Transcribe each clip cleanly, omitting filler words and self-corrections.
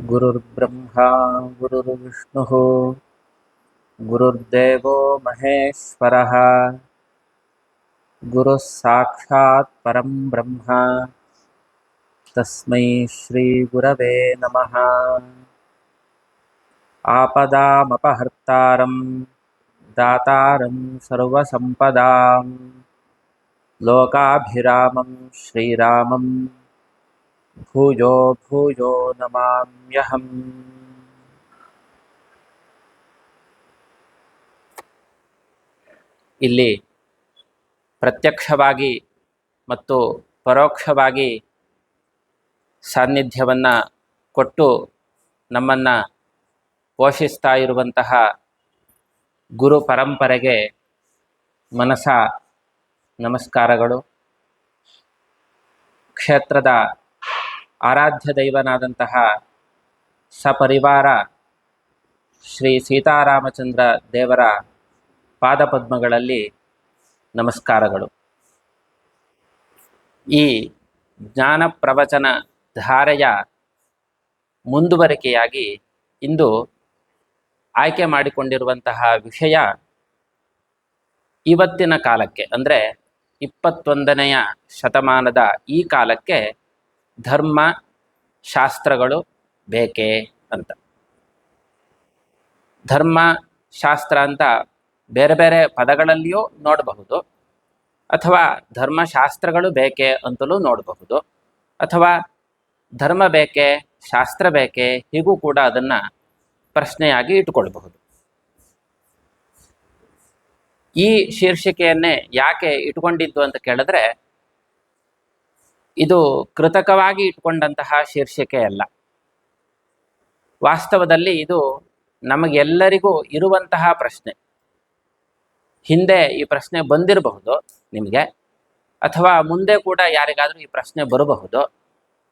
गुरुर्ब्रह्मा गुरुर्विष्णुः गुरुर्देवो महेश्वरः गुरुः साक्षात् परं ब्रह्म तस्मै श्रीगुरवे नमः। आपदामपहर्तारं दातारं सर्वसम्पदां लोकाभिरामं श्रीरामं भूयो भूयो नमाम्यहम्। ಇಲ್ಲಿ ಪ್ರತ್ಯಕ್ಷವಾಗಿ ಮತ್ತು ಪರೋಕ್ಷವಾಗಿ ಸಾನ್ನಿಧ್ಯವನ್ನು ಕೊಟ್ಟು ನಮ್ಮನ್ನು ಪೋಷಿಸ್ತಾ ಇರುವಂತಹ ಗುರು ಪರಂಪರೆಗೆ ಮನಸ ನಮಸ್ಕಾರಗಳು. ಕ್ಷೇತ್ರದ ಆರಾಧ್ಯ ದೈವನಾದಂತಹ ಸಪರಿವಾರ ಶ್ರೀ ಸೀತಾರಾಮಚಂದ್ರ ದೇವರ ಪಾದಪದ್ಮಗಳಲ್ಲಿ ನಮಸ್ಕಾರಗಳು. ಈ ಜ್ಞಾನ ಪ್ರವಚನ ಧಾರೆಯ ಮುಂದುವರಿಕೆಯಾಗಿ ಇಂದು ಆಯ್ಕೆ ಮಾಡಿಕೊಂಡಿರುವಂತಹ ವಿಷಯ ಇವತ್ತಿನ ಕಾಲಕ್ಕೆ ಅಂದರೆ 21ನೇ ಶತಮಾನದ ಈ ಕಾಲಕ್ಕೆ ಧರ್ಮ ಶಾಸ್ತ್ರಗಳು ಬೇಕೇ ಅಂತ. ಧರ್ಮ ಶಾಸ್ತ್ರ ಅಂತ ಬೇರೆ ಬೇರೆ ಪದಗಳಲ್ಲಿಯೂ ನೋಡಬಹುದು, ಅಥವಾ ಧರ್ಮಶಾಸ್ತ್ರಗಳು ಬೇಕೇ ಅಂತಲೂ ನೋಡಬಹುದು, ಅಥವಾ ಧರ್ಮ ಬೇಕೇ ಶಾಸ್ತ್ರ ಬೇಕೇ ಹೀಗೂ ಕೂಡ ಅದನ್ನು ಪ್ರಶ್ನೆಯಾಗಿ ಇಟ್ಟುಕೊಳ್ಬಹುದು. ಈ ಶೀರ್ಷಿಕೆಯನ್ನೇ ಯಾಕೆ ಇಟ್ಕೊಂಡಿದ್ದು ಅಂತ ಕೇಳಿದ್ರೆ, ಇದು ಕೃತಕವಾಗಿ ಇಟ್ಕೊಂಡಂತಹ ಶೀರ್ಷಿಕೆ ಅಲ್ಲ. ವಾಸ್ತವದಲ್ಲಿ ಇದು ನಮಗೆಲ್ಲರಿಗೂ ಇರುವಂತಹ ಪ್ರಶ್ನೆ. ಹಿಂದೆ ಈ ಪ್ರಶ್ನೆ ಬಂದಿರಬಹುದು ನಿಮಗೆ, ಅಥವಾ ಮುಂದೆ ಕೂಡ ಯಾರಿಗಾದರೂ ಈ ಪ್ರಶ್ನೆ ಬರಬಹುದು.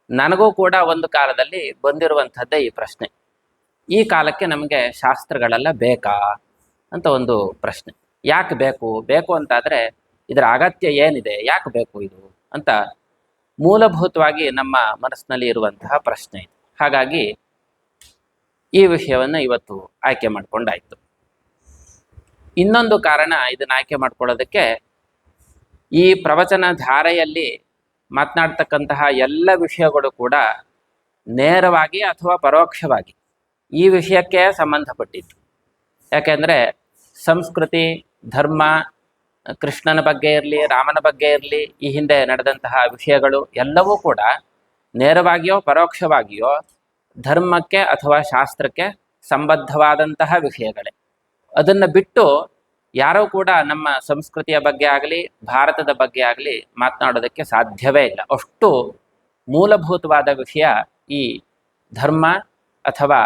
ನನಗೂ ಕೂಡ ಒಂದು ಕಾಲದಲ್ಲಿ ಬಂದಿರುವಂಥದ್ದೇ ಈ ಪ್ರಶ್ನೆ. ಈ ಕಾಲಕ್ಕೆ ನಮಗೆ ಶಾಸ್ತ್ರಗಳೆಲ್ಲ ಬೇಕಾ ಅಂತ ಒಂದು ಪ್ರಶ್ನೆ. ಯಾಕೆ ಬೇಕು ಅಂತಾದರೆ ಇದರ ಅಗತ್ಯ ಏನಿದೆ, ಯಾಕೆ ಬೇಕು ಇದು ಅಂತ ಮೂಲಭೂತವಾಗಿ ನಮ್ಮ ಮನಸ್ಸಿನಲ್ಲಿ ಇರುವಂತಹ ಪ್ರಶ್ನೆ ಇದು. ಹಾಗಾಗಿ ಈ ವಿಷಯವನ್ನು ಇವತ್ತು ಆಯ್ಕೆ ಮಾಡಿಕೊಂಡಾಯಿತು. ಇನ್ನೊಂದು ಕಾರಣ ಇದನ್ನು ಆಯ್ಕೆ ಮಾಡ್ಕೊಳ್ಳೋದಕ್ಕೆ, ಈ ಪ್ರವಚನ ಧಾರೆಯಲ್ಲಿ ಮಾತನಾಡ್ತಕ್ಕಂತಹ ಎಲ್ಲ ವಿಷಯಗಳು ಕೂಡ ನೇರವಾಗಿ ಅಥವಾ ಪರೋಕ್ಷವಾಗಿ ಈ ವಿಷಯಕ್ಕೆ ಸಂಬಂಧಪಟ್ಟಿತ್ತು. ಯಾಕೆಂದರೆ ಸಂಸ್ಕೃತಿ, ಧರ್ಮ, ಕೃಷ್ಣನ ಬಗ್ಗೆ ಇರಲಿ, ರಾಮನ ಬಗ್ಗೆ ಇರಲಿ, ಈ ಹಿಂದೆ ನಡೆದಂತಹ ವಿಷಯಗಳು ಎಲ್ಲವೂ ಕೂಡ ನೇರವಾಗಿಯೋ ಪರೋಕ್ಷವಾಗಿಯೋ ಧರ್ಮಕ್ಕೆ ಅಥವಾ ಶಾಸ್ತ್ರಕ್ಕೆ ಸಂಬದ್ಧವಾದಂತಹ ವಿಷಯಗಳೇ. ಅದನ್ನು ಬಿಟ್ಟು ಯಾರೂ ಕೂಡ ನಮ್ಮ ಸಂಸ್ಕೃತಿಯ ಬಗ್ಗೆ ಆಗಲಿ, ಭಾರತದ ಬಗ್ಗೆ ಆಗಲಿ ಮಾತನಾಡೋದಕ್ಕೆ ಸಾಧ್ಯವೇ ಇಲ್ಲ. ಅಷ್ಟು ಮೂಲಭೂತವಾದ ವಿಷಯ ಈ ಧರ್ಮ ಅಥವಾ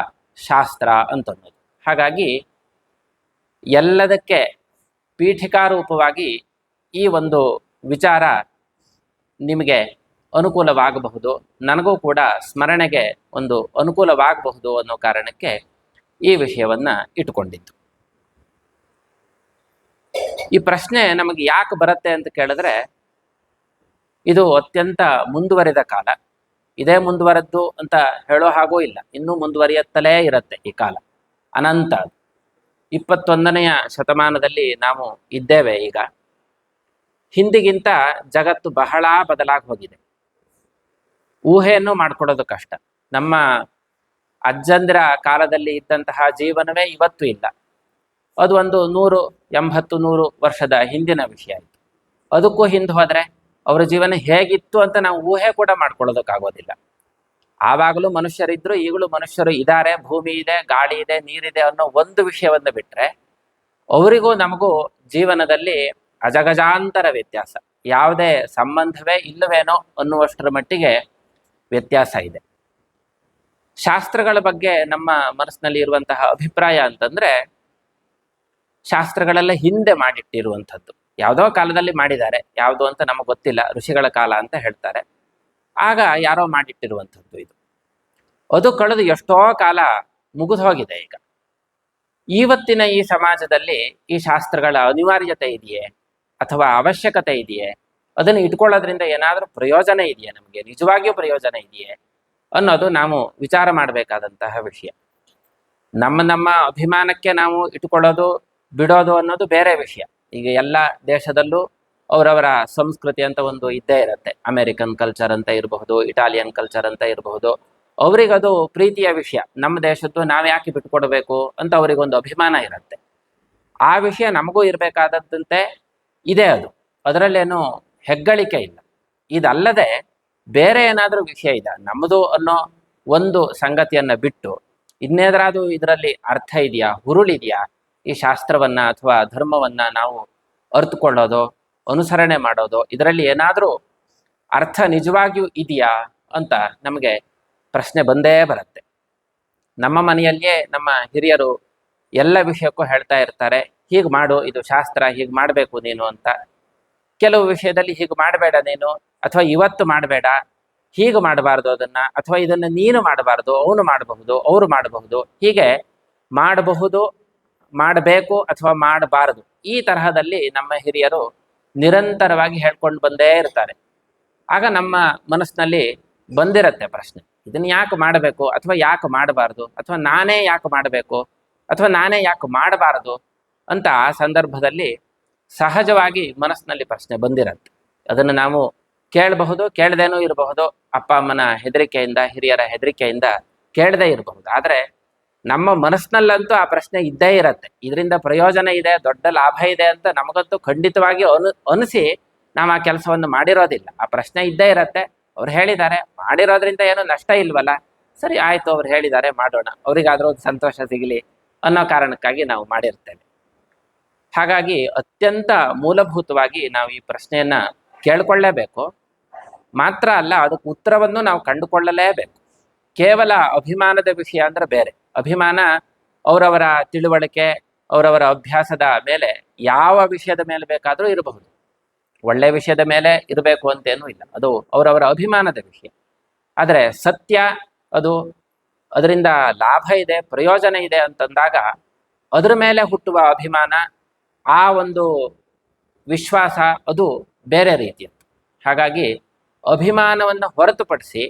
ಶಾಸ್ತ್ರ ಅಂತನ್ನೋದು. ಹಾಗಾಗಿ ಎಲ್ಲದಕ್ಕೆ ಪೀಠಿಕಾರೂಪವಾಗಿ ಈ ಒಂದು ವಿಚಾರ ನಿಮಗೆ ಅನುಕೂಲವಾಗಬಹುದು, ನನಗೂ ಕೂಡ ಸ್ಮರಣೆಗೆ ಒಂದು ಅನುಕೂಲವಾಗಬಹುದು ಅನ್ನೋ ಕಾರಣಕ್ಕೆ ಈ ವಿಷಯವನ್ನು ಇಟ್ಟುಕೊಂಡಿದ್ದು. ಈ ಪ್ರಶ್ನೆ ನಮಗೆ ಯಾಕೆ ಬರುತ್ತೆ ಅಂತ ಕೇಳಿದ್ರೆ, ಇದು ಅತ್ಯಂತ ಮುಂದುವರಿದ ಕಾಲ. ಇದೇ ಮುಂದುವರೆದ್ದು ಅಂತ ಹೇಳೋ ಹಾಗೂ ಇಲ್ಲ, ಇನ್ನೂ ಮುಂದುವರಿಯುತ್ತಲೇ ಇರುತ್ತೆ ಈ ಕಾಲ, ಅನಂತ. 21ನೇ ಶತಮಾನದಲ್ಲಿ ನಾವು ಇದ್ದೇವೆ. ಈಗ ಹಿಂದಿಗಿಂತ ಜಗತ್ತು ಬಹಳ ಬದಲಾಗಿ ಹೋಗಿದೆ. ಊಹೆಯನ್ನು ಮಾಡ್ಕೊಳ್ಳೋದು ಕಷ್ಟ. ನಮ್ಮ ಅಜ್ಜಂದಿರ ಕಾಲದಲ್ಲಿ ಇದ್ದಂತಹ ಜೀವನವೇ ಇವತ್ತು ಇಲ್ಲ. ಅದು ಒಂದು 180-100 ವರ್ಷದ ಹಿಂದಿನ ವಿಷಯ ಆಯಿತು. ಅದಕ್ಕೂ ಹಿಂದೆ ಹೋದರೆ ಅವರ ಜೀವನ ಹೇಗಿತ್ತು ಅಂತ ನಾವು ಊಹೆ ಕೂಡ ಮಾಡ್ಕೊಳ್ಳೋದಕ್ಕಾಗೋದಿಲ್ಲ. ಆವಾಗಲೂ ಮನುಷ್ಯರಿದ್ರು, ಈಗಲೂ ಮನುಷ್ಯರು ಇದ್ದಾರೆ, ಭೂಮಿ ಇದೆ, ಗಾಳಿ ಇದೆ, ನೀರಿದೆ ಅನ್ನೋ ಒಂದು ವಿಷಯವನ್ನು ಬಿಟ್ಟರೆ ಅವರಿಗೂ ನಮಗೂ ಜೀವನದಲ್ಲಿ ಅಜಗಜಾಂತರ ವ್ಯತ್ಯಾಸ, ಯಾವುದೇ ಸಂಬಂಧವೇ ಇಲ್ಲವೇನೋ ಅನ್ನುವಷ್ಟರ ಮಟ್ಟಿಗೆ ವ್ಯತ್ಯಾಸ ಇದೆ. ಶಾಸ್ತ್ರಗಳ ಬಗ್ಗೆ ನಮ್ಮ ಮನಸ್ಸಿನಲ್ಲಿ ಇರುವಂತಹ ಅಭಿಪ್ರಾಯ ಅಂತಂದರೆ, ಶಾಸ್ತ್ರಗಳೆಲ್ಲ ಹಿಂದೆ ಮಾಡಿಟ್ಟಿರುವಂಥದ್ದು, ಯಾವುದೋ ಕಾಲದಲ್ಲಿ ಮಾಡಿದ್ದಾರೆ, ಯಾವುದು ಅಂತ ನಮಗೆ ಗೊತ್ತಿಲ್ಲ, ಋಷಿಗಳ ಕಾಲ ಅಂತ ಹೇಳ್ತಾರೆ. ಆಗ ಯಾರೋ ಮಾಡಿಟ್ಟಿರುವಂಥದ್ದು ಇದು. ಅದು ಕಳೆದು ಎಷ್ಟೋ ಕಾಲ ಮುಗಿದು ಹೋಗಿದೆ. ಈಗ ಇವತ್ತಿನ ಈ ಸಮಾಜದಲ್ಲಿ ಈ ಶಾಸ್ತ್ರಗಳ ಅನಿವಾರ್ಯತೆ ಇದೆಯೇ ಅಥವಾ ಅವಶ್ಯಕತೆ ಇದೆಯೇ? ಅದನ್ನು ಇಟ್ಕೊಳ್ಳೋದ್ರಿಂದ ಏನಾದರೂ ಪ್ರಯೋಜನ ಇದೆಯೇ? ನಮಗೆ ನಿಜವಾಗಿಯೂ ಪ್ರಯೋಜನ ಇದೆಯೇ? ಅನ್ನೋದು ನಾವು ವಿಚಾರ ಮಾಡಬೇಕಾದಂತಹ ವಿಷಯ. ನಮ್ಮ ಅಭಿಮಾನಕ್ಕೆ ನಾವು ಇಟ್ಕೊಳ್ಳೋದು ಬಿಡೋದು ಅನ್ನೋದು ಬೇರೆ ವಿಷಯ. ಈಗ ಎಲ್ಲ ದೇಶದಲ್ಲೂ ಅವರವರ ಸಂಸ್ಕೃತಿ ಅಂತ ಒಂದು ಇದ್ದೇ ಇರುತ್ತೆ. ಅಮೆರಿಕನ್ ಕಲ್ಚರ್ ಅಂತ ಇರಬಹುದು, ಇಟಾಲಿಯನ್ ಕಲ್ಚರ್ ಅಂತ ಇರಬಹುದು. ಅವರಿಗದು ಪ್ರೀತಿಯ ವಿಷಯ. ನಮ್ಮ ದೇಶದ್ದು ನಾವು ಯಾಕೆ ಬಿಟ್ಕೊಡ್ಬೇಕು ಅಂತ ಅವರಿಗೊಂದು ಅಭಿಮಾನ ಇರುತ್ತೆ. ಆ ವಿಷಯ ನಮಗೂ ಇರಬೇಕಾದಂತೆ ಇದೆ. ಅದರಲ್ಲೇನು ಹೆಗ್ಗಳಿಕೆ ಇಲ್ಲ. ಇದಲ್ಲದೆ ಬೇರೆ ಏನಾದರೂ ವಿಷಯ ಇದೆ ನಮ್ಮದು ಅನ್ನೋ ಒಂದು ಸಂಗತಿಯನ್ನು ಬಿಟ್ಟು ಇನ್ನೇದರಾದರೂ ಇದರಲ್ಲಿ ಅರ್ಥ ಇದೆಯಾ, ಹುರುಳಿದೆಯಾ, ಈ ಶಾಸ್ತ್ರವನ್ನ ಅಥವಾ ಧರ್ಮವನ್ನ ನಾವು ಅರ್ಥಕೊಳ್ಳೋದು, ಅನುಸರಣೆ ಮಾಡೋದು, ಇದರಲ್ಲಿ ಏನಾದರೂ ಅರ್ಥ ನಿಜವಾಗಿಯೂ ಇದೆಯಾ ಅಂತ ನಮಗೆ ಪ್ರಶ್ನೆ ಬಂದೇ ಬರುತ್ತೆ. ನಮ್ಮ ಮನೆಯಲ್ಲಿಯೇ ನಮ್ಮ ಹಿರಿಯರು ಎಲ್ಲ ವಿಷಯಕ್ಕೂ ಹೇಳ್ತಾ ಇರ್ತಾರೆ, ಹೀಗೆ ಮಾಡು, ಇದು ಶಾಸ್ತ್ರ, ಹೀಗೆ ಮಾಡಬೇಕು ನೀನು ಅಂತ. ಕೆಲವು ವಿಷಯದಲ್ಲಿ ಹೀಗೆ ಮಾಡಬೇಡ ನೀನು, ಅಥವಾ ಇವತ್ತು ಮಾಡಬೇಡ, ಹೀಗೆ ಮಾಡಬಾರ್ದು ಅದನ್ನ, ಅಥವಾ ಇದನ್ನು ನೀನು ಮಾಡಬಾರ್ದು, ಅವನು ಮಾಡಬಹುದು, ಅವರು ಮಾಡಬಹುದು, ಹೀಗೆ ಮಾಡಬಹುದು, ಮಾಡಬೇಕು ಅಥವಾ ಮಾಡಬಾರದು, ಈ ತರಹದಲ್ಲಿ ನಮ್ಮ ಹಿರಿಯರು ನಿರಂತರವಾಗಿ ಹೇಳ್ಕೊಂಡು ಬಂದೇ ಇರ್ತಾರೆ. ಆಗ ನಮ್ಮ ಮನಸ್ಸಿನಲ್ಲಿ ಬಂದಿರತ್ತೆ ಪ್ರಶ್ನೆ, ಇದನ್ನು ಯಾಕೆ ಮಾಡಬೇಕು ಅಥವಾ ಯಾಕೆ ಮಾಡಬಾರ್ದು, ಅಥವಾ ನಾನೇ ಯಾಕೆ ಮಾಡಬೇಕು ಅಥವಾ ನಾನೇ ಯಾಕೆ ಮಾಡಬಾರದು ಅಂತ ಆ ಸಂದರ್ಭದಲ್ಲಿ ಸಹಜವಾಗಿ ಮನಸ್ಸಿನಲ್ಲಿ ಪ್ರಶ್ನೆ ಬಂದಿರತ್ತೆ. ಅದನ್ನು ನಾವು ಕೇಳಬಹುದು, ಕೇಳದೇನೂ ಇರಬಹುದು, ಅಪ್ಪ ಅಮ್ಮನ ಹೆದರಿಕೆಯಿಂದ, ಹಿರಿಯರ ಹೆದರಿಕೆಯಿಂದ ಕೇಳದೇ ಇರಬಹುದು. ಆದರೆ ನಮ್ಮ ಮನಸ್ಸಿನಲ್ಲಂತೂ ಆ ಪ್ರಶ್ನೆ ಇದ್ದೇ ಇರತ್ತೆ. ಇದರಿಂದ ಪ್ರಯೋಜನ ಇದೆ, ದೊಡ್ಡ ಲಾಭ ಇದೆ ಅಂತ ನಮಗಂತೂ ಖಂಡಿತವಾಗಿ ಅನಿಸಿ ನಾವು ಆ ಕೆಲಸವನ್ನು ಮಾಡಿರೋದಿಲ್ಲ. ಆ ಪ್ರಶ್ನೆ ಇದ್ದೇ ಇರತ್ತೆ. ಅವ್ರು ಹೇಳಿದ್ದಾರೆ, ಮಾಡಿರೋದ್ರಿಂದ ಏನೋ ನಷ್ಟ ಇಲ್ವಲ್ಲ, ಸರಿ ಆಯಿತು, ಅವ್ರು ಹೇಳಿದ್ದಾರೆ ಮಾಡೋಣ, ಅವರಿಗಾದ್ರೂ ಒಂದು ಸಂತೋಷ ಸಿಗಲಿ ಅನ್ನೋ ಕಾರಣಕ್ಕಾಗಿ ನಾವು ಮಾಡಿರ್ತೇವೆ. ಹಾಗಾಗಿ ಅತ್ಯಂತ ಮೂಲಭೂತವಾಗಿ ನಾವು ಈ ಪ್ರಶ್ನೆಯನ್ನ ಕೇಳ್ಕೊಳ್ಳೇಬೇಕು. ಮಾತ್ರ ಅಲ್ಲ, ಅದಕ್ಕೆ ಉತ್ತರವನ್ನು ನಾವು ಕಂಡುಕೊಳ್ಳಲೇಬೇಕು. ಕೇವಲ ಅಭಿಮಾನದ ವಿಷಯ ಅಂದ್ರೆ ಬೇರೆ. ಅಭಿಮಾನ ಅವರವರ ತಿಳುವಳಿಕೆ, ಅವರವರ ಅಭ್ಯಾಸದ ಮೇಲೆ, ಯಾವ ವಿಷಯದ ಮೇಲೆ ಬೇಕಾದರೂ ಇರಬಹುದು. ಒಳ್ಳೆಯ ವಿಷಯದ ಮೇಲೆ ಇರಬೇಕು ಅಂತೇನೂ ಇಲ್ಲ, ಅದು ಅವರವರ ಅಭಿಮಾನದ ವಿಷಯ. ಆದರೆ ಸತ್ಯ, ಅದು ಅದರಿಂದ ಲಾಭ ಇದೆ, ಪ್ರಯೋಜನ ಇದೆ ಅಂತಂದಾಗ ಅದರ ಮೇಲೆ ಹುಟ್ಟುವ ಅಭಿಮಾನ, ಆ ಒಂದು ವಿಶ್ವಾಸ, ಅದು ಬೇರೆ ರೀತಿಯದ್ದು. ಹಾಗಾಗಿ ಅಭಿಮಾನವನ್ನು ಹೊರತುಪಡಿಸಿ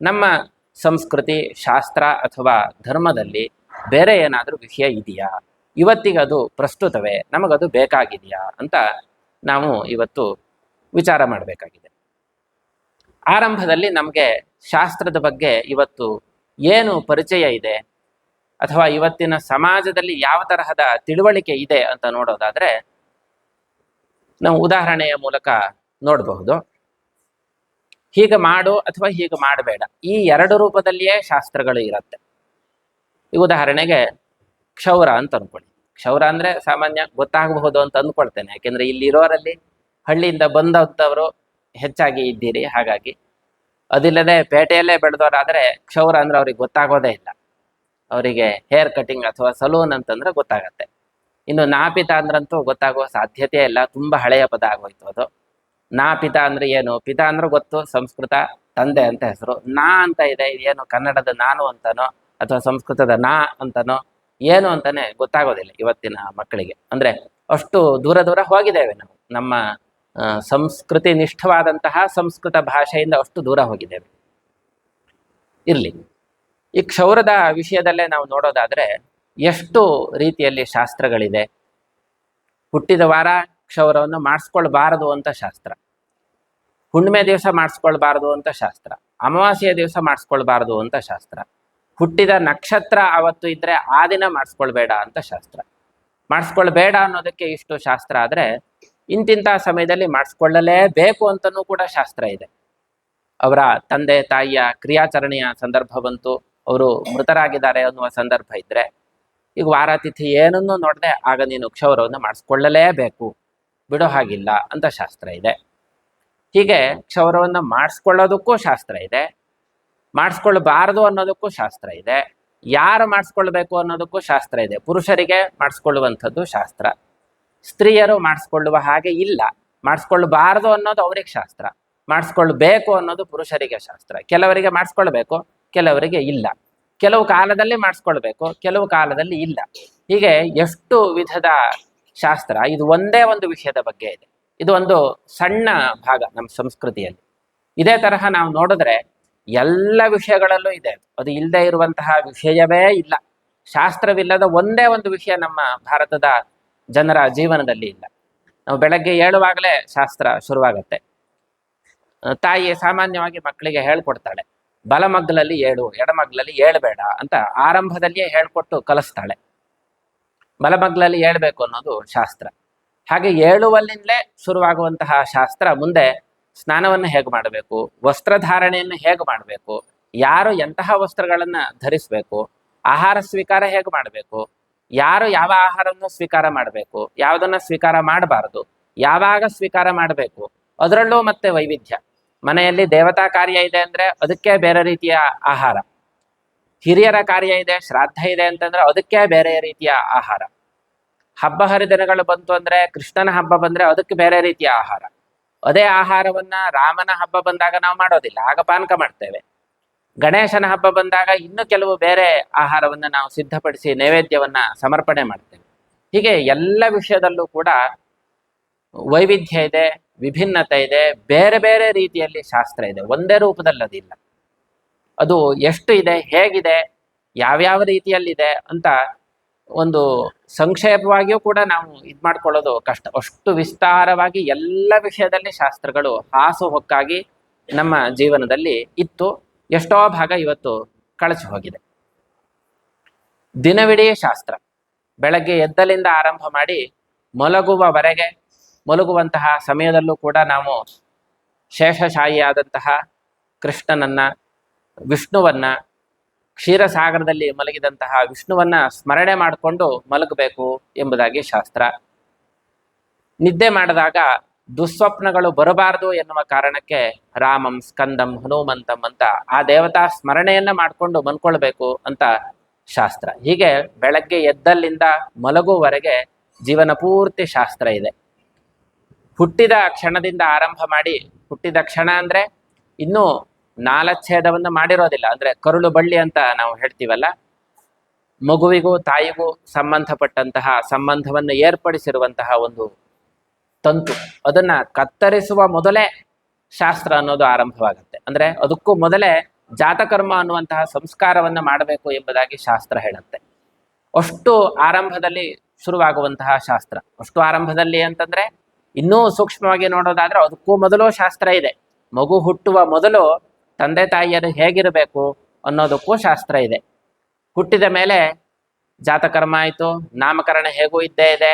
ನಮ್ಮ ಸಂಸ್ಕೃತಿ, ಶಾಸ್ತ್ರ ಅಥವಾ ಧರ್ಮದಲ್ಲಿ ಬೇರೆ ಏನಾದರೂ ವಿಷಯ ಇದೆಯಾ, ಇವತ್ತಿಗದು ಪ್ರಸ್ತುತವೇ, ನಮಗದು ಬೇಕಾಗಿದೆಯಾ ಅಂತ ನಾವು ಇವತ್ತು ವಿಚಾರ ಮಾಡಬೇಕಾಗಿದೆ. ಆರಂಭದಲ್ಲಿ ನಮಗೆ ಶಾಸ್ತ್ರದ ಬಗ್ಗೆ ಇವತ್ತು ಏನು ಪರಿಚಯ ಇದೆ, ಅಥವಾ ಇವತ್ತಿನ ಸಮಾಜದಲ್ಲಿ ಯಾವ ತರಹದ ತಿಳುವಳಿಕೆ ಇದೆ ಅಂತ ನೋಡೋದಾದ್ರೆ ನಾವು ಉದಾಹರಣೆಯ ಮೂಲಕ ನೋಡಬಹುದು. ಹೀಗೆ ಮಾಡು ಅಥವಾ ಹೀಗೆ ಮಾಡಬೇಡ, ಈ ಎರಡು ರೂಪದಲ್ಲಿಯೇ ಶಾಸ್ತ್ರಗಳು ಇರುತ್ತೆ. ಈ ಉದಾಹರಣೆಗೆ ಕ್ಷೌರ ಅಂತ ಅನ್ಕೊಳ್ಳಿ. ಕ್ಷೌರ ಅಂದ್ರೆ ಸಾಮಾನ್ಯ ಗೊತ್ತಾಗಬಹುದು ಅಂತ ಅಂದ್ಕೊಳ್ತೇನೆ, ಯಾಕೆಂದ್ರೆ ಇಲ್ಲಿರೋರಲ್ಲಿ ಹಳ್ಳಿಯಿಂದ ಬಂದಂಥವರು ಹೆಚ್ಚಾಗಿ ಇದ್ದೀರಿ. ಹಾಗಾಗಿ ಅದಿಲ್ಲದೆ ಪೇಟೆಯಲ್ಲೇ ಬೆಳೆದವರಾದ್ರೆ ಕ್ಷೌರ ಅಂದ್ರೆ ಅವ್ರಿಗೆ ಗೊತ್ತಾಗೋದೇ ಇಲ್ಲ. ಅವರಿಗೆ ಹೇರ್ ಕಟಿಂಗ್ ಅಥವಾ ಸಲೂನ್ ಅಂತಂದ್ರೆ ಗೊತ್ತಾಗತ್ತೆ. ಇನ್ನು ನಾಪಿತ ಅಂದ್ರಂತೂ ಗೊತ್ತಾಗುವ ಸಾಧ್ಯತೆ ಇಲ್ಲ, ತುಂಬಾ ಹಳೆಯ ಪದ ಆಗೋಯ್ತು ಅದು. ನಾಪಿತ ಅಂದ್ರೆ ಏನು, ಪಿತ ಅಂದ್ರೆ ಗೊತ್ತು, ಸಂಸ್ಕೃತ ತಂದೆ ಅಂತ ಹೆಸರು. ನಾ ಅಂತ ಇದೆ, ಏನು ಕನ್ನಡದ ನಾನು ಅಂತನೋ ಅಥವಾ ಸಂಸ್ಕೃತದ ನಾ ಅಂತನೋ ಏನು ಅಂತಾನೆ ಗೊತ್ತಾಗೋದಿಲ್ಲ ಇವತ್ತಿನ ಮಕ್ಕಳಿಗೆ. ಅಂದ್ರೆ ಅಷ್ಟು ದೂರ ದೂರ ಹೋಗಿದ್ದೇವೆ ನಾವು, ನಮ್ಮ ಸಂಸ್ಕೃತಿ ನಿಷ್ಠವಾದಂತಹ ಸಂಸ್ಕೃತ ಭಾಷೆಯಿಂದ ಅಷ್ಟು ದೂರ ಹೋಗಿದ್ದೇವೆ. ಇರ್ಲಿ, ಈ ಕ್ಷೌರದ ವಿಷಯದಲ್ಲೇ ನಾವು ನೋಡೋದಾದ್ರೆ ಎಷ್ಟು ರೀತಿಯಲ್ಲಿ ಶಾಸ್ತ್ರಗಳಿದೆ. ಹುಟ್ಟಿದ ವಾರ ಕ್ಷೌರವನ್ನು ಮಾಡಿಸ್ಕೊಳ್ಬಾರದು ಅಂತ ಶಾಸ್ತ್ರ, ಹುಣ್ಣಿಮೆ ದಿವಸ ಮಾಡಿಸ್ಕೊಳ್ಬಾರದು ಅಂತ ಶಾಸ್ತ್ರ, ಅಮಾವಾಸ್ಯೆಯ ದಿವಸ ಮಾಡಿಸ್ಕೊಳ್ಬಾರದು ಅಂತ ಶಾಸ್ತ್ರ, ಹುಟ್ಟಿದ ನಕ್ಷತ್ರ ಅವತ್ತು ಇದ್ರೆ ಆ ದಿನ ಮಾಡಿಸ್ಕೊಳ್ಬೇಡ ಅಂತ ಶಾಸ್ತ್ರ. ಮಾಡಿಸ್ಕೊಳ್ಬೇಡ ಅನ್ನೋದಕ್ಕೆ ಇಷ್ಟು ಶಾಸ್ತ್ರ ಆದ್ರೆ ಇಂತಿಂಥ ಸಮಯದಲ್ಲಿ ಮಾಡಿಸ್ಕೊಳ್ಳಲೇಬೇಕು ಅಂತನೂ ಕೂಡ ಶಾಸ್ತ್ರ ಇದೆ. ಅವರ ತಂದೆ ತಾಯಿಯ ಕ್ರಿಯಾಚರಣೆಯ ಸಂದರ್ಭ ಬಂತು, ಅವರು ಮೃತರಾಗಿದ್ದಾರೆ ಅನ್ನುವ ಸಂದರ್ಭ ಇದ್ರೆ, ಈಗ ವಾರಾತಿಥಿ ಏನನ್ನೂ ನೋಡದೆ ಆಗ ನೀನು ಕ್ಷೌರವನ್ನು ಮಾಡಿಸ್ಕೊಳ್ಳಲೇಬೇಕು, ಬಿಡೋ ಹಾಗಿಲ್ಲ ಅಂತ ಶಾಸ್ತ್ರ ಇದೆ. ಹೀಗೆ ಕ್ಷೌರವನ್ನು ಮಾಡಿಸ್ಕೊಳ್ಳೋದಕ್ಕೂ ಶಾಸ್ತ್ರ ಇದೆ, ಮಾಡಿಸ್ಕೊಳ್ಬಾರದು ಅನ್ನೋದಕ್ಕೂ ಶಾಸ್ತ್ರ ಇದೆ, ಯಾರು ಮಾಡಿಸ್ಕೊಳ್ಬೇಕು ಅನ್ನೋದಕ್ಕೂ ಶಾಸ್ತ್ರ ಇದೆ. ಪುರುಷರಿಗೆ ಮಾಡಿಸ್ಕೊಳ್ಳುವಂಥದ್ದು ಶಾಸ್ತ್ರ, ಸ್ತ್ರೀಯರು ಮಾಡಿಸ್ಕೊಳ್ಳುವ ಹಾಗೆ ಇಲ್ಲ. ಮಾಡಿಸ್ಕೊಳ್ಬಾರದು ಅನ್ನೋದು ಅವ್ರಿಗೆ ಶಾಸ್ತ್ರ, ಮಾಡಿಸ್ಕೊಳ್ಬೇಕು ಅನ್ನೋದು ಪುರುಷರಿಗೆ ಶಾಸ್ತ್ರ. ಕೆಲವರಿಗೆ ಮಾಡಿಸ್ಕೊಳ್ಬೇಕು, ಕೆಲವರಿಗೆ ಇಲ್ಲ. ಕೆಲವು ಕಾಲದಲ್ಲಿ ಮಾಡಿಸ್ಕೊಳ್ಬೇಕು, ಕೆಲವು ಕಾಲದಲ್ಲಿ ಇಲ್ಲ. ಹೀಗೆ ಎಷ್ಟು ವಿಧದ ಶಾಸ್ತ್ರ. ಇದು ಒಂದೇ ಒಂದು ವಿಷಯದ ಬಗ್ಗೆ ಇದೆ. ಇದು ಒಂದು ಸಣ್ಣ ಭಾಗ ನಮ್ಮ ಸಂಸ್ಕೃತಿಯಲ್ಲಿ. ಇದೇ ತರಹ ನಾವು ನೋಡಿದ್ರೆ ಎಲ್ಲ ವಿಷಯಗಳಲ್ಲೂ ಇದೆ. ಅದು ಇಲ್ಲದೆ ಇರುವಂತಹ ವಿಷಯವೇ ಇಲ್ಲ. ಶಾಸ್ತ್ರವಿಲ್ಲದ ಒಂದೇ ಒಂದು ವಿಷಯ ನಮ್ಮ ಭಾರತದ ಜನರ ಜೀವನದಲ್ಲಿ ಇಲ್ಲ. ನಾವು ಬೆಳಗ್ಗೆ ಏಳುವಾಗಲೇ ಶಾಸ್ತ್ರ ಶುರುವಾಗತ್ತೆ. ತಾಯಿ ಸಾಮಾನ್ಯವಾಗಿ ಮಕ್ಕಳಿಗೆ ಹೇಳ್ಕೊಡ್ತಾಳೆ, ಬಲಮಗ್ಲಲ್ಲಿ ಏಳು, ಎಡಮಗ್ಲಲ್ಲಿ ಏಳಬೇಡ ಅಂತ ಆರಂಭದಲ್ಲಿಯೇ ಹೇಳ್ಕೊಟ್ಟು ಕಲಿಸ್ತಾಳೆ. ಬಲಮಗ್ಲಲ್ಲಿ ಏಳ್ಬೇಕು ಅನ್ನೋದು ಶಾಸ್ತ್ರ. ಹಾಗೆ ಏಳುವಲ್ಲಿಂದಲೇ ಶುರುವಾಗುವಂತಹ ಶಾಸ್ತ್ರ ಮುಂದೆ ಸ್ನಾನವನ್ನು ಹೇಗೆ ಮಾಡಬೇಕು, ವಸ್ತ್ರಧಾರಣೆಯನ್ನು ಹೇಗೆ ಮಾಡಬೇಕು, ಯಾರು ಎಂತಹ ವಸ್ತ್ರಗಳನ್ನು ಧರಿಸಬೇಕು, ಆಹಾರ ಸ್ವೀಕಾರ ಹೇಗೆ ಮಾಡಬೇಕು, ಯಾರು ಯಾವ ಆಹಾರವನ್ನು ಸ್ವೀಕಾರ ಮಾಡಬೇಕು, ಯಾವುದನ್ನು ಸ್ವೀಕಾರ ಮಾಡಬಾರದು, ಯಾವಾಗ ಸ್ವೀಕಾರ ಮಾಡಬೇಕು, ಅದರಲ್ಲೂ ಮತ್ತೆ ವೈವಿಧ್ಯ. ಮನೆಯಲ್ಲಿ ದೇವತಾ ಕಾರ್ಯ ಇದೆ ಅಂದರೆ ಅದಕ್ಕೆ ಬೇರೆ ರೀತಿಯ ಆಹಾರ, ಹಿರಿಯರ ಕಾರ್ಯ ಇದೆ, ಶ್ರಾದ್ದ ಇದೆ ಅಂತಂದ್ರೆ ಅದಕ್ಕೆ ಬೇರೆ ರೀತಿಯ ಆಹಾರ, ಹಬ್ಬ ಹರಿದಿನಗಳು ಬಂತು ಅಂದ್ರೆ, ಕೃಷ್ಣನ ಹಬ್ಬ ಬಂದ್ರೆ ಅದಕ್ಕೆ ಬೇರೆ ರೀತಿಯ ಆಹಾರ. ಅದೇ ಆಹಾರವನ್ನ ರಾಮನ ಹಬ್ಬ ಬಂದಾಗ ನಾವು ಮಾಡೋದಿಲ್ಲ, ಆಗ ಪಾನಕ ಮಾಡ್ತೇವೆ. ಗಣೇಶನ ಹಬ್ಬ ಬಂದಾಗ ಇನ್ನು ಕೆಲವು ಬೇರೆ ಆಹಾರವನ್ನ ನಾವು ಸಿದ್ಧಪಡಿಸಿ ನೈವೇದ್ಯವನ್ನ ಸಮರ್ಪಣೆ ಮಾಡ್ತೇವೆ. ಹೀಗೆ ಎಲ್ಲ ವಿಷಯದಲ್ಲೂ ಕೂಡ ವೈವಿಧ್ಯ ಇದೆ, ವಿಭಿನ್ನತೆ ಇದೆ, ಬೇರೆ ಬೇರೆ ರೀತಿಯಲ್ಲಿ ಶಾಸ್ತ್ರ ಇದೆ, ಒಂದೇ ರೂಪದಲ್ಲದಿಲ್ಲ. ಅದು ಎಷ್ಟು ಇದೆ, ಹೇಗಿದೆ, ಯಾವ್ಯಾವ ರೀತಿಯಲ್ಲಿದೆ ಅಂತ ಒಂದು ಸಂಕ್ಷೇಪವಾಗಿಯೂ ಕೂಡ ನಾವು ಇದು ಮಾಡ್ಕೊಳ್ಳೋದು ಕಷ್ಟ. ಅಷ್ಟು ವಿಸ್ತಾರವಾಗಿ ಎಲ್ಲ ವಿಷಯದಲ್ಲಿ ಶಾಸ್ತ್ರಗಳು ಹಾಸು ಹೊಕ್ಕಾಗಿ ನಮ್ಮ ಜೀವನದಲ್ಲಿ ಇತ್ತು. ಎಷ್ಟೋ ಭಾಗ ಇವತ್ತು ಕಳಚಿ ಹೋಗಿದೆ. ದಿನವಿಡೀ ಶಾಸ್ತ್ರ, ಬೆಳಗ್ಗೆ ಎದ್ದಲಿಂದ ಆರಂಭ ಮಾಡಿ ಮಲಗುವವರೆಗೆ, ಮಲಗುವಂತಹ ಸಮಯದಲ್ಲೂ ಕೂಡ ನಾವು ಶೇಷಶಾಹಿಯಾದಂತಹ ಕೃಷ್ಣನನ್ನ, ವಿಷ್ಣುವನ್ನ, ಕ್ಷೀರಸಾಗರದಲ್ಲಿ ಮಲಗಿದಂತಹ ವಿಷ್ಣುವನ್ನ ಸ್ಮರಣೆ ಮಾಡಿಕೊಂಡು ಮಲಗಬೇಕು ಎಂಬುದಾಗಿ ಶಾಸ್ತ್ರ. ನಿದ್ದೆ ಮಾಡಿದಾಗ ದುಸ್ವಪ್ನಗಳು ಬರಬಾರದು ಎನ್ನುವ ಕಾರಣಕ್ಕೆ ರಾಮಂ, ಸ್ಕಂದಂ, ಹನುಮಂತಂ ಅಂತ ಆ ದೇವತಾ ಸ್ಮರಣೆಯನ್ನ ಮಾಡಿಕೊಂಡು ಮನ್ಕೊಳ್ಬೇಕು ಅಂತ ಶಾಸ್ತ್ರ. ಹೀಗೆ ಬೆಳಗ್ಗೆ ಎದ್ದಲ್ಲಿಂದ ಮಲಗುವವರೆಗೆ ಜೀವನ ಪೂರ್ತಿ ಶಾಸ್ತ್ರ ಇದೆ. ಹುಟ್ಟಿದ ಕ್ಷಣದಿಂದ ಆರಂಭ ಮಾಡಿ, ಹುಟ್ಟಿದ ಕ್ಷಣ ಅಂದ್ರೆ ಇನ್ನೂ ನಾಲಚ್ಛೇದವನ್ನು ಮಾಡಿರೋದಿಲ್ಲ, ಅಂದ್ರೆ ಕರುಳು ಬಳ್ಳಿ ಅಂತ ನಾವು ಹೇಳ್ತೀವಲ್ಲ, ಮಗುವಿಗೂ ತಾಯಿಗೂ ಸಂಬಂಧಪಟ್ಟಂತಹ ಸಂಬಂಧವನ್ನು ಏರ್ಪಡಿಸಿರುವಂತಹ ಒಂದು ತಂತು, ಅದನ್ನ ಕತ್ತರಿಸುವ ಮೊದಲೇ ಶಾಸ್ತ್ರ ಅನ್ನೋದು ಆರಂಭವಾಗುತ್ತೆ. ಅಂದ್ರೆ ಅದಕ್ಕೂ ಮೊದಲೇ ಜಾತಕರ್ಮ ಅನ್ನುವಂತಹ ಸಂಸ್ಕಾರವನ್ನ ಮಾಡಬೇಕು ಎಂಬುದಾಗಿ ಶಾಸ್ತ್ರ ಹೇಳುತ್ತೆ. ಅಷ್ಟು ಆರಂಭದಲ್ಲಿ ಶುರುವಾಗುವಂತಹ ಶಾಸ್ತ್ರ. ಅಷ್ಟು ಆರಂಭದಲ್ಲಿ ಅಂತಂದ್ರೆ ಇನ್ನೂ ಸೂಕ್ಷ್ಮವಾಗಿ ನೋಡೋದಾದ್ರೆ ಅದಕ್ಕೂ ಮೊದಲು ಶಾಸ್ತ್ರ ಇದೆ. ಮಗು ಹುಟ್ಟುವ ಮೊದಲು ತಂದೆ ತಾಯಿಯರು ಹೇಗಿರಬೇಕು ಅನ್ನೋದಕ್ಕೂ ಶಾಸ್ತ್ರ ಇದೆ. ಹುಟ್ಟಿದ ಮೇಲೆ ಜಾತಕರ್ಮ ಆಯಿತು, ನಾಮಕರಣ ಹೇಗೂ ಇದ್ದೇ ಇದೆ.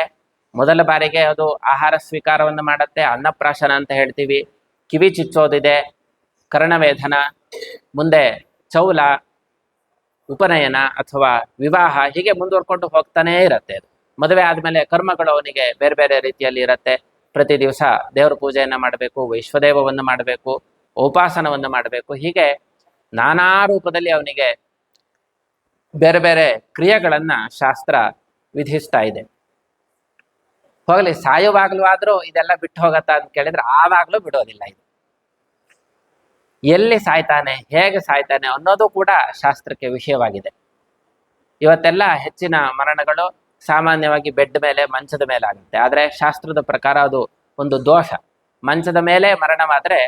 ಮೊದಲ ಬಾರಿಗೆ ಅದು ಆಹಾರ ಸ್ವೀಕಾರವನ್ನು ಮಾಡುತ್ತೆ, ಅನ್ನಪ್ರಾಶನ ಅಂತ ಹೇಳ್ತೀವಿ. ಕಿವಿ ಚುಚ್ಚೋದಿದೆ, ಕರ್ಣವೇಧನ, ಮುಂದೆ ಚೌಲ, ಉಪನಯನ ಅಥವಾ ವಿವಾಹ, ಹೀಗೆ ಮುಂದುವರ್ಕೊಂಡು ಹೋಗ್ತಾನೇ ಇರತ್ತೆ. ಅದು ಮದುವೆ ಆದಮೇಲೆ ಕರ್ಮಗಳು ಅವನಿಗೆ ಬೇರೆ ಬೇರೆ ರೀತಿಯಲ್ಲಿ ಇರತ್ತೆ. ಪ್ರತಿ ದಿವಸ ದೇವರ ಪೂಜೆಯನ್ನು ಮಾಡಬೇಕು, ವೈಶ್ವದೇವವನ್ನು ಮಾಡಬೇಕು, ಉಪಾಸನವನ್ನು ಮಾಡಬೇಕು. ಹೀಗೆ ನಾನಾ ರೂಪದಲ್ಲಿ ಅವನಿಗೆ ಬೇರೆ ಬೇರೆ ಕ್ರಿಯೆಗಳನ್ನ ಶಾಸ್ತ್ರ ವಿಧಿಸ್ತಾ ಇದೆ. ಹೋಗಲಿ, ಸಾಯುವಾಗ್ಲೂ ಆದ್ರೂ ಇದೆಲ್ಲ ಬಿಟ್ಟು ಹೋಗತ್ತಾ ಅಂತ ಕೇಳಿದ್ರೆ ಆವಾಗ್ಲೂ ಬಿಡೋದಿಲ್ಲ. ಇದು ಎಲ್ಲಿ ಸಾಯ್ತಾನೆ, ಹೇಗೆ ಸಾಯ್ತಾನೆ ಅನ್ನೋದು ಕೂಡ ಶಾಸ್ತ್ರಕ್ಕೆ ವಿಷಯವಾಗಿದೆ. ಇವತ್ತೆಲ್ಲ ಹೆಚ್ಚಿನ ಮರಣಗಳು ಸಾಮಾನ್ಯವಾಗಿ ಬೆಡ್ ಮೇಲೆ, ಮಂಚದ ಮೇಲೆ ಆಗುತ್ತೆ. ಆದರೆ ಶಾಸ್ತ್ರದ ಪ್ರಕಾರ ಅದು ಒಂದು ದೋಷ. ಮಂಚದ ಮೇಲೆ ಮರಣವಾದರೆ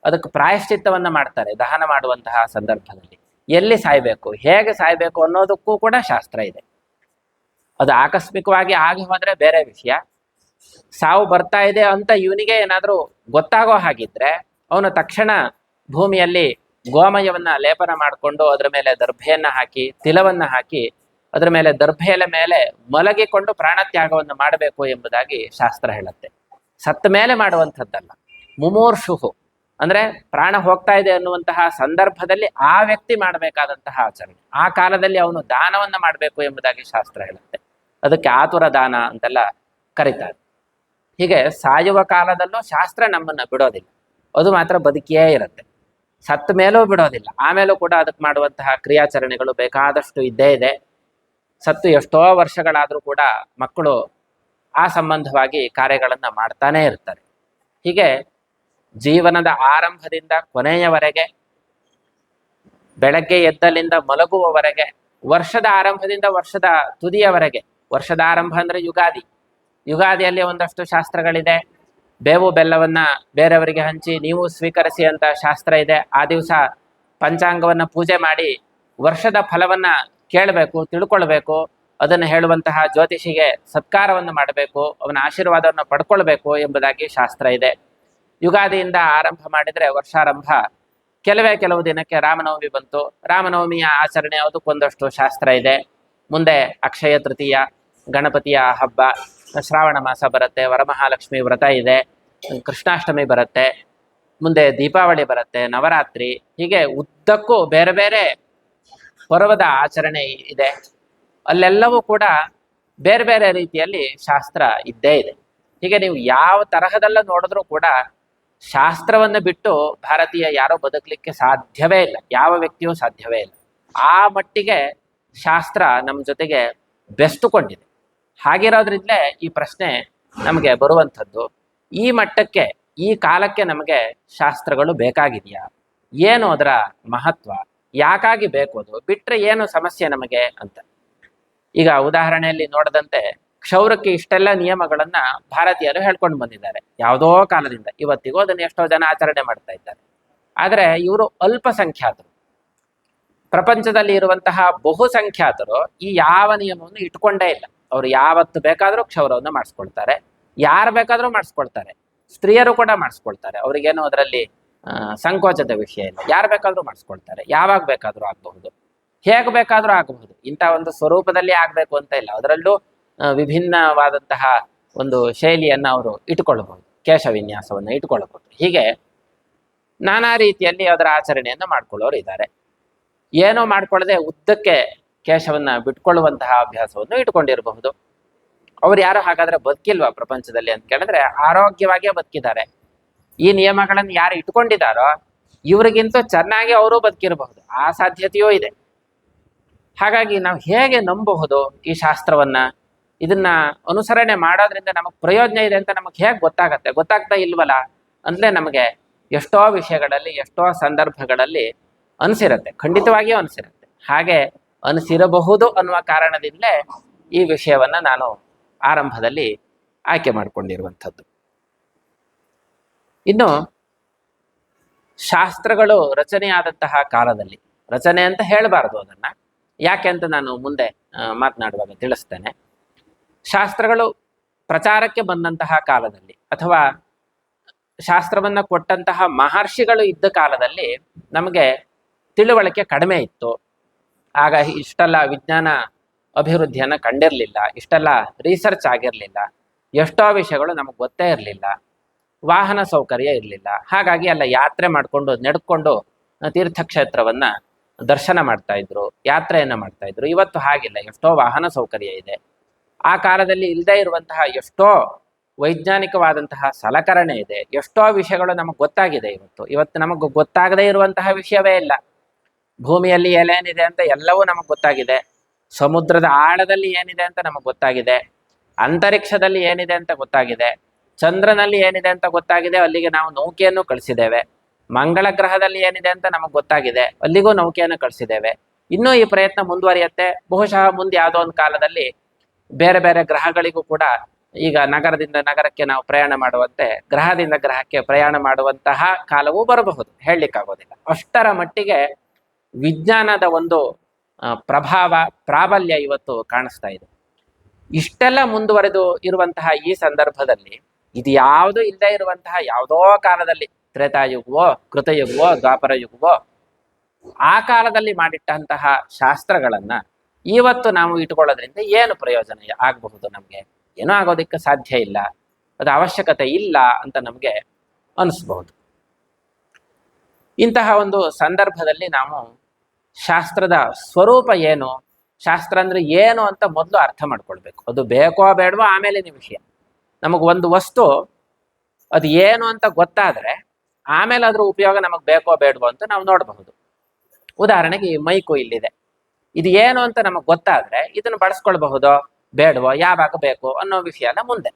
ಅದಕ್ಕೆ ಪ್ರಾಯಶ್ಚಿತ್ತವನ್ನ ಮಾಡ್ತಾರೆ ದಹನ ಮಾಡುವಂತಹ ಸಂದರ್ಭದಲ್ಲಿ. ಎಲ್ಲಿ ಸಾಯ್ಬೇಕು, ಹೇಗೆ ಸಾಯ್ಬೇಕು ಅನ್ನೋದಕ್ಕೂ ಕೂಡ ಶಾಸ್ತ್ರ ಇದೆ. ಅದು ಆಕಸ್ಮಿಕವಾಗಿ ಆಗಿ ಹೋದ್ರೆ ಬೇರೆ ವಿಷಯ. ಸಾವು ಬರ್ತಾ ಇದೆ ಅಂತ ಇವನಿಗೆ ಏನಾದರೂ ಗೊತ್ತಾಗೋ ಹಾಗಿದ್ರೆ ಅವನು ತಕ್ಷಣ ಭೂಮಿಯಲ್ಲಿ ಗೋಮಯವನ್ನ ಲೇಪನ ಮಾಡಿಕೊಂಡು ಅದರ ಮೇಲೆ ದರ್ಭೆಯನ್ನ ಹಾಕಿ, ತಿಲವನ್ನ ಹಾಕಿ, ಅದರ ಮೇಲೆ ದರ್ಭೆಯ ಮೇಲೆ ಮಲಗಿಕೊಂಡು ಪ್ರಾಣತ್ಯಾಗವನ್ನು ಮಾಡಬೇಕು ಎಂಬುದಾಗಿ ಶಾಸ್ತ್ರ ಹೇಳುತ್ತೆ. ಸತ್ತ ಮೇಲೆ ಮಾಡುವಂಥದ್ದಲ್ಲ. ಮುಮೂರ್ಷುಹು ಅಂದ್ರೆ ಪ್ರಾಣ ಹೋಗ್ತಾ ಇದೆ ಅನ್ನುವಂತಹ ಸಂದರ್ಭದಲ್ಲಿ ಆ ವ್ಯಕ್ತಿ ಮಾಡಬೇಕಾದಂತಹ ಆಚರಣೆ. ಆ ಕಾಲದಲ್ಲಿ ಅವನು ದಾನವನ್ನ ಮಾಡಬೇಕು ಎಂಬುದಾಗಿ ಶಾಸ್ತ್ರ ಹೇಳುತ್ತೆ. ಅದಕ್ಕೆ ಆತುರ ದಾನ ಅಂತೆಲ್ಲ ಕರೀತಾರೆ. ಹೀಗೆ ಸಾಯುವ ಕಾಲದಲ್ಲೂ ಶಾಸ್ತ್ರ ನಮ್ಮನ್ನ ಬಿಡೋದಿಲ್ಲ, ಅದು ಮಾತ್ರ ಬದುಕಿಯೇ ಇರುತ್ತೆ. ಸತ್ತ ಮೇಲೂ ಬಿಡೋದಿಲ್ಲ, ಆಮೇಲೂ ಕೂಡ ಅದಕ್ಕೆ ಮಾಡುವಂತಹ ಕ್ರಿಯಾಚರಣೆಗಳು ಬೇಕಾದಷ್ಟು ಇದ್ದೇ ಇದೆ. ಸತ್ತು ಎಷ್ಟೋ ವರ್ಷಗಳಾದರೂ ಕೂಡ ಮಕ್ಕಳು ಆ ಸಂಬಂಧವಾಗಿ ಕಾರ್ಯಗಳನ್ನು ಮಾಡ್ತಾನೇ ಇರ್ತಾರೆ. ಹೀಗೆ ಜೀವನದ ಆರಂಭದಿಂದ ಕೊನೆಯವರೆಗೆ, ಬೆಳಗ್ಗೆ ಎದ್ದಲಿಂದ ಮಲಗುವವರೆಗೆ, ವರ್ಷದ ಆರಂಭದಿಂದ ವರ್ಷದ ತುದಿಯವರೆಗೆ. ವರ್ಷದ ಆರಂಭ ಅಂದ್ರೆ ಯುಗಾದಿ. ಯುಗಾದಿಯಲ್ಲಿ ಒಂದಷ್ಟು ಶಾಸ್ತ್ರಗಳಿದೆ. ಬೇವು ಬೆಲ್ಲವನ್ನ ಬೇರೆಯವರಿಗೆ ಹಂಚಿ ನೀವು ಸ್ವೀಕರಿಸಿ ಅಂತ ಶಾಸ್ತ್ರ ಇದೆ. ಆ ದಿವಸ ಪಂಚಾಂಗವನ್ನು ಪೂಜೆ ಮಾಡಿ ವರ್ಷದ ಫಲವನ್ನು ಕೇಳಬೇಕು, ತಿಳ್ಕೊಳ್ಬೇಕು, ಅದನ್ನು ಹೇಳುವಂತಹ ಜ್ಯೋತಿಷಿಗೆ ಸತ್ಕಾರವನ್ನು ಮಾಡಬೇಕು, ಅವನ ಆಶೀರ್ವಾದವನ್ನು ಪಡ್ಕೊಳ್ಬೇಕು ಎಂಬುದಾಗಿ ಶಾಸ್ತ್ರ ಇದೆ. ಯುಗಾದಿಯಿಂದ ಆರಂಭ ಮಾಡಿದರೆ ವರ್ಷಾರಂಭ, ಕೆಲವು ದಿನಕ್ಕೆ ರಾಮನವಮಿ ಬಂತು. ರಾಮನವಮಿಯ ಆಚರಣೆ ಅದಕ್ಕೊಂದಷ್ಟು ಶಾಸ್ತ್ರ ಇದೆ. ಮುಂದೆ ಅಕ್ಷಯ ತೃತೀಯ, ಗಣಪತಿಯ ಹಬ್ಬ, ಶ್ರಾವಣ ಮಾಸ ಬರುತ್ತೆ, ವರಮಹಾಲಕ್ಷ್ಮಿ ವ್ರತ ಇದೆ, ಕೃಷ್ಣಾಷ್ಟಮಿ ಬರುತ್ತೆ, ಮುಂದೆ ದೀಪಾವಳಿ ಬರುತ್ತೆ, ನವರಾತ್ರಿ, ಹೀಗೆ ಉದ್ದಕ್ಕೂ ಬೇರೆ ಬೇರೆ ಪರ್ವದ ಆಚರಣೆ ಇದೆ. ಅಲ್ಲೆಲ್ಲವೂ ಕೂಡ ಬೇರೆ ಬೇರೆ ರೀತಿಯಲ್ಲಿ ಶಾಸ್ತ್ರ ಇದ್ದೇ ಇದೆ. ಹೀಗೆ ನೀವು ಯಾವ ತರಹದಲ್ಲ ನೋಡಿದ್ರೂ ಕೂಡ ಶಾಸ್ತ್ರವನ್ನು ಬಿಟ್ಟು ಭಾರತೀಯ ಯಾರೋ ಬದುಕಲಿಕ್ಕೆ ಸಾಧ್ಯವೇ ಇಲ್ಲ, ಯಾವ ವ್ಯಕ್ತಿಯೂ ಸಾಧ್ಯವೇ ಇಲ್ಲ. ಆ ಮಟ್ಟಿಗೆ ಶಾಸ್ತ್ರ ನಮ್ಮ ಜೊತೆಗೆ ಬೆಸ್ತುಕೊಂಡಿದೆ. ಹಾಗಿರೋದ್ರಿಂದಲೇ ಈ ಪ್ರಶ್ನೆ ನಮಗೆ ಬರುವಂಥದ್ದು, ಈ ಮಟ್ಟಕ್ಕೆ ಈ ಕಾಲಕ್ಕೆ ನಮಗೆ ಶಾಸ್ತ್ರಗಳು ಬೇಕಾಗಿದೆಯಾ, ಏನು ಅದರ ಮಹತ್ವ, ಯಾಕಾಗಿ ಬೇಕು, ಅದು ಬಿಟ್ಟರೆ ಏನು ಸಮಸ್ಯೆ ನಮಗೆ ಅಂತ. ಈಗ ಉದಾಹರಣೆಯಲ್ಲಿ ನೋಡದಂತೆ ಕ್ಷೌರಕ್ಕೆ ಇಷ್ಟೆಲ್ಲ ನಿಯಮಗಳನ್ನ ಭಾರತೀಯರು ಹೇಳ್ಕೊಂಡು ಬಂದಿದ್ದಾರೆ ಯಾವುದೋ ಕಾಲದಿಂದ, ಇವತ್ತಿಗೂ ಅದನ್ನು ಎಷ್ಟೋ ಜನ ಆಚರಣೆ ಮಾಡ್ತಾ ಇದ್ದಾರೆ. ಆದರೆ ಇವರು ಅಲ್ಪಸಂಖ್ಯಾತರು. ಪ್ರಪಂಚದಲ್ಲಿ ಇರುವಂತಹ ಬಹುಸಂಖ್ಯಾತರು ಈ ಯಾವ ನಿಯಮವನ್ನು ಇಟ್ಕೊಂಡೇ ಇಲ್ಲ. ಅವರು ಯಾವತ್ತು ಬೇಕಾದರೂ ಕ್ಷೌರವನ್ನು ಮಾಡಿಸ್ಕೊಳ್ತಾರೆ, ಯಾರು ಬೇಕಾದರೂ ಮಾಡಿಸ್ಕೊಳ್ತಾರೆ, ಸ್ತ್ರೀಯರು ಕೂಡ ಮಾಡಿಸ್ಕೊಳ್ತಾರೆ. ಅವ್ರಿಗೇನು ಅದರಲ್ಲಿ ಸಂಕೋಚದ ವಿಷಯ ಇಲ್ಲ, ಯಾರು ಬೇಕಾದರೂ ಮಾಡಿಸ್ಕೊಳ್ತಾರೆ, ಯಾವಾಗ ಬೇಕಾದರೂ ಆಗಬಹುದು, ಹೇಗೆ ಬೇಕಾದರೂ ಆಗಬಹುದು. ಇಂಥ ಒಂದು ಸ್ವರೂಪದಲ್ಲಿ ಆಗಬೇಕು ಅಂತ ಇಲ್ಲ, ಅದರಲ್ಲೂ ವಿಭಿನ್ನವಾದಂತಹ ಒಂದು ಶೈಲಿಯನ್ನು ಅವರು ಇಟ್ಕೊಳ್ಬಹುದು, ಕೇಶ ವಿನ್ಯಾಸವನ್ನು ಇಟ್ಕೊಳ್ಬಹುದು. ಹೀಗೆ ನಾನಾ ರೀತಿಯಲ್ಲಿ ಅದರ ಆಚರಣೆಯನ್ನು ಮಾಡ್ಕೊಳ್ಳೋರು ಇದ್ದಾರೆ. ಏನೋ ಮಾಡ್ಕೊಳ್ಳದೆ ಉದ್ದಕ್ಕೆ ಕೇಶವನ್ನ ಬಿಟ್ಕೊಳ್ಳುವಂತಹ ಅಭ್ಯಾಸವನ್ನು ಇಟ್ಕೊಂಡಿರಬಹುದು. ಅವ್ರು ಯಾರು ಹಾಗಾದ್ರೆ ಬದುಕಿಲ್ವಾ ಪ್ರಪಂಚದಲ್ಲಿ ಅಂತ ಕೇಳಿದ್ರೆ ಆರೋಗ್ಯವಾಗಿಯೇ ಬದುಕಿದ್ದಾರೆ. ಈ ನಿಯಮಗಳನ್ನು ಯಾರು ಇಟ್ಕೊಂಡಿದ್ದಾರೋ ಇವ್ರಿಗಿಂತ ಚೆನ್ನಾಗಿ ಅವರು ಬದುಕಿರಬಹುದು, ಆ ಸಾಧ್ಯತೆಯೂ ಇದೆ. ಹಾಗಾಗಿ ನಾವು ಹೇಗೆ ನಂಬಬಹುದು ಈ ಶಾಸ್ತ್ರವನ್ನ, ಇದನ್ನ ಅನುಸರಣೆ ಮಾಡೋದ್ರಿಂದ ನಮಗೆ ಪ್ರಯೋಜನ ಇದೆ ಅಂತ ನಮಗೆ ಹೇಗೆ ಗೊತ್ತಾಗ್ತಾ ಇಲ್ವಲ್ಲ ಅಂದ್ರೆ ನಮಗೆ ಎಷ್ಟೋ ವಿಷಯಗಳಲ್ಲಿ ಎಷ್ಟೋ ಸಂದರ್ಭಗಳಲ್ಲಿ ಅನಿಸಿರುತ್ತೆ, ಖಂಡಿತವಾಗಿಯೂ ಅನಿಸಿರುತ್ತೆ. ಹಾಗೆ ಅನಿಸಿರಬಹುದು ಅನ್ನುವ ಕಾರಣದಿಂದಲೇ ಈ ವಿಷಯವನ್ನ ನಾನು ಆರಂಭದಲ್ಲಿ ಆಯ್ಕೆ ಮಾಡಿಕೊಂಡಿರುವಂಥದ್ದು. ಇನ್ನು ಶಾಸ್ತ್ರಗಳು ರಚನೆಯಾದಂತಹ ಕಾಲದಲ್ಲಿ, ರಚನೆ ಅಂತ ಹೇಳಬಾರದು ಅದನ್ನ, ಯಾಕೆ ಅಂತ ನಾನು ಮುಂದೆ ಮಾತನಾಡುವಾಗ ತಿಳಿಸ್ತೇನೆ. ಶಾಸ್ತ್ರಗಳು ಪ್ರಚಾರಕ್ಕೆ ಬಂದಂತಹ ಕಾಲದಲ್ಲಿ ಅಥವಾ ಶಾಸ್ತ್ರವನ್ನ ಕೊಟ್ಟಂತಹ ಮಹರ್ಷಿಗಳು ಇದ್ದ ಕಾಲದಲ್ಲಿ ನಮಗೆ ತಿಳುವಳಿಕೆ ಕಡಿಮೆ ಇತ್ತು. ಆಗ ಇಷ್ಟೆಲ್ಲ ವಿಜ್ಞಾನ ಅಭಿವೃದ್ಧಿಯನ್ನು ಕಂಡಿರಲಿಲ್ಲ, ಇಷ್ಟೆಲ್ಲ ರಿಸರ್ಚ್ ಆಗಿರಲಿಲ್ಲ, ಎಷ್ಟೋ ವಿಷಯಗಳು ನಮಗೆ ಗೊತ್ತೇ ಇರಲಿಲ್ಲ, ವಾಹನ ಸೌಕರ್ಯ ಇರಲಿಲ್ಲ. ಹಾಗಾಗಿ ಎಲ್ಲ ಯಾತ್ರೆ ಮಾಡಿಕೊಂಡು ನಡ್ಕೊಂಡು ತೀರ್ಥಕ್ಷೇತ್ರವನ್ನ ದರ್ಶನ ಮಾಡ್ತಾ ಇದ್ರು, ಯಾತ್ರೆಯನ್ನು ಮಾಡ್ತಾ ಇದ್ರು. ಇವತ್ತು ಹಾಗಿಲ್ಲ, ಎಷ್ಟೋ ವಾಹನ ಸೌಕರ್ಯ ಇದೆ. ಆ ಕಾಲದಲ್ಲಿ ಇಲ್ಲದೆ ಇರುವಂತಹ ಎಷ್ಟೋ ವೈಜ್ಞಾನಿಕವಾದಂತಹ ಸಲಕರಣೆ ಇದೆ, ಎಷ್ಟೋ ವಿಷಯಗಳು ನಮಗೆ ಗೊತ್ತಾಗಿದೆ. ಇವತ್ತು ನಮಗೆ ಗೊತ್ತಾಗದೇ ಇರುವಂತಹ ವಿಷಯವೇ ಇಲ್ಲ. ಭೂಮಿಯಲ್ಲಿ ಏನೇನಿದೆ ಅಂತ ಎಲ್ಲವೂ ನಮಗೆ ಗೊತ್ತಾಗಿದೆ, ಸಮುದ್ರದ ಆಳದಲ್ಲಿ ಏನಿದೆ ಅಂತ ನಮಗೆ ಗೊತ್ತಾಗಿದೆ, ಅಂತರಿಕ್ಷದಲ್ಲಿ ಏನಿದೆ ಅಂತ ಗೊತ್ತಾಗಿದೆ, ಚಂದ್ರನಲ್ಲಿ ಏನಿದೆ ಅಂತ ಗೊತ್ತಾಗಿದೆ, ಅಲ್ಲಿಗೆ ನಾವು ನೌಕೆಯನ್ನು ಕಳಿಸಿದ್ದೇವೆ. ಮಂಗಳ ಗ್ರಹದಲ್ಲಿ ಏನಿದೆ ಅಂತ ನಮಗೆ ಗೊತ್ತಾಗಿದೆ, ಅಲ್ಲಿಗೂ ನೌಕೆಯನ್ನು ಕಳಿಸಿದ್ದೇವೆ. ಇನ್ನೂ ಈ ಪ್ರಯತ್ನ ಮುಂದುವರಿಯುತ್ತೆ. ಬಹುಶಃ ಮುಂದೆ ಯಾವುದೋ ಒಂದು ಕಾಲದಲ್ಲಿ ಬೇರೆ ಬೇರೆ ಗ್ರಹಗಳಿಗೂ ಕೂಡ, ಈಗ ನಗರದಿಂದ ನಗರಕ್ಕೆ ನಾವು ಪ್ರಯಾಣ ಮಾಡುವಂತೆ ಗ್ರಹದಿಂದ ಗ್ರಹಕ್ಕೆ ಪ್ರಯಾಣ ಮಾಡುವಂತಹ ಕಾಲವೂ ಬರಬಹುದು, ಹೇಳಲಿಕ್ಕಾಗೋದಿಲ್ಲ. ಅಷ್ಟರ ಮಟ್ಟಿಗೆ ವಿಜ್ಞಾನದ ಒಂದು ಪ್ರಭಾವ ಪ್ರಾಬಲ್ಯ ಇವತ್ತು ಕಾಣಿಸ್ತಾ ಇದೆ. ಇಷ್ಟೆಲ್ಲ ಮುಂದುವರೆದು ಇರುವಂತಹ ಈ ಸಂದರ್ಭದಲ್ಲಿ ಇದು ಯಾವುದೂ ಇಲ್ಲದೆ ಇರುವಂತಹ ಯಾವುದೋ ಕಾಲದಲ್ಲಿ, ತ್ರೇತಾಯುಗವೋ ಕೃತಯುಗವೋ ದ್ವಾಪರ ಯುಗವೋ, ಆ ಕಾಲದಲ್ಲಿ ಮಾಡಿಟ್ಟಂತಹ ಶಾಸ್ತ್ರಗಳನ್ನ ಇವತ್ತು ನಾವು ಇಟ್ಕೊಳ್ಳೋದ್ರಿಂದ ಏನು ಪ್ರಯೋಜನ ಆಗಬಹುದು? ನಮಗೆ ಏನೂ ಆಗೋದಕ್ಕೆ ಸಾಧ್ಯ ಇಲ್ಲ, ಅದು ಅವಶ್ಯಕತೆ ಇಲ್ಲ ಅಂತ ನಮಗೆ ಅನಿಸ್ಬಹುದು. ಇಂತಹ ಒಂದು ಸಂದರ್ಭದಲ್ಲಿ ನಾವು ಶಾಸ್ತ್ರದ ಸ್ವರೂಪ ಏನು, ಶಾಸ್ತ್ರ ಅಂದ್ರೆ ಏನು ಅಂತ ಮೊದಲು ಅರ್ಥ ಮಾಡ್ಕೊಳ್ಬೇಕು. ಅದು ಬೇಕೋ ಬೇಡವೋ ಆಮೇಲಿನ ವಿಷಯ. ನಮಗೊಂದು ವಸ್ತು ಅದು ಏನು ಅಂತ ಗೊತ್ತಾದ್ರೆ ಆಮೇಲೆ ಅದ್ರ ಉಪಯೋಗ ನಮಗೆ ಬೇಕೋ ಬೇಡವೋ ಅಂತ ನಾವು ನೋಡಬಹುದು. ಉದಾಹರಣೆಗೆ ಈ ಮೈಕು ಇಲ್ಲಿದೆ, ಇದು ಏನು ಅಂತ ನಮಗೆ ಗೊತ್ತಾದ್ರೆ ಇದನ್ನು ಬಳಸ್ಕೊಳ್ಬಹುದೋ ಬೇಡವೋ, ಯಾವಾಗ ಬೇಕು ಅನ್ನೋ ವಿಷಯನ ಮುಂದೆ.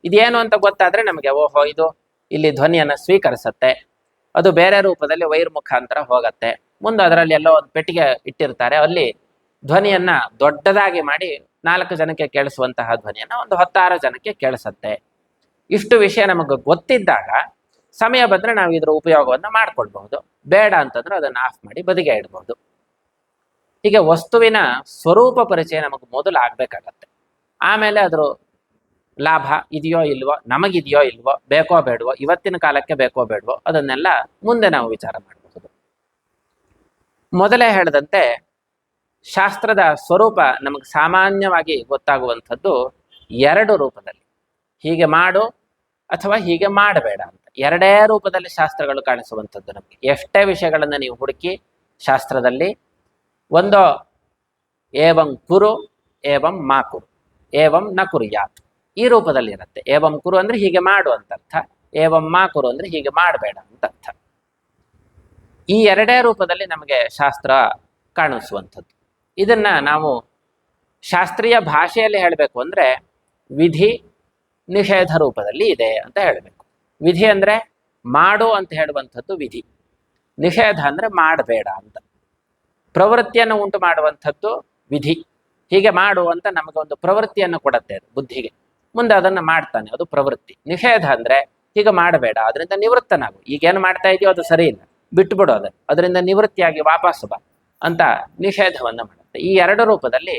ಇದೇನು ಅಂತ ಗೊತ್ತಾದ್ರೆ ನಮಗೆ ಓಹೋ ಇದು ಇಲ್ಲಿ ಧ್ವನಿಯನ್ನು ಸ್ವೀಕರಿಸತ್ತೆ, ಅದು ಬೇರೆ ರೂಪದಲ್ಲಿ ವೈರ್ ಮುಖಾಂತರ ಹೋಗತ್ತೆ, ಮುಂದೆ ಅದರಲ್ಲಿ ಎಲ್ಲೋ ಒಂದು ಪೆಟ್ಟಿಗೆ ಇಟ್ಟಿರ್ತಾರೆ, ಅಲ್ಲಿ ಧ್ವನಿಯನ್ನ ದೊಡ್ಡದಾಗಿ ಮಾಡಿ 4 ಜನಕ್ಕೆ ಕೇಳಿಸುವಂತಹ ಧ್ವನಿಯನ್ನ ಒಂದು 10-6 ಜನಕ್ಕೆ ಕೇಳಿಸತ್ತೆ. ಇಷ್ಟು ವಿಷಯ ನಮಗೆ ಗೊತ್ತಿದ್ದಾಗ ಸಮಯ ಬಂದರೆ ನಾವು ಇದರ ಉಪಯೋಗವನ್ನು ಮಾಡ್ಕೊಳ್ಬಹುದು, ಬೇಡ ಅಂತಂದ್ರೆ ಅದನ್ನು ಆಫ್ ಮಾಡಿ ಬದಿಗೆ ಇಡಬಹುದು. ಹೀಗೆ ವಸ್ತುವಿನ ಸ್ವರೂಪ ಪರಿಚಯ ನಮಗೆ ಮೊದಲು ಆಗಬೇಕಾಗತ್ತೆ. ಆಮೇಲೆ ಅದರ ಲಾಭ ಇದೆಯೋ ಇಲ್ವೋ, ನಮಗಿದೆಯೋ ಇಲ್ವೋ, ಬೇಕೋ ಬೇಡವೋ, ಇವತ್ತಿನ ಕಾಲಕ್ಕೆ ಬೇಕೋ ಬೇಡವೋ, ಅದನ್ನೆಲ್ಲ ಮುಂದೆ ನಾವು ವಿಚಾರ ಮಾಡಬಹುದು. ಮೊದಲೇ ಹೇಳಿದಂತೆ ಶಾಸ್ತ್ರದ ಸ್ವರೂಪ ನಮಗೆ ಸಾಮಾನ್ಯವಾಗಿ ಗೊತ್ತಾಗುವಂಥದ್ದು ಎರಡು ರೂಪದಲ್ಲಿ, ಹೀಗೆ ಮಾಡು ಅಥವಾ ಹೀಗೆ ಮಾಡಬೇಡ ಅಂತ ಎರಡೇ ರೂಪದಲ್ಲಿ ಶಾಸ್ತ್ರಗಳು ಕಾಣಿಸುವಂಥದ್ದು. ನಮಗೆ ಎಷ್ಟೇ ವಿಷಯಗಳನ್ನು ನೀವು ಹುಡುಕಿ ಶಾಸ್ತ್ರದಲ್ಲಿ, ಒಂದೋ ಏವಂ ಕುರು ಏವಂ ಮಾ ಕುರು ಏವಂ ನ ಕುರ್ಯಾತ್ ಈ ರೂಪದಲ್ಲಿ ಇರುತ್ತೆ. ಏವಂ ಕುರು ಅಂದ್ರೆ ಹೀಗೆ ಮಾಡು ಅಂತ ಅರ್ಥ, ಏವಂ ಮಾ ಕುರು ಅಂದ್ರೆ ಹೀಗೆ ಮಾಡಬೇಡ ಅಂತ ಅರ್ಥ. ಈ ಎರಡೇ ರೂಪದಲ್ಲಿ ನಮಗೆ ಶಾಸ್ತ್ರ ಕಾಣಿಸುವಂಥದ್ದು. ಇದನ್ನ ನಾವು ಶಾಸ್ತ್ರೀಯ ಭಾಷೆಯಲ್ಲಿ ಹೇಳಬೇಕು ಅಂದ್ರೆ ವಿಧಿ ನಿಷೇಧ ರೂಪದಲ್ಲಿ ಇದೆ ಅಂತ ಹೇಳಬೇಕು. ವಿಧಿ ಅಂದ್ರೆ ಮಾಡು ಅಂತ ಹೇಳುವಂಥದ್ದು ವಿಧಿ, ನಿಷೇಧ ಅಂದ್ರೆ ಮಾಡಬೇಡ ಅಂತ. ಪ್ರವೃತ್ತಿಯನ್ನು ಉಂಟು ಮಾಡುವಂಥದ್ದು ವಿಧಿ, ಹೀಗೆ ಮಾಡು ಅಂತ ನಮಗೆ ಒಂದು ಪ್ರವೃತ್ತಿಯನ್ನು ಕೊಡುತ್ತೆ ಅದು ಬುದ್ಧಿಗೆ, ಮುಂದೆ ಅದನ್ನು ಮಾಡ್ತಾನೆ, ಅದು ಪ್ರವೃತ್ತಿ. ನಿಷೇಧ ಅಂದ್ರೆ ಹೀಗೆ ಮಾಡಬೇಡ, ಅದರಿಂದ ನಿವೃತ್ತನಾಗು, ಈಗೇನು ಮಾಡ್ತಾ ಇದೆಯೋ ಅದು ಸರಿ ಇಲ್ಲ, ಬಿಟ್ಟುಬಿಡು ಅದರಿಂದ ನಿವೃತ್ತಿಯಾಗಿ ವಾಪಸ್ಸು ಬಾ ಅಂತ ನಿಷೇಧವನ್ನು ಮಾಡುತ್ತೆ. ಈ ಎರಡು ರೂಪದಲ್ಲಿ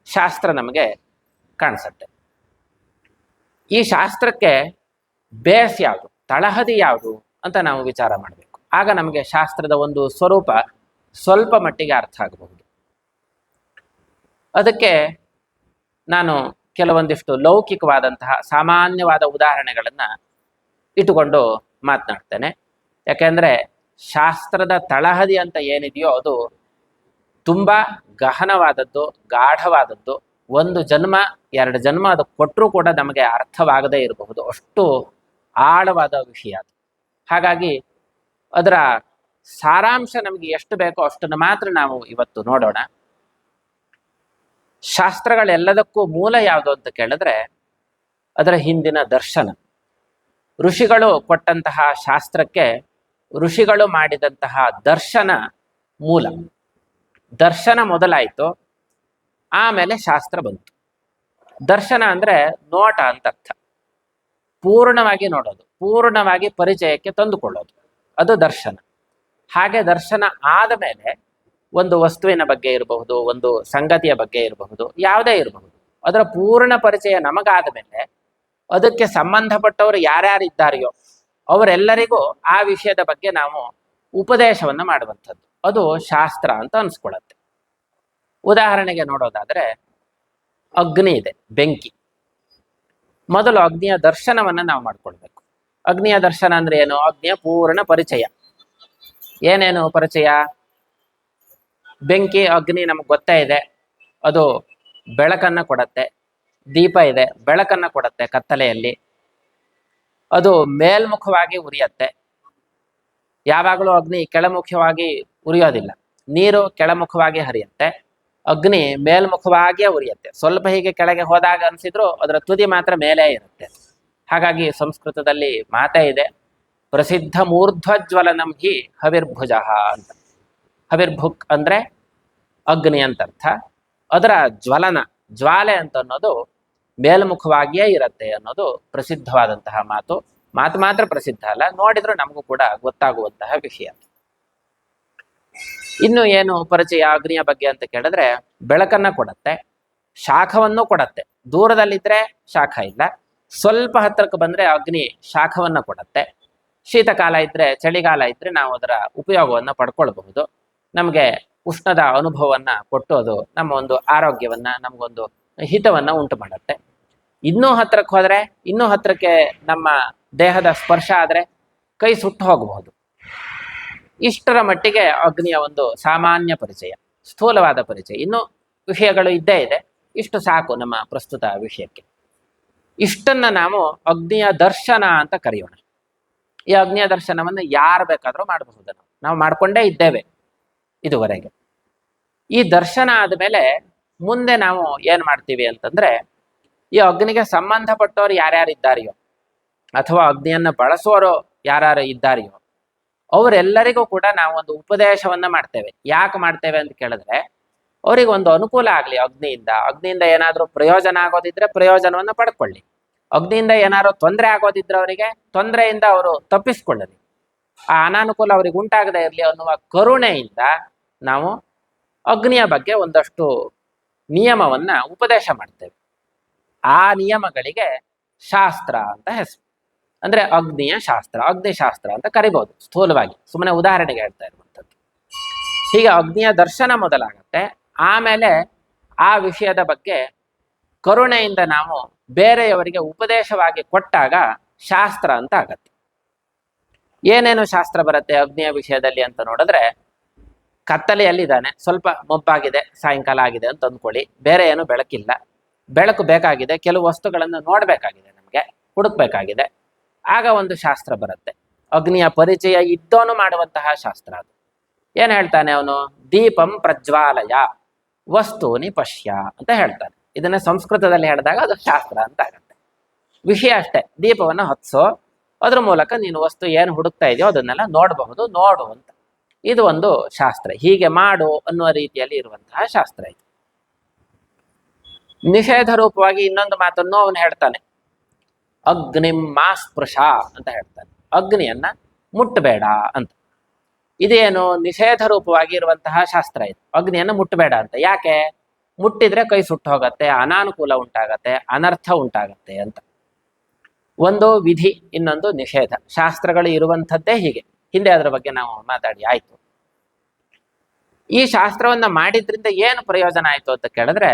ಶಾಸ್ತ್ರ ನಮಗೆ ಕಾಣಿಸುತ್ತೆ. ಈ ಶಾಸ್ತ್ರಕ್ಕೆ ಬೇಸ್ ಯಾವುದು, ತಳಹದಿ ಯಾವುದು ಅಂತ ನಾವು ವಿಚಾರ ಮಾಡಬೇಕು. ಆಗ ನಮಗೆ ಶಾಸ್ತ್ರದ ಒಂದು ಸ್ವರೂಪ ಸ್ವಲ್ಪ ಮಟ್ಟಿಗೆ ಅರ್ಥ ಆಗಬಹುದು. ಅದಕ್ಕೆ ನಾನು ಕೆಲವೊಂದಿಷ್ಟು ಲೌಕಿಕವಾದಂತಹ ಸಾಮಾನ್ಯವಾದ ಉದಾಹರಣೆಗಳನ್ನು ಇಟ್ಟುಕೊಂಡು ಮಾತನಾಡ್ತೇನೆ. ಯಾಕೆಂದರೆ ಶಾಸ್ತ್ರದ ತಳಹದಿ ಅಂತ ಏನಿದೆಯೋ ಅದು ತುಂಬ ಗಹನವಾದದ್ದು, ಗಾಢವಾದದ್ದು. ಒಂದು ಜನ್ಮ ಎರಡು ಜನ್ಮ ಅದು ಕೊಟ್ಟರೂ ಕೂಡ ನಮಗೆ ಅರ್ಥವಾಗದೇ ಇರಬಹುದು, ಅಷ್ಟು ಆಳವಾದ ವಿಷಯ ಅದು. ಹಾಗಾಗಿ ಅದರ ಸಾರಾಂಶ ನಮಗೆ ಎಷ್ಟು ಬೇಕೋ ಅಷ್ಟನ್ನು ಮಾತ್ರ ನಾವು ಇವತ್ತು ನೋಡೋಣ. ಶಾಸ್ತ್ರಗಳೆಲ್ಲದಕ್ಕೂ ಮೂಲ ಯಾವುದು ಅಂತ ಕೇಳಿದ್ರೆ ಅದರ ಹಿಂದಿನ ದರ್ಶನ. ಋಷಿಗಳು ಕೊಟ್ಟಂತಹ ಶಾಸ್ತ್ರಕ್ಕೆ ಋಷಿಗಳು ಮಾಡಿದಂತಹ ದರ್ಶನ ಮೂಲ. ದರ್ಶನ ಮೊದಲಾಯಿತು, ಆಮೇಲೆ ಶಾಸ್ತ್ರ ಬಂತು. ದರ್ಶನ ಅಂದ್ರೆ ನೋಟ ಅಂತ ಅರ್ಥ, ಪೂರ್ಣವಾಗಿ ನೋಡೋದು, ಪೂರ್ಣವಾಗಿ ಪರಿಚಯಕ್ಕೆ ತಂದುಕೊಳ್ಳೋದು, ಅದು ದರ್ಶನ. ಹಾಗೆ ದರ್ಶನ ಆದ ಮೇಲೆ ಒಂದು ವಸ್ತುವಿನ ಬಗ್ಗೆ ಇರಬಹುದು, ಒಂದು ಸಂಗತಿಯ ಬಗ್ಗೆ ಇರಬಹುದು, ಯಾವುದೇ ಇರಬಹುದು, ಅದರ ಪೂರ್ಣ ಪರಿಚಯ ನಮಗಾದ ಮೇಲೆ ಅದಕ್ಕೆ ಸಂಬಂಧಪಟ್ಟವರು ಯಾರ್ಯಾರಿದ್ದಾರೆಯೋ ಅವರೆಲ್ಲರಿಗೂ ಆ ವಿಷಯದ ಬಗ್ಗೆ ನಾವು ಉಪದೇಶವನ್ನು ಮಾಡುವಂಥದ್ದು, ಅದು ಶಾಸ್ತ್ರ ಅಂತ ಅನ್ಸ್ಕೊಳ್ಳುತ್ತೆ. ಉದಾಹರಣೆಗೆ ನೋಡೋದಾದ್ರೆ ಅಗ್ನಿ ಇದೆ, ಬೆಂಕಿ. ಮೊದಲು ಅಗ್ನಿಯ ದರ್ಶನವನ್ನು ನಾವು ಮಾಡ್ಕೊಳ್ಬೇಕು. ಅಗ್ನಿಯ ದರ್ಶನ ಅಂದ್ರೆ ಏನು? ಅಗ್ನಿಯ ಪೂರ್ಣ ಪರಿಚಯ. ಏನೇನು ಪರಿಚಯ? ಬೆಂಕಿ, ಅಗ್ನಿ ನಮಗೆ ಗೊತ್ತೇ ಇದೆ, ಅದು ಬೆಳಕನ್ನು ಕೊಡತ್ತೆ. ದೀಪ ಇದೆ, ಬೆಳಕನ್ನು ಕೊಡತ್ತೆ ಕತ್ತಲೆಯಲ್ಲಿ. ಅದು ಮೇಲ್ಮುಖವಾಗಿ ಉರಿಯತ್ತೆ. ಯಾವಾಗಲೂ ಅಗ್ನಿ ಕೆಳಮುಖವಾಗಿ ಉರಿಯೋದಿಲ್ಲ. ನೀರು ಕೆಳಮುಖವಾಗಿ ಹರಿಯುತ್ತೆ, ಅಗ್ನಿ ಮೇಲ್ಮುಖವಾಗಿಯೇ ಉರಿಯುತ್ತೆ. ಸ್ವಲ್ಪ ಹೀಗೆ ಕೆಳಗೆ ಹೋದಾಗ ಅನಿಸಿದ್ರು ಅದರ ತುದಿ ಮಾತ್ರ ಮೇಲೆ ಇರುತ್ತೆ. ಹಾಗಾಗಿ ಸಂಸ್ಕೃತದಲ್ಲಿ ಮಾತೇ ಇದೆ, ಪ್ರಸಿದ್ಧ ಮೂರ್ಧ್ವಜ್ವಲನಂ ಹಿ ಹವಿರ್ಭುಜ ಅಂತ. ಹವಿರ್ಭುಕ್ ಅಂದ್ರೆ ಅಗ್ನಿ ಅಂತ ಅರ್ಥ. ಅದರ ಜ್ವಲನ, ಜ್ವಾಲೆ ಅಂತ ಅನ್ನೋದು ಮೇಲ್ಮುಖವಾಗಿಯೇ ಇರುತ್ತೆ ಅನ್ನೋದು ಪ್ರಸಿದ್ಧವಾದಂತಹ ಮಾತು. ಮಾತು ಮಾತ್ರ ಪ್ರಸಿದ್ಧ ಅಲ್ಲ, ನೋಡಿದ್ರು ನಮಗೂ ಕೂಡ ಗೊತ್ತಾಗುವಂತಹ ವಿಷಯ. ಇನ್ನು ಏನು ಪರಿಚಯ ಅಗ್ನಿಯ ಬಗ್ಗೆ ಅಂತ ಕೇಳಿದ್ರೆ, ಬೆಳಕನ್ನ ಕೊಡತ್ತೆ, ಶಾಖವನ್ನು ಕೊಡತ್ತೆ. ದೂರದಲ್ಲಿದ್ರೆ ಶಾಖ ಇಲ್ಲ, ಸ್ವಲ್ಪ ಹತ್ತಿರಕ್ಕೆ ಬಂದ್ರೆ ಅಗ್ನಿ ಶಾಖವನ್ನ ಕೊಡತ್ತೆ. ಶೀತಕಾಲ ಇದ್ರೆ, ಚಳಿಗಾಲ ಇದ್ರೆ ನಾವು ಅದರ ಉಪಯೋಗವನ್ನು ಪಡ್ಕೊಳ್ಬಹುದು. ನಮಗೆ ಉಷ್ಣದ ಅನುಭವವನ್ನ ಕೊಟ್ಟು ಅದು ನಮ್ಮ ಒಂದು ಆರೋಗ್ಯವನ್ನ, ನಮಗೊಂದು ಹಿತವನ್ನ ಉಂಟು ಮಾಡುತ್ತೆ. ಇನ್ನೂ ಹತ್ತಿರಕ್ಕೆ ಹೋದ್ರೆ, ಇನ್ನೂ ಹತ್ತಿರಕ್ಕೆ ನಮ್ಮ ದೇಹದ ಸ್ಪರ್ಶ ಆದ್ರೆ ಕೈ ಸುಟ್ಟು ಹೋಗಬಹುದು. ಇಷ್ಟರ ಮಟ್ಟಿಗೆ ಅಗ್ನಿಯ ಒಂದು ಸಾಮಾನ್ಯ ಪರಿಚಯ, ಸ್ಥೂಲವಾದ ಪರಿಚಯ. ಇನ್ನು ವಿಷಯಗಳು ಇದ್ದೇ ಇದೆ, ಇಷ್ಟು ಸಾಕು ನಮ್ಮ ಪ್ರಸ್ತುತ ವಿಷಯಕ್ಕೆ. ಇಷ್ಟನ್ನ ನಾವು ಅಗ್ನಿಯ ದರ್ಶನ ಅಂತ ಕರೆಯೋಣ. ಈ ಅಗ್ನಿಯ ದರ್ಶನವನ್ನು ಯಾರು ಬೇಕಾದರೂ ಮಾಡಬಹುದು, ನಾವು ಮಾಡ್ಕೊಂಡೇ ಇದ್ದೇವೆ ಇದುವರೆಗೆ. ಈ ದರ್ಶನ ಆದಮೇಲೆ ಮುಂದೆ ನಾವು ಏನು ಮಾಡ್ತೀವಿ ಅಂತಂದ್ರೆ, ಈ ಅಗ್ನಿಗೆ ಸಂಬಂಧಪಟ್ಟವರು ಯಾರ್ಯಾರು ಇದ್ದಾರೆಯೋ ಅಥವಾ ಅಗ್ನಿಯನ್ನು ಬಳಸೋರು ಯಾರ್ಯಾರು ಇದ್ದಾರೆಯೋ ಅವರೆಲ್ಲರಿಗೂ ಕೂಡ ನಾವು ಒಂದು ಉಪದೇಶವನ್ನ ಮಾಡ್ತೇವೆ. ಯಾಕೆ ಮಾಡ್ತೇವೆ ಅಂತ ಕೇಳಿದ್ರೆ, ಅವ್ರಿಗೆ ಒಂದು ಅನುಕೂಲ ಆಗಲಿ, ಅಗ್ನಿಯಿಂದ ಏನಾದರೂ ಪ್ರಯೋಜನ ಆಗೋದಿದ್ರೆ ಪ್ರಯೋಜನವನ್ನು ಪಡ್ಕೊಳ್ಳಿ. ಅಗ್ನಿಯಿಂದ ಏನಾದ್ರು ತೊಂದರೆ ಆಗೋದಿದ್ರೆ ಅವರಿಗೆ ತೊಂದರೆಯಿಂದ ಅವರು ತಪ್ಪಿಸ್ಕೊಳ್ಳಲಿ, ಆ ಅನಾನುಕೂಲ ಅವ್ರಿಗೆ ಉಂಟಾಗದೇ ಇರಲಿ ಅನ್ನುವ ಕರುಣೆಯಿಂದ ನಾವು ಅಗ್ನಿಯ ಬಗ್ಗೆ ಒಂದಷ್ಟು ನಿಯಮವನ್ನ ಉಪದೇಶ ಮಾಡ್ತೇವೆ. ಆ ನಿಯಮಗಳಿಗೆ ಶಾಸ್ತ್ರ ಅಂತ ಹೆಸರು. ಅಂದ್ರೆ ಅಗ್ನಿಯ ಶಾಸ್ತ್ರ, ಅಗ್ನಿಶಾಸ್ತ್ರ ಅಂತ ಕರಿಬಹುದು ಸ್ಥೂಲವಾಗಿ, ಸುಮ್ಮನೆ ಉದಾಹರಣೆಗೆ ಹೇಳ್ತಾ ಇರುವಂಥದ್ದು. ಹೀಗೆ ಅಗ್ನಿಯ ದರ್ಶನ ಮೊದಲಾಗತ್ತೆ, ಆಮೇಲೆ ಆ ವಿಷಯದ ಬಗ್ಗೆ ಕರುಣೆಯಿಂದ ನಾವು ಬೇರೆಯವರಿಗೆ ಉಪದೇಶವಾಗಿ ಕೊಟ್ಟಾಗ ಶಾಸ್ತ್ರ ಅಂತ ಆಗತ್ತೆ. ಏನೇನು ಶಾಸ್ತ್ರ ಬರುತ್ತೆ ಅಗ್ನಿಯ ವಿಷಯದಲ್ಲಿ ಅಂತ ನೋಡಿದ್ರೆ, ಕತ್ತಲೆಯಲ್ಲಿದ್ದಾನೆ, ಸ್ವಲ್ಪ ಮೊಬ್ಬಾಗಿದೆ, ಸಾಯಂಕಾಲ ಆಗಿದೆ ಅಂತ ಅಂದ್ಕೊಳ್ಳಿ, ಬೇರೆ ಏನು ಬೆಳಕಿಲ್ಲ, ಬೆಳಕು ಬೇಕಾಗಿದೆ, ಕೆಲವು ವಸ್ತುಗಳನ್ನು ನೋಡಬೇಕಾಗಿದೆ, ನಮಗೆ ಹುಡುಕ್ಬೇಕಾಗಿದೆ, ಆಗ ಒಂದು ಶಾಸ್ತ್ರ ಬರುತ್ತೆ. ಅಗ್ನಿಯ ಪರಿಚಯ ಇದ್ದವನು ಮಾಡುವಂತಹ ಶಾಸ್ತ್ರ ಅದು. ಏನ್ ಹೇಳ್ತಾನೆ ಅವನು? ದೀಪಂ ಪ್ರಜ್ವಾಲಯ ವಸ್ತೂನಿ ಪಶ್ಯ ಅಂತ ಹೇಳ್ತಾನೆ. ಇದನ್ನ ಸಂಸ್ಕೃತದಲ್ಲಿ ಹೇಳಿದಾಗ ಅದು ಶಾಸ್ತ್ರ ಅಂತ ಆಗತ್ತೆ. ವಿಷಯ ಅಷ್ಟೇ, ದೀಪವನ್ನು ಹತ್ಸೋ, ಅದ್ರ ಮೂಲಕ ನೀನು ವಸ್ತು ಏನು ಹುಡುಕ್ತಾ ಇದೆಯೋ ಅದನ್ನೆಲ್ಲ ನೋಡಬಹುದು, ನೋಡು ಅಂತ. ಇದು ಒಂದು ಶಾಸ್ತ್ರ. ಹೀಗೆ ಮಾಡು ಅನ್ನುವ ರೀತಿಯಲ್ಲಿ ಇರುವಂತಹ ಶಾಸ್ತ್ರ ಇದು. ನಿಷೇಧ ರೂಪವಾಗಿ ಇನ್ನೊಂದು ಮಾತನ್ನು ಅವನು ಹೇಳ್ತಾನೆ, ಅಗ್ನಿಂ ಮಾ ಸ್ಪೃಶ ಅಂತ ಹೇಳ್ತಾನೆ. ಅಗ್ನಿಯನ್ನ ಮುಟ್ಟಬೇಡ ಅಂತ. ಇದೇನು? ನಿಷೇಧ ರೂಪವಾಗಿ ಇರುವಂತಹ ಶಾಸ್ತ್ರ ಇದು. ಅಗ್ನಿಯನ್ನು ಮುಟ್ಟಬೇಡ ಅಂತ. ಯಾಕೆ? ಮುಟ್ಟಿದ್ರೆ ಕೈ ಸುಟ್ಟು ಹೋಗತ್ತೆ, ಅನಾನುಕೂಲ ಉಂಟಾಗತ್ತೆ, ಅನರ್ಥ ಉಂಟಾಗತ್ತೆ ಅಂತ. ಒಂದು ವಿಧಿ, ಇನ್ನೊಂದು ನಿಷೇಧ. ಶಾಸ್ತ್ರಗಳು ಇರುವಂಥದ್ದೇ ಹೀಗೆ. ಹಿಂದೆ ಅದರ ಬಗ್ಗೆ ನಾವು ಮಾತಾಡಿ ಆಯ್ತು. ಈ ಶಾಸ್ತ್ರವನ್ನ ಮಾಡಿದ್ರಿಂದ ಏನು ಪ್ರಯೋಜನ ಆಯ್ತು ಅಂತ ಕೇಳಿದ್ರೆ,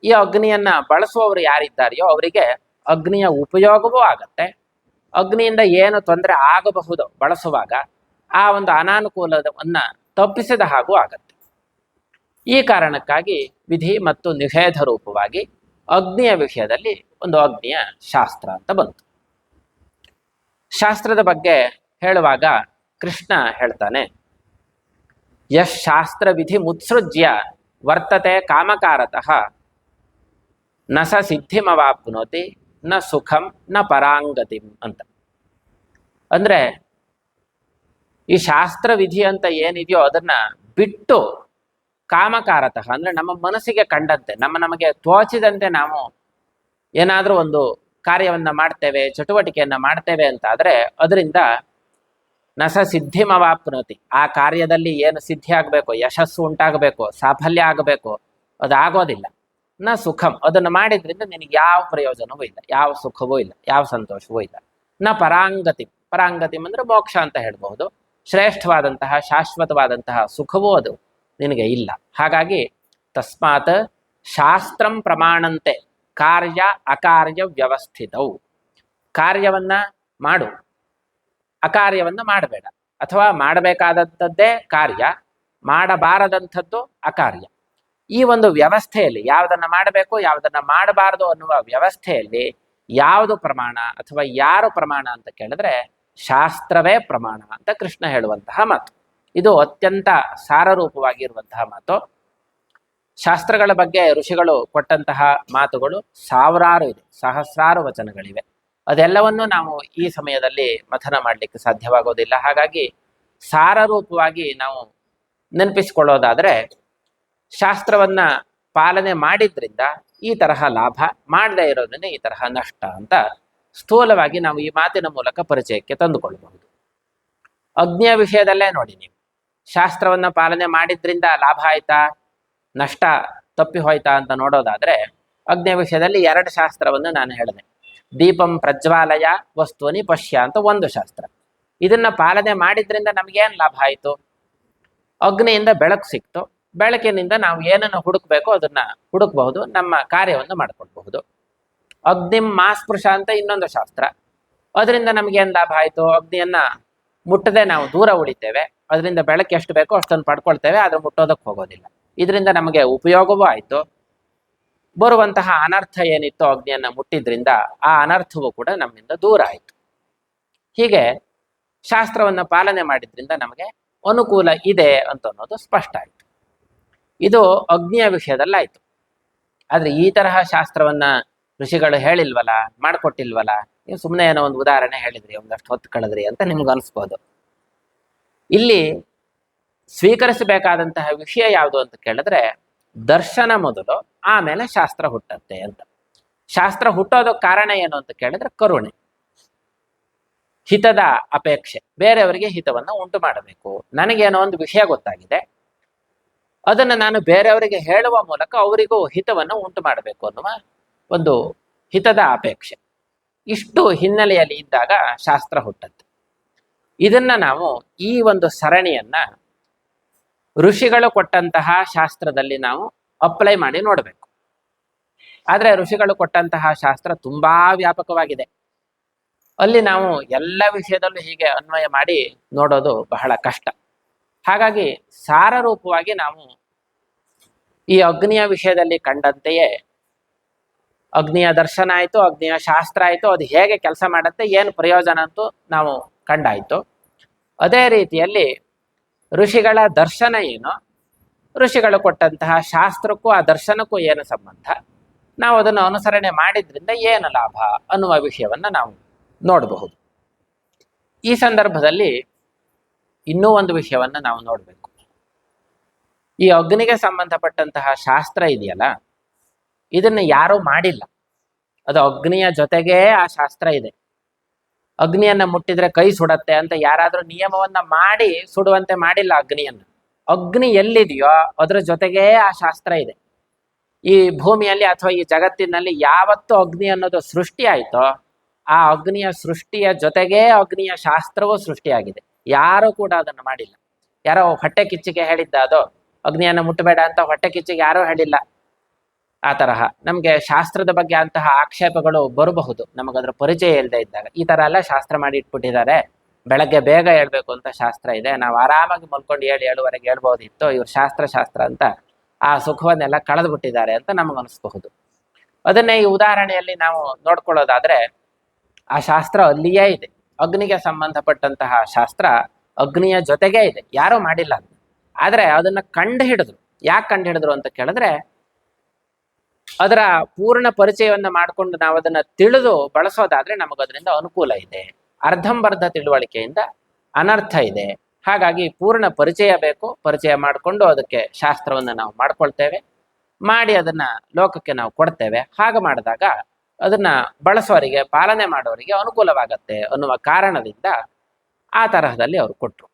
ಈ ಅಗ್ನಿಯನ್ನ ಬಳಸುವವರು ಯಾರಿದ್ದಾರೆಯೋ ಅವರಿಗೆ ಅಗ್ನಿಯ ಉಪಯೋಗವೂ ಆಗತ್ತೆ, ಅಗ್ನಿಯಿಂದ ಏನು ತೊಂದರೆ ಆಗಬಹುದು ಬಳಸುವಾಗ ಆ ಒಂದು ಅನಾನುಕೂಲವನ್ನ ತಪ್ಪಿಸಿದ ಹಾಗೂ ಆಗತ್ತೆ. ಈ ಕಾರಣಕ್ಕಾಗಿ ವಿಧಿ ಮತ್ತು ನಿಷೇಧ ರೂಪವಾಗಿ ಅಗ್ನಿಯ ವಿಷಯದಲ್ಲಿ ಒಂದು ಅಗ್ನಿಯ ಶಾಸ್ತ್ರ ಅಂತ ಬಂತು. ಶಾಸ್ತ್ರದ ಬಗ್ಗೆ ಹೇಳುವಾಗ ಕೃಷ್ಣ ಹೇಳ್ತಾನೆ, ಯಶ್ ಶಾಸ್ತ್ರ ವಿಧಿ ಮುತ್ಸೃಜ್ಯ ವರ್ತತೆ ಕಾಮಕಾರತಃ ನ ಸ ಸಿದ್ಧಿಮವಾಪ್ನೋತಿ ನ ಸುಖಂ ನ ಪರಾಂಗತಿಂ ಅಂತ. ಅಂದ್ರೆ ಈ ಶಾಸ್ತ್ರ ವಿಧಿ ಅಂತ ಏನಿದೆಯೋ ಅದನ್ನ ಬಿಟ್ಟು ಕಾಮಕಾರತಃ ಅಂದ್ರೆ ನಮ್ಮ ಮನಸ್ಸಿಗೆ ಕಂಡಂತೆ, ನಮಗೆ ತೋಚಿದಂತೆ ನಾವು ಏನಾದ್ರೂ ಒಂದು ಕಾರ್ಯವನ್ನ ಮಾಡ್ತೇವೆ, ಚಟುವಟಿಕೆಯನ್ನ ಮಾಡ್ತೇವೆ ಅಂತ ಆದ್ರೆ ಅದರಿಂದ ನಸ ಸಿದ್ಧಿಮವಾಪ್ನೋತಿ, ಆ ಕಾರ್ಯದಲ್ಲಿ ಏನು ಸಿದ್ಧಿ ಆಗಬೇಕು, ಯಶಸ್ಸು ಉಂಟಾಗಬೇಕು, ಸಾಫಲ್ಯ ಆಗಬೇಕು, ಅದಾಗೋದಿಲ್ಲ. ನ ಸುಖಂ, ಅದನ್ನು ಮಾಡಿದ್ರಿಂದ ನಿನಗೆ ಯಾವ ಪ್ರಯೋಜನವೂ ಇಲ್ಲ, ಯಾವ ಸುಖವೂ ಇಲ್ಲ, ಯಾವ ಸಂತೋಷವೂ ಇಲ್ಲ. ನ ಪರಾಂಗತಿ, ಪರಾಂಗತಿ ಅಂದ್ರೆ ಮೋಕ್ಷ ಅಂತ ಹೇಳ್ಬಹುದು. ಶ್ರೇಷ್ಠವಾದಂತಹ ಶಾಶ್ವತವಾದಂತಹ ಸುಖವೂ ಅದು ನಿನಗೆ ಇಲ್ಲ. ಹಾಗಾಗಿ ತಸ್ಮಾತ್ ಶಾಸ್ತ್ರಂ ಪ್ರಮಾಣಂತೆ ಕಾರ್ಯ ಅಕಾರ್ಯ ವ್ಯವಸ್ಥಿತವು. ಕಾರ್ಯವನ್ನ ಮಾಡು, ಅಕಾರ್ಯವನ್ನ ಮಾಡಬೇಡ. ಅಥವಾ ಮಾಡಬೇಕಾದಂಥದ್ದೇ ಕಾರ್ಯ, ಮಾಡಬಾರದಂಥದ್ದು ಅಕಾರ್ಯ. ಈ ಒಂದು ವ್ಯವಸ್ಥೆಯಲ್ಲಿ ಯಾವುದನ್ನ ಮಾಡಬೇಕು ಯಾವುದನ್ನ ಮಾಡಬಾರದು ಅನ್ನುವ ವ್ಯವಸ್ಥೆಯಲ್ಲಿ ಯಾವುದು ಪ್ರಮಾಣ ಅಥವಾ ಯಾರು ಪ್ರಮಾಣ ಅಂತ ಕೇಳಿದ್ರೆ ಶಾಸ್ತ್ರವೇ ಪ್ರಮಾಣ ಅಂತ ಕೃಷ್ಣ ಹೇಳುವಂತಹ ಮಾತು. ಇದು ಅತ್ಯಂತ ಸಾರರೂಪವಾಗಿರುವಂತಹ ಮಾತು. ಶಾಸ್ತ್ರಗಳ ಬಗ್ಗೆ ಋಷಿಗಳು ಕೊಟ್ಟಂತಹ ಮಾತುಗಳು ಸಾವಿರಾರು ಇದೆ, ಸಹಸ್ರಾರು ವಚನಗಳಿವೆ. ಅದೆಲ್ಲವನ್ನೂ ನಾವು ಈ ಸಮಯದಲ್ಲಿ ಮಥನ ಮಾಡಲಿಕ್ಕೆ ಸಾಧ್ಯವಾಗೋದಿಲ್ಲ. ಹಾಗಾಗಿ ಸಾರರೂಪವಾಗಿ ನಾವು ನೆನಪಿಸಿಕೊಳ್ಳೋದಾದ್ರೆ, ಶಾಸ್ತ್ರವನ್ನ ಪಾಲನೆ ಮಾಡಿದ್ರಿಂದ ಈ ತರಹ ಲಾಭ, ಮಾಡದೇ ಇರೋದ್ರಿಂದ ಈ ತರಹ ನಷ್ಟ ಅಂತ ಸ್ಥೂಲವಾಗಿ ನಾವು ಈ ಮಾತಿನ ಮೂಲಕ ಪರಿಚಯಕ್ಕೆ ತಂದುಕೊಳ್ಳಬಹುದು. ಅಗ್ನಿಯ ವಿಷಯದಲ್ಲೇ ನೋಡಿ ನೀವು, ಶಾಸ್ತ್ರವನ್ನ ಪಾಲನೆ ಮಾಡಿದ್ರಿಂದ ಲಾಭ ಆಯ್ತಾ, ನಷ್ಟ ತಪ್ಪಿ ಹೋಯ್ತಾ ಅಂತ ನೋಡೋದಾದ್ರೆ, ಅಗ್ನಿಯ ವಿಷಯದಲ್ಲಿ ಎರಡು ಶಾಸ್ತ್ರವನ್ನು ನಾನು ಹೇಳಿದೆ. ದೀಪಂ ಪ್ರಜ್ವಾಲಯ ವಸ್ತುನಿ ಪಶ್ಯ ಅಂತ ಒಂದು ಶಾಸ್ತ್ರ. ಇದನ್ನ ಪಾಲನೆ ಮಾಡಿದ್ರಿಂದ ನಮಗೇನು ಲಾಭ ಆಯಿತು? ಅಗ್ನಿಯಿಂದ ಬೆಳಕು ಸಿಕ್ತು, ಬೆಳಕಿನಿಂದ ನಾವು ಏನನ್ನು ಹುಡುಕ್ಬೇಕೋ ಅದನ್ನ ಹುಡುಕಬಹುದು, ನಮ್ಮ ಕಾರ್ಯವನ್ನು ಮಾಡ್ಕೊಳ್ಬಹುದು. ಅಗ್ನಿಂ ಮಾಸ್ಪೃಶ ಅಂತ ಇನ್ನೊಂದು ಶಾಸ್ತ್ರ. ಅದರಿಂದ ನಮಗೇನು ಲಾಭ ಆಯಿತು? ಅಗ್ನಿಯನ್ನ ಮುಟ್ಟದೆ ನಾವು ದೂರ ಉಳಿತೇವೆ, ಅದರಿಂದ ಬೆಳಕು ಎಷ್ಟು ಬೇಕೋ ಅಷ್ಟನ್ನು ಪಡ್ಕೊಳ್ತೇವೆ, ಆದ್ರೆ ಮುಟ್ಟೋದಕ್ಕೆ ಹೋಗೋದಿಲ್ಲ. ಇದರಿಂದ ನಮಗೆ ಉಪಯೋಗವೂ ಆಯಿತು, ಬರುವಂತಹ ಅನರ್ಥ ಏನಿತ್ತು ಅಗ್ನಿಯನ್ನ ಮುಟ್ಟಿದ್ರಿಂದ ಆ ಅನರ್ಥವೂ ಕೂಡ ನಮ್ಮಿಂದ ದೂರ ಆಯಿತು. ಹೀಗೆ ಶಾಸ್ತ್ರವನ್ನ ಪಾಲನೆ ಮಾಡಿದ್ರಿಂದ ನಮಗೆ ಅನುಕೂಲ ಇದೆ ಅಂತ ಅನ್ನೋದು ಸ್ಪಷ್ಟ ಆಯಿತು. ಇದು ಅಗ್ನಿಯ ವಿಷಯದಲ್ಲಾಯ್ತು. ಆದ್ರೆ ಈ ತರಹ ಶಾಸ್ತ್ರವನ್ನ ಋಷಿಗಳು ಹೇಳಿಲ್ವಲ್ಲ, ಮಾಡ್ಕೊಟ್ಟಿಲ್ವಲ್ಲ, ನೀವು ಸುಮ್ಮನೆ ಏನೋ ಒಂದು ಉದಾಹರಣೆ ಹೇಳಿದ್ರಿ, ಒಂದಷ್ಟು ಹೊತ್ತು ಕಳೆದ್ರಿ ಅಂತ ನಿಮ್ಗೆ ಅನಿಸ್ಬೋದು. ಇಲ್ಲಿ ಸ್ವೀಕರಿಸಬೇಕಾದಂತಹ ವಿಷಯ ಯಾವುದು ಅಂತ ಕೇಳಿದ್ರೆ, ದರ್ಶನ ಮೊದಲು, ಆಮೇಲೆ ಶಾಸ್ತ್ರ ಹುಟ್ಟತ್ತೆ ಅಂತ. ಶಾಸ್ತ್ರ ಹುಟ್ಟೋದಕ್ಕೆ ಕಾರಣ ಏನು ಅಂತ ಕೇಳಿದ್ರೆ ಕರುಣೆ, ಹಿತದ ಅಪೇಕ್ಷೆ, ಬೇರೆಯವರಿಗೆ ಹಿತವನ್ನ ಉಂಟು ಮಾಡಬೇಕು. ನನಗೇನೋ ಒಂದು ವಿಷಯ ಗೊತ್ತಾಗಿದೆ, ಅದನ್ನು ನಾನು ಬೇರೆಯವರಿಗೆ ಹೇಳುವ ಮೂಲಕ ಅವರಿಗೂ ಹಿತವನ್ನು ಉಂಟು ಮಾಡಬೇಕು ಅನ್ನುವ ಒಂದು ಹಿತದ ಅಪೇಕ್ಷೆ. ಇಷ್ಟು ಹಿನ್ನೆಲೆಯಲ್ಲಿ ಇದ್ದಾಗ ಶಾಸ್ತ್ರ ಹುಟ್ಟುತ್ತೆ. ಇದನ್ನ ನಾವು ಈ ಒಂದು ಸರಣಿಯನ್ನ ಋಷಿಗಳು ಕೊಟ್ಟಂತಹ ಶಾಸ್ತ್ರದಲ್ಲಿ ನಾವು ಅಪ್ಲೈ ಮಾಡಿ ನೋಡಬೇಕು. ಆದರೆ ಋಷಿಗಳು ಕೊಟ್ಟಂತಹ ಶಾಸ್ತ್ರ ತುಂಬಾ ವ್ಯಾಪಕವಾಗಿದೆ. ಅಲ್ಲಿ ನಾವು ಎಲ್ಲ ವಿಷಯದಲ್ಲೂ ಹೀಗೆ ಅನ್ವಯ ಮಾಡಿ ನೋಡೋದು ಬಹಳ ಕಷ್ಟ. ಹಾಗಾಗಿ ಸಾರರೂಪವಾಗಿ ನಾವು ಈ ಅಗ್ನಿಯ ವಿಷಯದಲ್ಲಿ ಕಂಡಂತೆಯೇ ಅಗ್ನಿಯ ದರ್ಶನ ಆಯಿತು, ಅಗ್ನಿಯ ಶಾಸ್ತ್ರ ಆಯಿತು, ಅದು ಹೇಗೆ ಕೆಲಸ ಮಾಡುತ್ತೆ, ಏನು ಪ್ರಯೋಜನ ಅಂತೂ ನಾವು ಕಂಡಾಯಿತು. ಅದೇ ರೀತಿಯಲ್ಲಿ ಋಷಿಗಳ ದರ್ಶನ ಏನು, ಋಷಿಗಳು ಕೊಟ್ಟಂತಹ ಶಾಸ್ತ್ರಕ್ಕೂ ಆ ದರ್ಶನಕ್ಕೂ ಏನು ಸಂಬಂಧ, ನಾವು ಅದನ್ನು ಅನುಸರಣೆ ಮಾಡಿದ್ರಿಂದ ಏನು ಲಾಭ ಅನ್ನುವ ವಿಷಯವನ್ನು ನಾವು ನೋಡಬಹುದು. ಈ ಸಂದರ್ಭದಲ್ಲಿ ಇನ್ನೂ ಒಂದು ವಿಷಯವನ್ನು ನಾವು ನೋಡಬೇಕು. ಈ ಅಗ್ನಿಗೆ ಸಂಬಂಧಪಟ್ಟಂತಹ ಶಾಸ್ತ್ರ ಇದೆಯಲ್ಲ, ಇದನ್ನು ಯಾರೂ ಮಾಡಿಲ್ಲ. ಅದು ಅಗ್ನಿಯ ಜೊತೆಗೇ ಆ ಶಾಸ್ತ್ರ ಇದೆ. ಅಗ್ನಿಯನ್ನ ಮುಟ್ಟಿದ್ರೆ ಕೈ ಸುಡತ್ತೆ ಅಂತ ಯಾರಾದ್ರೂ ನಿಯಮವನ್ನ ಮಾಡಿ ಸುಡುವಂತೆ ಮಾಡಿಲ್ಲ ಅಗ್ನಿಯನ್ನ. ಅಗ್ನಿ ಎಲ್ಲಿದೆಯೋ ಅದರ ಜೊತೆಗೇ ಆ ಶಾಸ್ತ್ರ ಇದೆ. ಈ ಭೂಮಿಯಲ್ಲಿ ಅಥವಾ ಈ ಜಗತ್ತಿನಲ್ಲಿ ಯಾವತ್ತು ಅಗ್ನಿ ಅನ್ನೋದು ಸೃಷ್ಟಿ ಆಯ್ತೋ ಆ ಅಗ್ನಿಯ ಸೃಷ್ಟಿಯ ಜೊತೆಗೇ ಅಗ್ನಿಯ ಶಾಸ್ತ್ರವೂ ಸೃಷ್ಟಿಯಾಗಿದೆ. ಯಾರೂ ಕೂಡ ಅದನ್ನು ಮಾಡಿಲ್ಲ. ಯಾರೋ ಹೊಟ್ಟೆ ಕಿಚ್ಚಿಗೆ ಹೇಳಿದ್ದ ಅದು ಅಗ್ನಿಯನ್ನ ಮುಟ್ಟಬೇಡ ಅಂತ, ಹೊಟ್ಟೆ ಕಿಚ್ಚಿಗೆ ಯಾರೂ ಹೇಳಿಲ್ಲ. ಆ ತರಹ ನಮ್ಗೆ ಶಾಸ್ತ್ರದ ಬಗ್ಗೆ ಅಂತಹ ಆಕ್ಷೇಪಗಳು ಬರಬಹುದು, ನಮಗದ್ರ ಪರಿಚಯ ಇಲ್ಲದೆ ಇದ್ದಾಗ. ಈ ತರ ಎಲ್ಲ ಶಾಸ್ತ್ರ ಮಾಡಿ ಇಟ್ಬಿಟ್ಟಿದ್ದಾರೆ, ಬೆಳಗ್ಗೆ ಬೇಗ ಹೇಳ್ಬೇಕು ಅಂತ ಶಾಸ್ತ್ರ ಇದೆ, ನಾವು ಆರಾಮಾಗಿ ಮಲ್ಕೊಂಡು 7-7:30 ಹೇಳ್ಬೋದಿತ್ತು, ಇವ್ರು ಶಾಸ್ತ್ರ ಅಂತ ಆ ಸುಖವನ್ನೆಲ್ಲ ಕಳೆದು ಬಿಟ್ಟಿದ್ದಾರೆ ಅಂತ ನಮಗನಿಸ್ಬಹುದು. ಅದನ್ನೇ ಈ ಉದಾಹರಣೆಯಲ್ಲಿ ನಾವು ನೋಡ್ಕೊಳ್ಳೋದಾದ್ರೆ ಆ ಶಾಸ್ತ್ರ ಅಲ್ಲಿಯೇ ಇದೆ. ಅಗ್ನಿಗೆ ಸಂಬಂಧಪಟ್ಟಂತಹ ಶಾಸ್ತ್ರ ಅಗ್ನಿಯ ಜೊತೆಗೇ ಇದೆ, ಯಾರೂ ಮಾಡಿಲ್ಲ. ಆದ್ರೆ ಅದನ್ನ ಕಂಡು ಹಿಡಿದ್ರು. ಯಾಕೆ ಕಂಡು ಹಿಡಿದ್ರು ಅಂತ ಕೇಳಿದ್ರೆ, ಅದರ ಪೂರ್ಣ ಪರಿಚಯವನ್ನ ಮಾಡಿಕೊಂಡು ನಾವು ಅದನ್ನ ತಿಳಿದು ಬಳಸೋದಾದ್ರೆ ನಮಗದರಿಂದ ಅನುಕೂಲ ಇದೆ. ಅರ್ಧಂಬರ್ಧ ತಿಳುವಳಿಕೆಯಿಂದ ಅನರ್ಥ ಇದೆ. ಹಾಗಾಗಿ ಪೂರ್ಣ ಪರಿಚಯ ಬೇಕು. ಪರಿಚಯ ಮಾಡಿಕೊಂಡು ಅದಕ್ಕೆ ಶಾಸ್ತ್ರವನ್ನ ನಾವು ಮಾಡ್ಕೊಳ್ತೇವೆ, ಮಾಡಿ ಅದನ್ನ ಲೋಕಕ್ಕೆ ನಾವು ಕೊಡ್ತೇವೆ. ಹಾಗೆ ಮಾಡಿದಾಗ ಅದನ್ನ ಬಳಸೋರಿಗೆ, ಪಾಲನೆ ಮಾಡೋರಿಗೆ ಅನುಕೂಲವಾಗತ್ತೆ ಅನ್ನುವ ಕಾರಣದಿಂದ ಆ ತರಹದಲ್ಲಿ ಅವರು ಕೊಟ್ರು.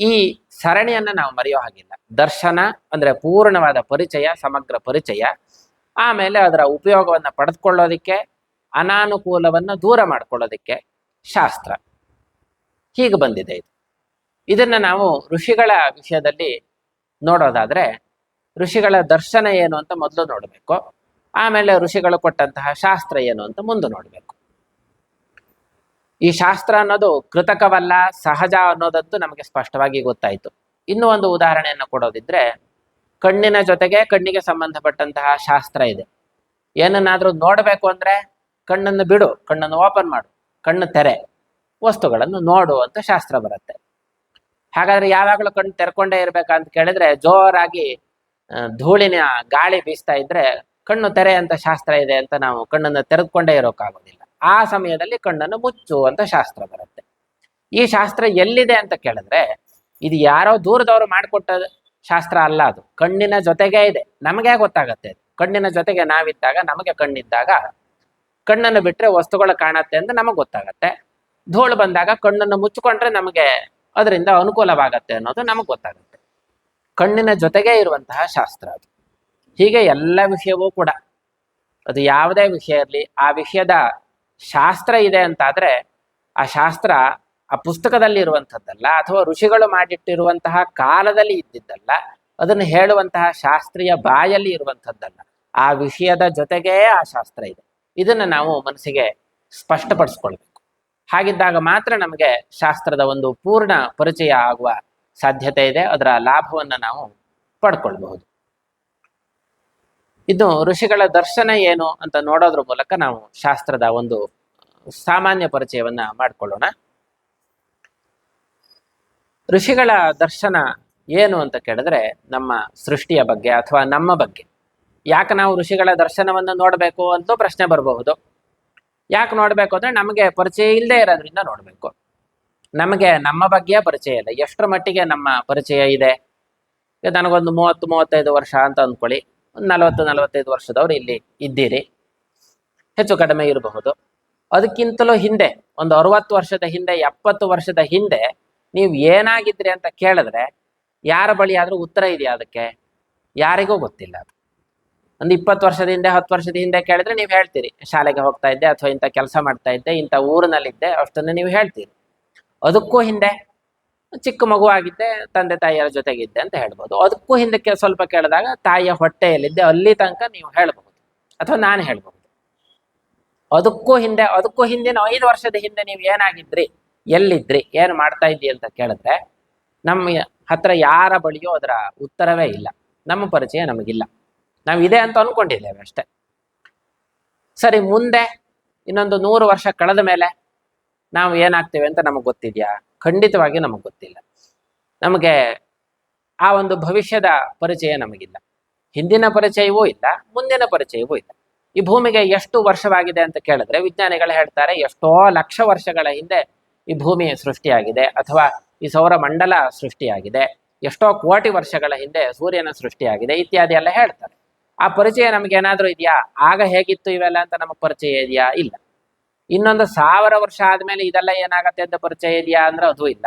ಈ ಸರಣಿಯನ್ನ ನಾವು ಮರೆಯೋ ಹಾಗಿಲ್ಲ. ದರ್ಶನ ಅಂದ್ರೆ ಪೂರ್ಣವಾದ ಪರಿಚಯ, ಸಮಗ್ರ ಪರಿಚಯ. ಆಮೇಲೆ ಅದರ ಉಪಯೋಗವನ್ನು ಪಡೆದುಕೊಳ್ಳೋದಿಕ್ಕೆ, ಅನಾನುಕೂಲವನ್ನು ದೂರ ಮಾಡ್ಕೊಳ್ಳೋದಿಕ್ಕೆ ಶಾಸ್ತ್ರ. ಹೀಗೆ ಬಂದಿದೆ ಇದು. ಇದನ್ನ ನಾವು ಋಷಿಗಳ ವಿಷಯದಲ್ಲಿ ನೋಡೋದಾದ್ರೆ ಋಷಿಗಳ ದರ್ಶನ ಏನು ಅಂತ ಮೊದಲು ನೋಡಬೇಕು. ಆಮೇಲೆ ಋಷಿಗಳು ಕೊಟ್ಟಂತಹ ಶಾಸ್ತ್ರ ಏನು ಅಂತ ಮುಂದೆ ನೋಡಬೇಕು. ಈ ಶಾಸ್ತ್ರ ಅನ್ನೋದು ಕೃತಕವಲ್ಲ, ಸಹಜ ಅನ್ನೋದಂತೂ ನಮಗೆ ಸ್ಪಷ್ಟವಾಗಿ ಗೊತ್ತಾಯಿತು. ಇನ್ನೂ ಒಂದು ಉದಾಹರಣೆಯನ್ನು ಕೊಡೋದಿದ್ರೆ, ಕಣ್ಣಿನ ಜೊತೆಗೆ ಕಣ್ಣಿಗೆ ಸಂಬಂಧಪಟ್ಟಂತಹ ಶಾಸ್ತ್ರ ಇದೆ. ಏನನ್ನಾದ್ರೂ ನೋಡಬೇಕು ಅಂದ್ರೆ ಕಣ್ಣನ್ನು ಬಿಡು, ಕಣ್ಣನ್ನು ಓಪನ್ ಮಾಡು, ಕಣ್ಣು ತೆರೆ, ವಸ್ತುಗಳನ್ನು ನೋಡು ಅಂತ ಶಾಸ್ತ್ರ ಬರುತ್ತೆ. ಹಾಗಾದ್ರೆ ಯಾವಾಗಲೂ ಕಣ್ಣು ತೆರ್ಕೊಂಡೇ ಇರ್ಬೇಕಂತ ಕೇಳಿದ್ರೆ, ಜೋರಾಗಿ ಧೂಳಿನ ಗಾಳಿ ಬೀಸ್ತಾ ಇದ್ರೆ ಕಣ್ಣು ತೆರೆ ಅಂತ ಶಾಸ್ತ್ರ ಇದೆ ಅಂತ ನಾವು ಕಣ್ಣನ್ನು ತೆರೆದುಕೊಂಡೇ ಇರೋಕ್ಕಾಗೋದಿಲ್ಲ. ಆ ಸಮಯದಲ್ಲಿ ಕಣ್ಣನ್ನು ಮುಚ್ಚು ಅಂತ ಶಾಸ್ತ್ರ ಬರುತ್ತೆ. ಈ ಶಾಸ್ತ್ರ ಎಲ್ಲಿದೆ ಅಂತ ಕೇಳಿದ್ರೆ, ಇದು ಯಾರೋ ದೂರದವರು ಮಾಡಿಕೊಟ್ಟ ಶಾಸ್ತ್ರ ಅಲ್ಲ, ಅದು ಕಣ್ಣಿನ ಜೊತೆಗೇ ಇದೆ. ನಮಗೆ ಗೊತ್ತಾಗತ್ತೆ. ಕಣ್ಣಿನ ಜೊತೆಗೆ ನಾವಿದ್ದಾಗ, ನಮಗೆ ಕಣ್ಣಿದ್ದಾಗ ಕಣ್ಣನ್ನು ಬಿಟ್ರೆ ವಸ್ತುಗಳು ಕಾಣತ್ತೆ ಅಂತ ನಮಗೆ ಗೊತ್ತಾಗತ್ತೆ. ಧೂಳು ಬಂದಾಗ ಕಣ್ಣನ್ನು ಮುಚ್ಚಿಕೊಂಡ್ರೆ ನಮಗೆ ಅದರಿಂದ ಅನುಕೂಲವಾಗತ್ತೆ ಅನ್ನೋದು ನಮಗೆ ಗೊತ್ತಾಗುತ್ತೆ. ಕಣ್ಣಿನ ಜೊತೆಗೇ ಇರುವಂತಹ ಶಾಸ್ತ್ರ ಅದು. ಹೀಗೆ ಎಲ್ಲ ವಿಷಯವೂ ಕೂಡ, ಅದು ಯಾವುದೇ ವಿಷಯ ಇರಲಿ, ಆ ವಿಷಯದ ಶಾಸ್ತ್ರ ಇದೆ ಅಂತಾದ್ರೆ ಆ ಶಾಸ್ತ್ರ ಆ ಪುಸ್ತಕದಲ್ಲಿ ಇರುವಂಥದ್ದಲ್ಲ, ಅಥವಾ ಋಷಿಗಳು ಮಾಡಿಟ್ಟಿರುವಂತಹ ಕಾಲದಲ್ಲಿ ಇದ್ದಿದ್ದಲ್ಲ, ಅದನ್ನು ಹೇಳುವಂತಹ ಶಾಸ್ತ್ರೀಯ ಬಾಯಲ್ಲಿ ಇರುವಂಥದ್ದಲ್ಲ. ಆ ವಿಷಯದ ಜೊತೆಗೇ ಆ ಶಾಸ್ತ್ರ ಇದೆ. ಇದನ್ನು ನಾವು ಮನಸ್ಸಿಗೆ ಸ್ಪಷ್ಟಪಡಿಸ್ಕೊಳ್ಬೇಕು. ಹಾಗಿದ್ದಾಗ ಮಾತ್ರ ನಮಗೆ ಶಾಸ್ತ್ರದ ಒಂದು ಪೂರ್ಣ ಪರಿಚಯ ಆಗುವ ಸಾಧ್ಯತೆ ಇದೆ. ಅದರ ಲಾಭವನ್ನು ನಾವು ಪಡ್ಕೊಳ್ಬಹುದು. ಇನ್ನು ಋಷಿಗಳ ದರ್ಶನ ಏನು ಅಂತ ನೋಡೋದ್ರ ಮೂಲಕ ನಾವು ಶಾಸ್ತ್ರದ ಒಂದು ಸಾಮಾನ್ಯ ಪರಿಚಯವನ್ನ ಮಾಡಿಕೊಳ್ಳೋಣ. ಋಷಿಗಳ ದರ್ಶನ ಏನು ಅಂತ ಕೇಳಿದ್ರೆ, ನಮ್ಮ ಸೃಷ್ಟಿಯ ಬಗ್ಗೆ ಅಥವಾ ನಮ್ಮ ಬಗ್ಗೆ. ಯಾಕೆ ನಾವು ಋಷಿಗಳ ದರ್ಶನವನ್ನು ನೋಡಬೇಕು ಅಂತೂ ಪ್ರಶ್ನೆ ಬರಬಹುದು. ಯಾಕೆ ನೋಡಬೇಕು ಅಂದ್ರೆ, ನಮಗೆ ಪರಿಚಯ ಇಲ್ಲದೆ ಇರೋದ್ರಿಂದ ನೋಡಬೇಕು. ನಮಗೆ ನಮ್ಮ ಬಗ್ಗೆ ಪರಿಚಯ ಇಲ್ಲ. ಎಷ್ಟರ ಮಟ್ಟಿಗೆ ನಮ್ಮ ಪರಿಚಯ ಇದೆ? ನನಗೊಂದು 30-35 ವರ್ಷ ಅಂತ ಅಂದ್ಕೊಳ್ಳಿ. ಒಂದು 40-45 ವರ್ಷದವ್ರು ಇಲ್ಲಿ ಇದ್ದೀರಿ. ಹೆಚ್ಚು ಕಡಿಮೆ ಇರಬಹುದು. ಅದಕ್ಕಿಂತಲೂ ಹಿಂದೆ ಒಂದು 60 ವರ್ಷದ ಹಿಂದೆ, 70 ವರ್ಷದ ಹಿಂದೆ ನೀವು ಏನಾಗಿದ್ರಿ ಅಂತ ಕೇಳಿದ್ರೆ ಯಾರ ಬಳಿ ಆದ್ರೂ ಉತ್ತರ ಇದೆಯಾ ಅದಕ್ಕೆ? ಯಾರಿಗೂ ಗೊತ್ತಿಲ್ಲ. ಅದು ಒಂದು 20 ವರ್ಷದ ಹಿಂದೆ, 10 ವರ್ಷದ ಹಿಂದೆ ಕೇಳಿದ್ರೆ ನೀವು ಹೇಳ್ತೀರಿ, ಶಾಲೆಗೆ ಹೋಗ್ತಾ ಇದ್ದೆ, ಅಥವಾ ಇಂಥ ಕೆಲಸ ಮಾಡ್ತಾ ಇದ್ದೆ, ಇಂಥ ಊರಿನಲ್ಲಿದ್ದೆ, ಅಷ್ಟನ್ನು ನೀವು ಹೇಳ್ತೀರಿ. ಅದಕ್ಕೂ ಹಿಂದೆ ಚಿಕ್ಕ ಮಗು ಆಗಿದ್ದೆ, ತಂದೆ ತಾಯಿಯರ ಜೊತೆಗಿದ್ದೆ ಅಂತ ಹೇಳ್ಬೋದು. ಅದಕ್ಕೂ ಹಿಂದಕ್ಕೆ ಸ್ವಲ್ಪ ಕೇಳಿದಾಗ ತಾಯಿಯ ಹೊಟ್ಟೆಯಲ್ಲಿದ್ದೆ, ಅಲ್ಲಿ ತನಕ ನೀವು ಹೇಳ್ಬಹುದು, ಅಥವಾ ನಾನು ಹೇಳ್ಬಹುದು. ಅದಕ್ಕೂ ಹಿಂದಿನ 5 ವರ್ಷದ ಹಿಂದೆ ನೀವು ಏನಾಗಿದ್ರಿ, ಎಲ್ಲಿದ್ರಿ, ಏನು ಮಾಡ್ತಾ ಇದ್ರಿ ಅಂತ ಕೇಳಿದ್ರೆ ನಮ್ಮ ಹತ್ರ ಯಾರ ಬಳಿಯೂ ಅದರ ಉತ್ತರವೇ ಇಲ್ಲ. ನಮ್ಮ ಪರಿಚಯ ನಮಗಿಲ್ಲ. ನಾವು ಇದೆ ಅಂತ ಅನ್ಕೊಂಡಿದ್ದೇವೆ ಅಷ್ಟೆ. ಸರಿ, ಮುಂದೆ ಇನ್ನೊಂದು 100 ವರ್ಷ ಕಳೆದ ಮೇಲೆ ನಾವು ಏನಾಗ್ತೇವೆ ಅಂತ ನಮಗೆ ಗೊತ್ತಿದೆಯಾ? ಖಂಡಿತವಾಗಿ ನಮಗೆ ಗೊತ್ತಿಲ್ಲ. ನಮಗೆ ಆ ಒಂದು ಭವಿಷ್ಯದ ಪರಿಚಯ ನಮಗಿಲ್ಲ. ಹಿಂದಿನ ಪರಿಚಯವೂ ಇಲ್ಲ, ಮುಂದಿನ ಪರಿಚಯವೂ ಇಲ್ಲ. ಈ ಭೂಮಿಗೆ ಎಷ್ಟು ವರ್ಷವಾಗಿದೆ ಅಂತ ಕೇಳಿದ್ರೆ ವಿಜ್ಞಾನಿಗಳು ಹೇಳ್ತಾರೆ, ಎಷ್ಟೋ ಲಕ್ಷ ವರ್ಷಗಳ ಹಿಂದೆ ಈ ಭೂಮಿ ಸೃಷ್ಟಿಯಾಗಿದೆ, ಅಥವಾ ಈ ಸೌರಮಂಡಲ ಸೃಷ್ಟಿಯಾಗಿದೆ, ಎಷ್ಟೋ ಕೋಟಿ ವರ್ಷಗಳ ಹಿಂದೆ ಸೂರ್ಯನ ಸೃಷ್ಟಿಯಾಗಿದೆ, ಇತ್ಯಾದಿ ಎಲ್ಲ ಹೇಳ್ತಾರೆ. ಆ ಪರಿಚಯ ನಮ್ಗೇನಾದ್ರೂ ಇದೆಯಾ? ಆಗ ಹೇಗಿತ್ತು ಇವೆಲ್ಲ ಅಂತ ನಮಗೆ ಪರಿಚಯ ಇದೆಯಾ? ಇಲ್ಲ. ಇನ್ನೊಂದು 1000 ವರ್ಷ ಆದ್ಮೇಲೆ ಇದೆಲ್ಲ ಏನಾಗತ್ತೆ ಅಂತ ಪರಿಚಯ ಇದೆಯಾ ಅಂದ್ರೆ ಅದು ಇಲ್ಲ.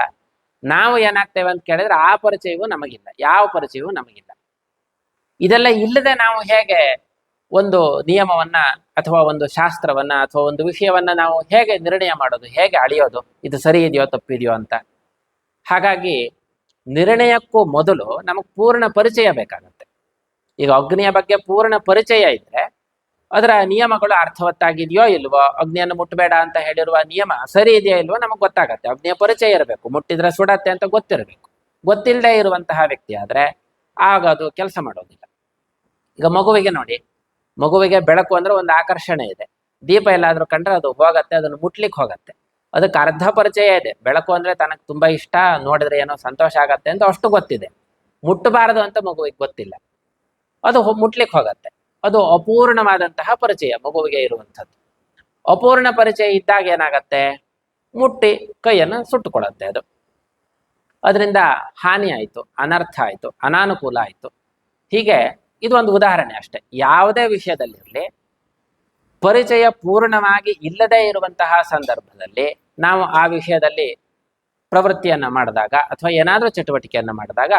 ನಾವು ಏನಾಗ್ತೇವೆ ಅಂತ ಕೇಳಿದ್ರೆ ಆ ಪರಿಚಯವೂ ನಮಗಿಲ್ಲ, ಯಾವ ಪರಿಚಯವೂ ನಮಗಿಲ್ಲ. ಇದೆಲ್ಲ ಇಲ್ಲದೆ ನಾವು ಹೇಗೆ ಒಂದು ನಿಯಮವನ್ನ, ಅಥವಾ ಒಂದು ಶಾಸ್ತ್ರವನ್ನ, ಅಥವಾ ಒಂದು ವಿಷಯವನ್ನ ನಾವು ಹೇಗೆ ನಿರ್ಣಯ ಮಾಡೋದು, ಹೇಗೆ ಅಳಿಯೋದು, ಇದು ಸರಿ ಇದೆಯೋ ತಪ್ಪಿದೆಯೋ ಅಂತ? ಹಾಗಾಗಿ ನಿರ್ಣಯಕ್ಕೂ ಮೊದಲು ನಮಗೆ ಪೂರ್ಣ ಪರಿಚಯ ಬೇಕಾಗತ್ತೆ. ಈಗ ಅಗ್ನಿಯ ಬಗ್ಗೆ ಪೂರ್ಣ ಪರಿಚಯ ಇದ್ರೆ ಅದರ ನಿಯಮಗಳು ಅರ್ಥವತ್ತಾಗಿದೆಯೋ ಇಲ್ವೋ, ಅಗ್ನಿಯನ್ನು ಮುಟ್ಟಬೇಡ ಅಂತ ಹೇಳಿರುವ ನಿಯಮ ಸರಿ ಇದೆಯೋ ಇಲ್ವೋ ನಮಗೆ ಗೊತ್ತಾಗತ್ತೆ. ಅಗ್ನಿಯ ಪರಿಚಯ ಇರಬೇಕು, ಮುಟ್ಟಿದ್ರೆ ಸುಡತ್ತೆ ಅಂತ ಗೊತ್ತಿರಬೇಕು. ಗೊತ್ತಿಲ್ಲದೆ ಇರುವಂತಹ ವ್ಯಕ್ತಿ ಆದ್ರೆ ಆಗ ಅದು ಕೆಲಸ ಮಾಡೋದಿಲ್ಲ. ಈಗ ಮಗುವಿಗೆ ನೋಡಿ, ಮಗುವಿಗೆ ಬೆಳಕು ಅಂದ್ರೆ ಒಂದು ಆಕರ್ಷಣೆ ಇದೆ. ದೀಪ ಎಲ್ಲಾದ್ರೂ ಕಂಡ್ರೆ ಅದು ಹೋಗತ್ತೆ, ಅದನ್ನು ಮುಟ್ಲಿಕ್ಕೆ ಹೋಗತ್ತೆ. ಅದಕ್ಕೆ ಅರ್ಧ ಪರಿಚಯ ಇದೆ. ಬೆಳಕು ಅಂದ್ರೆ ತನಗೆ ತುಂಬಾ ಇಷ್ಟ, ನೋಡಿದ್ರೆ ಏನೋ ಸಂತೋಷ ಆಗತ್ತೆ ಅಂತ ಅಷ್ಟು ಗೊತ್ತಿದೆ. ಮುಟ್ಟಬಾರದು ಅಂತ ಮಗುವಿಗೆ ಗೊತ್ತಿಲ್ಲ, ಅದು ಮುಟ್ಲಿಕ್ಕೆ ಹೋಗತ್ತೆ. ಅದು ಅಪೂರ್ಣವಾದಂತಹ ಪರಿಚಯ ಮಗುವಿಗೆ ಇರುವಂಥದ್ದು. ಅಪೂರ್ಣ ಪರಿಚಯ ಇದ್ದಾಗ ಏನಾಗತ್ತೆ, ಮುಟ್ಟಿ ಕೈಯನ್ನು ಸುಟ್ಟುಕೊಳ್ಳುತ್ತೆ. ಅದು ಅದರಿಂದ ಹಾನಿ ಆಯ್ತು, ಅನರ್ಥ ಆಯ್ತು, ಅನಾನುಕೂಲ ಆಯ್ತು. ಹೀಗೆ ಇದು ಒಂದು ಉದಾಹರಣೆ ಅಷ್ಟೆ. ಯಾವುದೇ ವಿಷಯದಲ್ಲಿರಲಿ ಪರಿಚಯ ಪೂರ್ಣವಾಗಿ ಇಲ್ಲದೇ ಇರುವಂತಹ ಸಂದರ್ಭದಲ್ಲಿ ನಾವು ಆ ವಿಷಯದಲ್ಲಿ ಪ್ರವೃತ್ತಿಯನ್ನ ಮಾಡಿದಾಗ, ಅಥವಾ ಏನಾದರೂ ಚಟುವಟಿಕೆಯನ್ನ ಮಾಡಿದಾಗ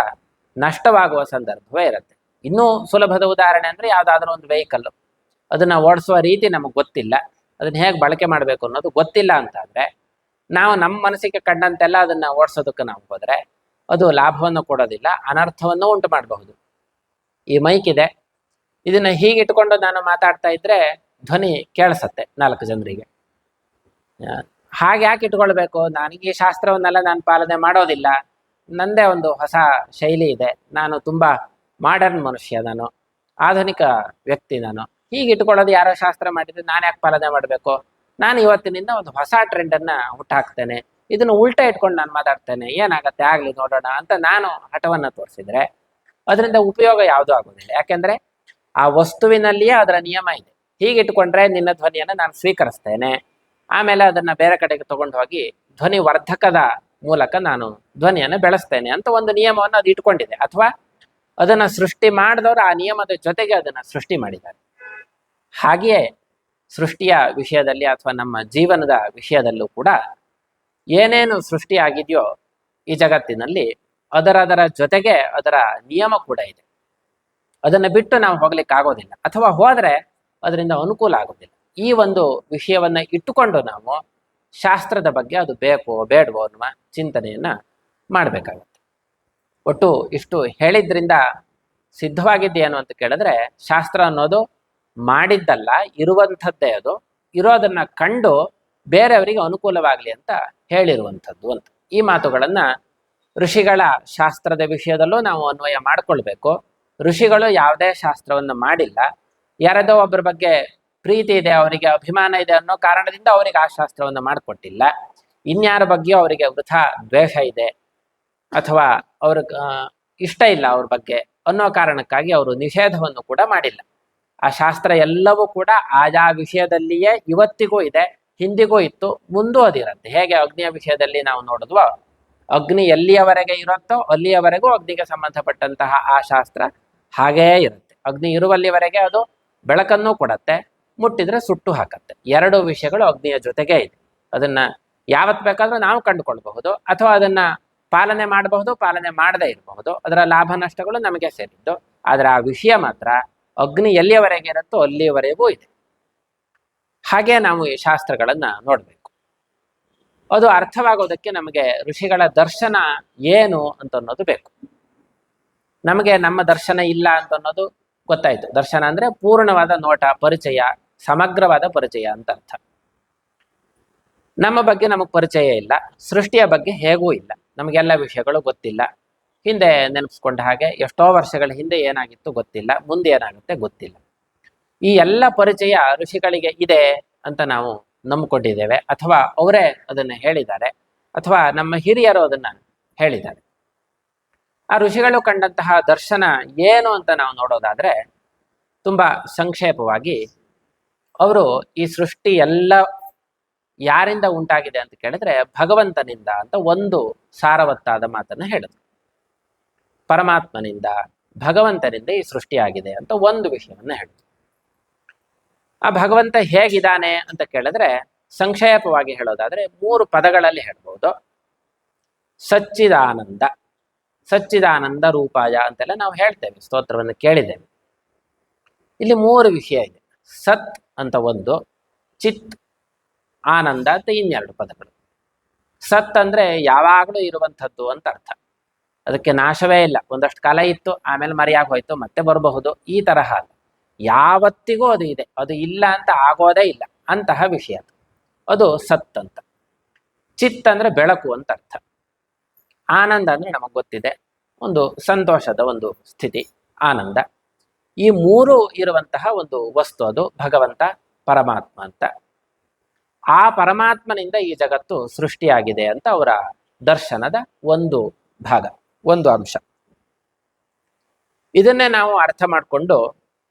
ನಷ್ಟವಾಗುವ ಸಂದರ್ಭವೇ ಇರುತ್ತೆ. ಇನ್ನೂ ಸುಲಭದ ಉದಾಹರಣೆ ಅಂದ್ರೆ ಯಾವುದಾದ್ರೂ ಒಂದು ವೆಹಿಕಲ್, ಅದನ್ನ ಓಡಿಸುವ ರೀತಿ ನಮಗೆ ಗೊತ್ತಿಲ್ಲ, ಅದನ್ನ ಹೇಗೆ ಬಳಕೆ ಮಾಡಬೇಕು ಅನ್ನೋದು ಗೊತ್ತಿಲ್ಲ ಅಂತಾದ್ರೆ ನಾವು ನಮ್ಮ ಮನಸ್ಸಿಗೆ ಕಂಡಂತೆಲ್ಲ ಅದನ್ನ ಓಡಿಸೋದಕ್ಕೆ ನಾವು ಹೋದ್ರೆ ಅದು ಲಾಭವನ್ನು ಕೊಡೋದಿಲ್ಲ, ಅನರ್ಥವನ್ನು ಉಂಟು ಮಾಡಬಹುದು. ಈ ಮೈಕ್ ಇದೆ, ಇದನ್ನ ಹೀಗೆ ಇಟ್ಕೊಂಡು ನಾನು ಮಾತಾಡ್ತಾ ಇದ್ರೆ ಧ್ವನಿ ಕೇಳಿಸತ್ತೆ 4 ಜನರಿಗೆ. ಹಾಗೆ ಯಾಕೆ ಇಟ್ಕೊಳ್ಬೇಕು? ನನಗೆ ಈ ಶಾಸ್ತ್ರವನ್ನೆಲ್ಲ ನಾನು ಪಾಲನೆ ಮಾಡೋದಿಲ್ಲ, ನಂದೇ ಒಂದು ಹೊಸ ಶೈಲಿ ಇದೆ, ನಾನು ತುಂಬಾ ಮಾಡರ್ನ್ ಮನುಷ್ಯ, ನಾನು ಆಧುನಿಕ ವ್ಯಕ್ತಿ, ನಾನು ಹೀಗೆ ಇಟ್ಕೊಳ್ಳೋದು ಯಾರೋ ಶಾಸ್ತ್ರ ಮಾಡಿದ್ರೆ ನಾನು ಯಾಕೆ ಪಾಲನೆ ಮಾಡಬೇಕು? ನಾನು ಇವತ್ತಿನಿಂದ ಒಂದು ಹೊಸ ಟ್ರೆಂಡನ್ನು ಹುಟ್ಟಾಕ್ತೇನೆ, ಇದನ್ನು ಉಲ್ಟಾ ಇಟ್ಕೊಂಡು ನಾನು ಮಾತಾಡ್ತೇನೆ, ಏನಾಗತ್ತೆ ಆಗಲಿ ನೋಡೋಣ ಅಂತ ನಾನು ಹಠವನ್ನು ತೋರಿಸಿದ್ರೆ ಅದರಿಂದ ಉಪಯೋಗ ಯಾವುದೂ ಆಗೋದಿಲ್ಲ. ಯಾಕೆಂದ್ರೆ ಆ ವಸ್ತುವಿನಲ್ಲಿಯೇ ಅದರ ನಿಯಮ ಇದೆ. ಹೀಗೆ ಇಟ್ಕೊಂಡ್ರೆ ನಿನ್ನ ಧ್ವನಿಯನ್ನು ನಾನು ಸ್ವೀಕರಿಸ್ತೇನೆ, ಆಮೇಲೆ ಅದನ್ನ ಬೇರೆ ಕಡೆಗೆ ತಗೊಂಡು ಹೋಗಿ ಧ್ವನಿ ವರ್ಧಕದ ಮೂಲಕ ನಾನು ಧ್ವನಿಯನ್ನು ಬೆಳೆಸ್ತೇನೆ ಅಂತ ಒಂದು ನಿಯಮವನ್ನು ಅದು ಇಟ್ಕೊಂಡಿದೆ. ಅಥವಾ ಅದನ್ನ ಸೃಷ್ಟಿ ಮಾಡಿದವರು ಆ ನಿಯಮದ ಜೊತೆಗೆ ಅದನ್ನ ಸೃಷ್ಟಿ ಮಾಡಿದ್ದಾರೆ. ಹಾಗೆಯೇ ಸೃಷ್ಟಿಯ ವಿಷಯದಲ್ಲಿ ಅಥವಾ ನಮ್ಮ ಜೀವನದ ವಿಷಯದಲ್ಲೂ ಕೂಡ ಏನೇನು ಸೃಷ್ಟಿಯಾಗಿದೆಯೋ ಈ ಜಗತ್ತಿನಲ್ಲಿ ಅದರ ಜೊತೆಗೆ ಅದರ ನಿಯಮ ಕೂಡ ಇದೆ. ಅದನ್ನ ಬಿಟ್ಟು ನಾವು ಹೋಗ್ಲಿಕ್ಕೆ ಆಗೋದಿಲ್ಲ, ಅಥವಾ ಹೋದ್ರೆ ಅದರಿಂದ ಅನುಕೂಲ ಆಗೋದಿಲ್ಲ. ಈ ಒಂದು ವಿಷಯವನ್ನ ಇಟ್ಟುಕೊಂಡು ನಾವು ಶಾಸ್ತ್ರದ ಬಗ್ಗೆ ಅದು ಬೇಕೋ ಬೇಡವೋ ಅನ್ನುವ ಚಿಂತನೆಯನ್ನ ಮಾಡಬೇಕಾಗುತ್ತೆ. ಒಟ್ಟು ಇಷ್ಟು ಹೇಳಿದ್ರಿಂದ ಸಿದ್ಧವಾಗಿದ್ದೇನು ಅಂತ ಕೇಳಿದ್ರೆ, ಶಾಸ್ತ್ರ ಅನ್ನೋದು ಮಾಡಿದ್ದಲ್ಲ, ಇರುವಂಥದ್ದೇ. ಅದು ಇರೋದನ್ನ ಕಂಡು ಬೇರೆಯವರಿಗೆ ಅನುಕೂಲವಾಗಲಿ ಅಂತ ಹೇಳಿರುವಂಥದ್ದು ಅಂತ. ಈ ಮಾತುಗಳನ್ನ ಋಷಿಗಳ ಶಾಸ್ತ್ರದ ವಿಷಯದಲ್ಲೂ ನಾವು ಅನ್ವಯ ಮಾಡಿಕೊಳ್ಬೇಕು. ಋಷಿಗಳು ಯಾವುದೇ ಶಾಸ್ತ್ರವನ್ನು ಮಾಡಿಲ್ಲ, ಯಾರದೋ ಒಬ್ಬರ ಬಗ್ಗೆ ಪ್ರೀತಿ ಇದೆ, ಅವರಿಗೆ ಅಭಿಮಾನ ಇದೆ ಅನ್ನೋ ಕಾರಣದಿಂದ ಅವರಿಗೆ ಆ ಶಾಸ್ತ್ರವನ್ನು ಮಾಡಿಕೊಟ್ಟಿಲ್ಲ. ಇನ್ಯಾರ ಬಗ್ಗೆಯೂ ಅವರಿಗೆ ವೃಥಾ ದ್ವೇಷ ಇದೆ, ಅಥವಾ ಅವ್ರ ಇಷ್ಟ ಇಲ್ಲ ಅವ್ರ ಬಗ್ಗೆ ಅನ್ನೋ ಕಾರಣಕ್ಕಾಗಿ ಅವರು ನಿಷೇಧವನ್ನು ಕೂಡ ಮಾಡಿಲ್ಲ. ಆ ಶಾಸ್ತ್ರ ಎಲ್ಲವೂ ಕೂಡ ಆಯಾ ವಿಷಯದಲ್ಲಿಯೇ ಇವತ್ತಿಗೂ ಇದೆ, ಹಿಂದಿಗೂ ಇತ್ತು, ಮುಂದೂ ಅದಿರುತ್ತೆ. ಹೇಗೆ ಅಗ್ನಿಯ ವಿಷಯದಲ್ಲಿ ನಾವು ನೋಡಿದ್ವೋ, ಅಗ್ನಿ ಎಲ್ಲಿಯವರೆಗೆ ಇರುತ್ತೋ ಅಲ್ಲಿಯವರೆಗೂ ಅಗ್ನಿಗೆ ಸಂಬಂಧಪಟ್ಟಂತಹ ಆ ಶಾಸ್ತ್ರ ಹಾಗೇ ಇರುತ್ತೆ. ಅಗ್ನಿ ಇರುವಲ್ಲಿವರೆಗೆ ಅದು ಬೆಳಕನ್ನು ಕೊಡತ್ತೆ, ಮುಟ್ಟಿದ್ರೆ ಸುಟ್ಟು ಹಾಕತ್ತೆ. ಎರಡು ವಿಷಯಗಳು ಅಗ್ನಿಯ ಜೊತೆಗೆ ಇದೆ. ಅದನ್ನ ಯಾವತ್ತು ಬೇಕಾದ್ರೂ ನಾವು ಕಂಡುಕೊಳ್ಬಹುದು, ಅಥವಾ ಅದನ್ನ ಪಾಲನೆ ಮಾಡಬಹುದು, ಪಾಲನೆ ಮಾಡದೇ ಇರಬಹುದು. ಅದರ ಲಾಭ ನಷ್ಟಗಳು ನಮಗೆ ಸೇರಿದ್ದು. ಆದರೆ ಆ ವಿಷಯ ಮಾತ್ರ ಅಗ್ನಿ ಎಲ್ಲಿಯವರೆಗೆ ಇರುತ್ತೋ ಅಲ್ಲಿಯವರೆಗೂ ಇದೆ. ಹಾಗೆ ನಾವು ಈ ಶಾಸ್ತ್ರಗಳನ್ನ ನೋಡಬೇಕು. ಅದು ಅರ್ಥವಾಗೋದಕ್ಕೆ ನಮಗೆ ಋಷಿಗಳ ದರ್ಶನ ಏನು ಅಂತ ಅನ್ನೋದು ಬೇಕು. ನಮಗೆ ನಮ್ಮ ದರ್ಶನ ಇಲ್ಲ ಅಂತ ಅನ್ನೋದು ಗೊತ್ತಾಯ್ತು. ದರ್ಶನ ಅಂದ್ರೆ ಪೂರ್ಣವಾದ ನೋಟ, ಪರಿಚಯ, ಸಮಗ್ರವಾದ ಪರಿಚಯ ಅಂತ ಅರ್ಥ. ನಮ್ಮ ಬಗ್ಗೆ ನಮಗೆ ಪರಿಚಯ ಇಲ್ಲ, ಸೃಷ್ಟಿಯ ಬಗ್ಗೆ ಹೇಗೂ ಇಲ್ಲ, ನಮಗೆಲ್ಲ ವಿಷಯಗಳು ಗೊತ್ತಿಲ್ಲ. ಹಿಂದೆ ನೆನಪಿಸ್ಕೊಂಡ ಹಾಗೆ ಎಷ್ಟೋ ವರ್ಷಗಳ ಹಿಂದೆ ಏನಾಗಿತ್ತು ಗೊತ್ತಿಲ್ಲ, ಮುಂದೆ ಏನಾಗುತ್ತೆ ಗೊತ್ತಿಲ್ಲ. ಈ ಎಲ್ಲ ಪರಿಚಯ ಋಷಿಗಳಿಗೆ ಇದೆ ಅಂತ ನಾವು ನಂಬಿಕೊಂಡಿದ್ದೇವೆ, ಅಥವಾ ಅವರೇ ಅದನ್ನು ಹೇಳಿದ್ದಾರೆ, ಅಥವಾ ನಮ್ಮ ಹಿರಿಯರು ಅದನ್ನ ಹೇಳಿದ್ದಾರೆ. ಆ ಋಷಿಗಳು ಕಂಡಂತಹ ದರ್ಶನ ಏನು ಅಂತ ನಾವು ನೋಡೋದಾದ್ರೆ, ತುಂಬಾ ಸಂಕ್ಷೇಪವಾಗಿ ಅವರು ಈ ಸೃಷ್ಟಿ ಎಲ್ಲ ಯಾರಿಂದ ಉಂಟಾಗಿದೆ ಅಂತ ಕೇಳಿದ್ರೆ ಭಗವಂತನಿಂದ ಅಂತ ಒಂದು ಸಾರವತ್ತಾದ ಮಾತನ್ನು ಹೇಳಿದ್ರು. ಪರಮಾತ್ಮನಿಂದ, ಭಗವಂತನಿಂದ ಈ ಸೃಷ್ಟಿಯಾಗಿದೆ ಅಂತ ಒಂದು ವಿಷಯವನ್ನು ಹೇಳಿದ್ರು. ಆ ಭಗವಂತ ಹೇಗಿದ್ದಾನೆ ಅಂತ ಕೇಳಿದ್ರೆ ಸಂಕ್ಷೇಪವಾಗಿ ಹೇಳೋದಾದ್ರೆ 3 ಪದಗಳಲ್ಲಿ ಹೇಳ್ಬೋದು. ಸಚ್ಚಿದಾನಂದ, ಸಚ್ಚಿದಾನಂದ ರೂಪಾಯ ಅಂತೆಲ್ಲ ನಾವು ಹೇಳ್ತೇವೆ, ಸ್ತೋತ್ರವನ್ನು ಕೇಳಿದ್ದೇವೆ. ಇಲ್ಲಿ 3 ವಿಷಯ ಇದೆ. ಸತ್ ಅಂತ ಒಂದು, ಚಿತ್, ಆನಂದ ಅಂತ ಇನ್ನೆರಡು ಪದಗಳು. ಸತ್ ಅಂದ್ರೆ ಯಾವಾಗಲೂ ಇರುವಂಥದ್ದು ಅಂತ ಅರ್ಥ. ಅದಕ್ಕೆ ನಾಶವೇ ಇಲ್ಲ. ಒಂದಷ್ಟು ಕಾಲ ಇತ್ತು, ಆಮೇಲೆ ಮರೆಯಾಗಿ ಹೋಯ್ತು, ಮತ್ತೆ ಬರಬಹುದು, ಈ ತರಹ ಅಲ್ಲ. ಯಾವತ್ತಿಗೂ ಅದು ಇದೆ, ಅದು ಇಲ್ಲ ಅಂತ ಆಗೋದೇ ಇಲ್ಲ, ಅಂತಹ ವಿಷಯ ಅದು ಸತ್ ಅಂತ. ಚಿತ್ ಅಂದ್ರೆ ಬೆಳಕು ಅಂತ ಅರ್ಥ. ಆನಂದ ಅಂದ್ರೆ ನಮಗೆ ಗೊತ್ತಿದೆ, ಒಂದು ಸಂತೋಷದ ಒಂದು ಸ್ಥಿತಿ, ಆನಂದ. ಈ 3 ಇರುವಂತಹ ಒಂದು ವಸ್ತು ಅದು ಭಗವಂತ, ಪರಮಾತ್ಮ ಅಂತ. ಆ ಪರಮಾತ್ಮನಿಂದ ಈ ಜಗತ್ತು ಸೃಷ್ಟಿಯಾಗಿದೆ ಅಂತ ಅವರ ದರ್ಶನದ ಒಂದು ಭಾಗ, ಒಂದು ಅಂಶ. ಇದನ್ನೇ ನಾವು ಅರ್ಥ ಮಾಡಿಕೊಂಡು